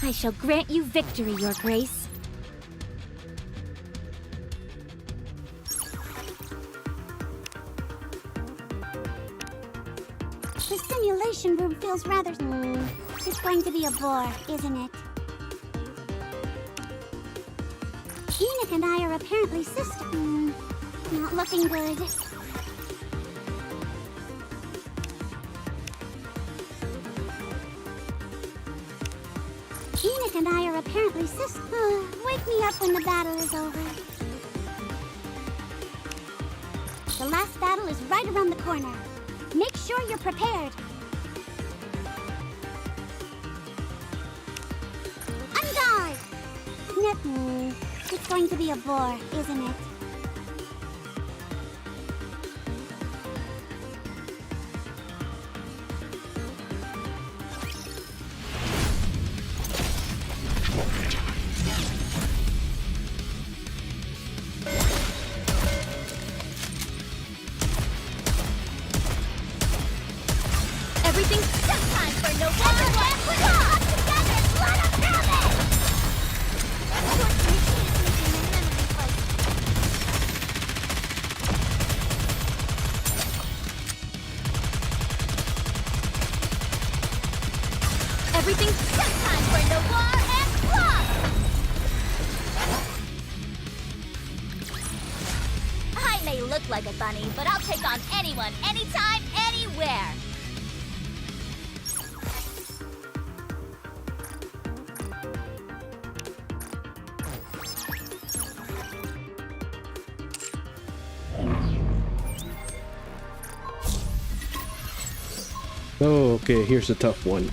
I shall grant you victory, Your Grace. The simulation room feels rather... It's going to be a bore, isn't it? Enoch and I are apparently sisters. Not looking good. Enoch and I are apparently sisters. Wake me up when the battle is over. The last battle is right around the corner. Make sure you're prepared. On guard! It's going to be a bore, isn't it? Like a bunny, but I'll take on anyone, anytime, anywhere. Oh, okay, here's a tough one.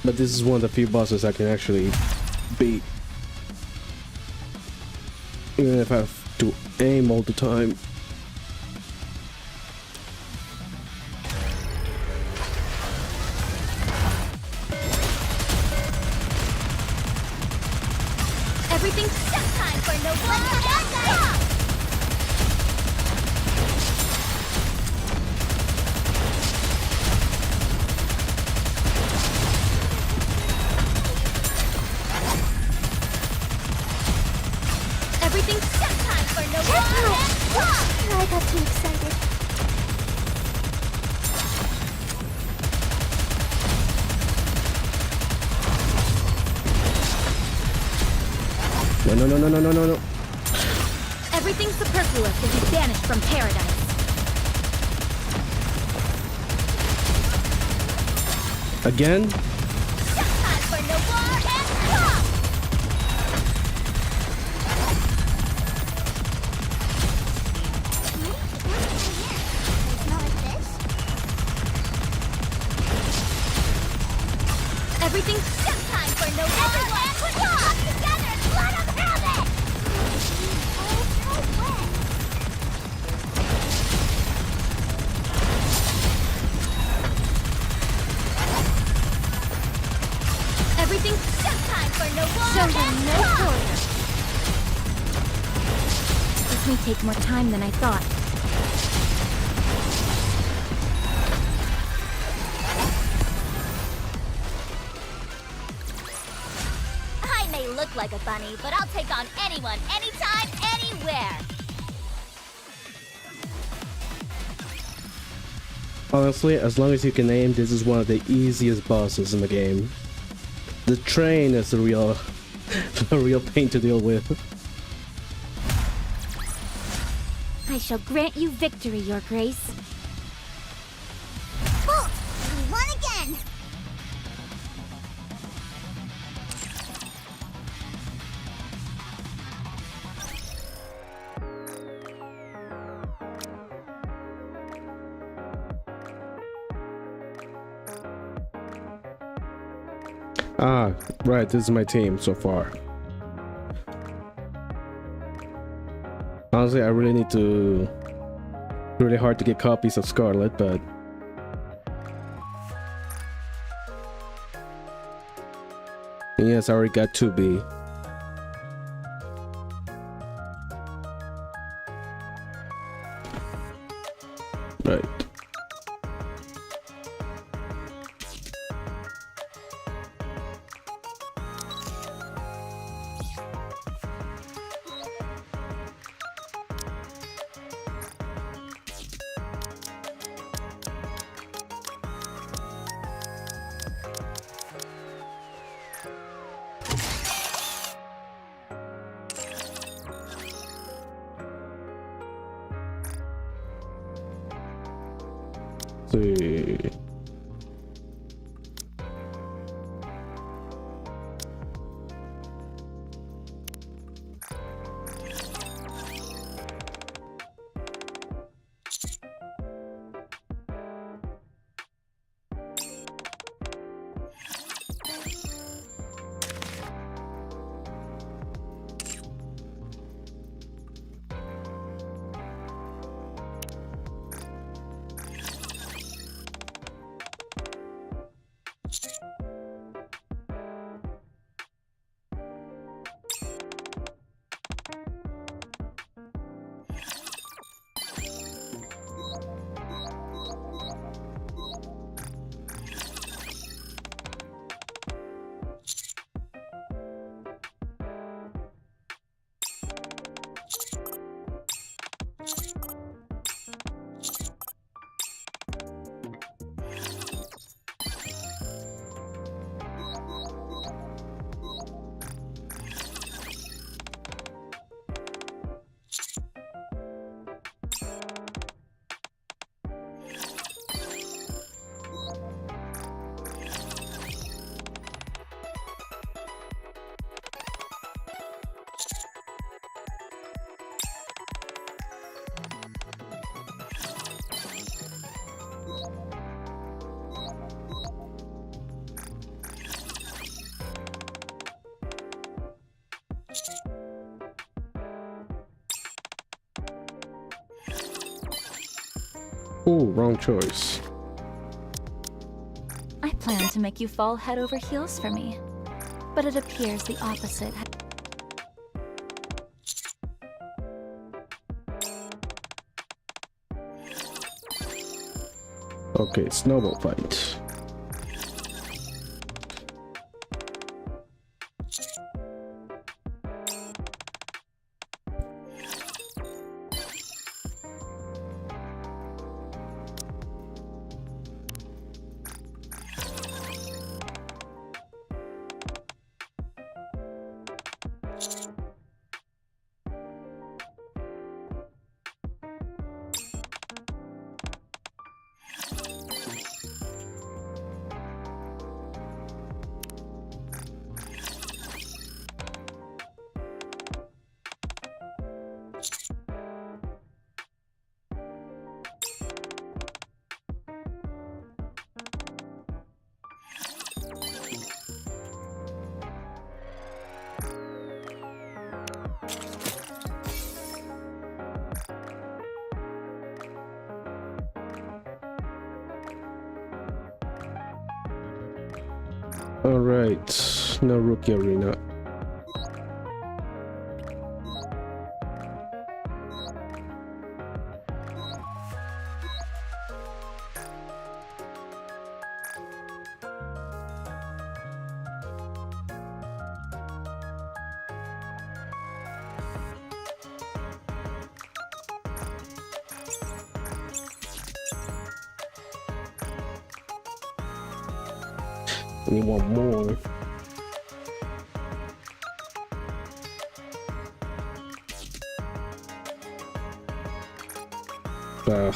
But this is one of the few bosses I can actually beat. Even if I have to aim all the time. Everything's just time for no one. I got too excited. No. Everything's superfluous if he's banished from paradise. Again? Time for no war and stop! Everything's just time for no everyone put up together! Let them have it! Everything's just time for no war Show them and no stop! quarter. This may take more time than I thought. Look like a bunny, but I'll take on anyone, anytime, anywhere. Honestly, as long as you can aim, this is one of the easiest bosses in the game. The train is the real, a real pain to deal with. I shall grant you victory, Your Grace. Oh, we won again! Ah, right, this is my team so far. Honestly, I really need to... Really hard to get copies of Scarlet, but... Yes, I already got 2B. Right. See. Ooh, wrong choice. I planned to make you fall head over heels for me, but it appears the opposite. Okay, snowball fight. Alright, no rookie arena. We want more. Ugh.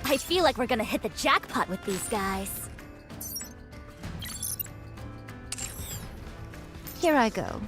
I feel like we're gonna hit the jackpot with these guys. Here I go.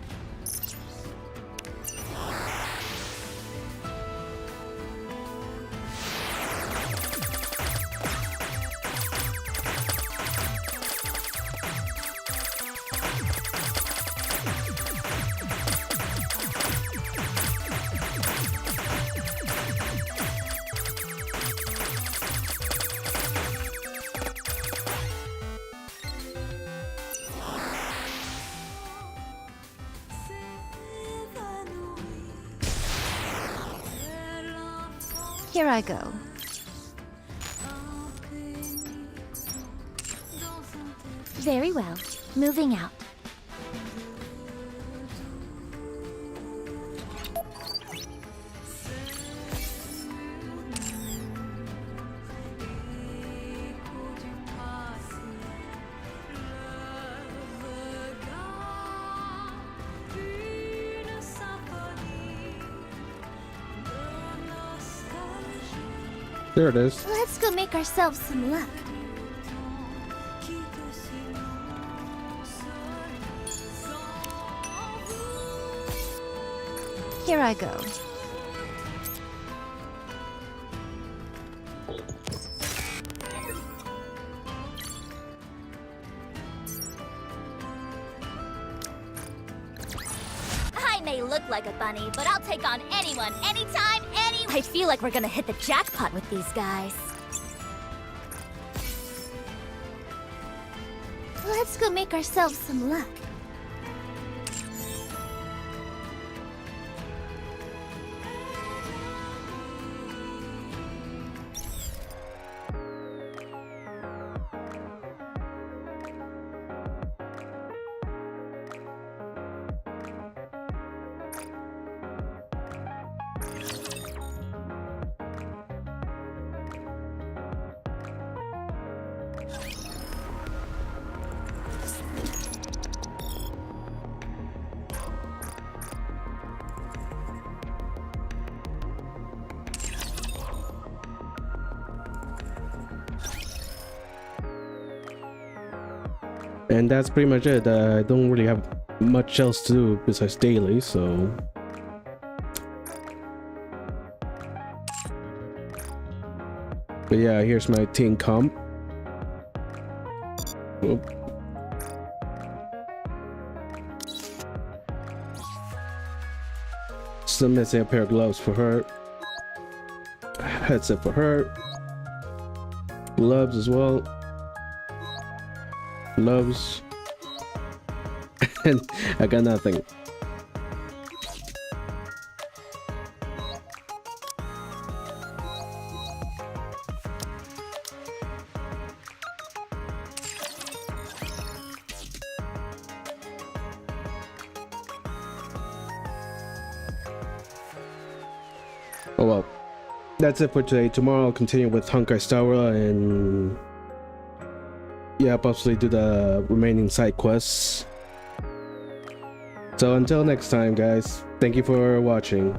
Here I go. Very well. Moving out. There it is. Let's go make ourselves some luck. Here I go. I may look like a bunny, but I'll take on anyone, anytime, I feel like we're gonna hit the jackpot with these guys. Let's go make ourselves some luck. And that's pretty much it. I don't really have much else to do besides daily, so... But yeah, here's my team comp. Oop. Still missing a pair of gloves for her. Headset for her. Gloves as well. Gloves. And I got nothing. Oh well, that's it for today. Tomorrow I'll continue with Honkai Star Rail and yeah, possibly do the remaining side quests. So until next time, guys, thank you for watching.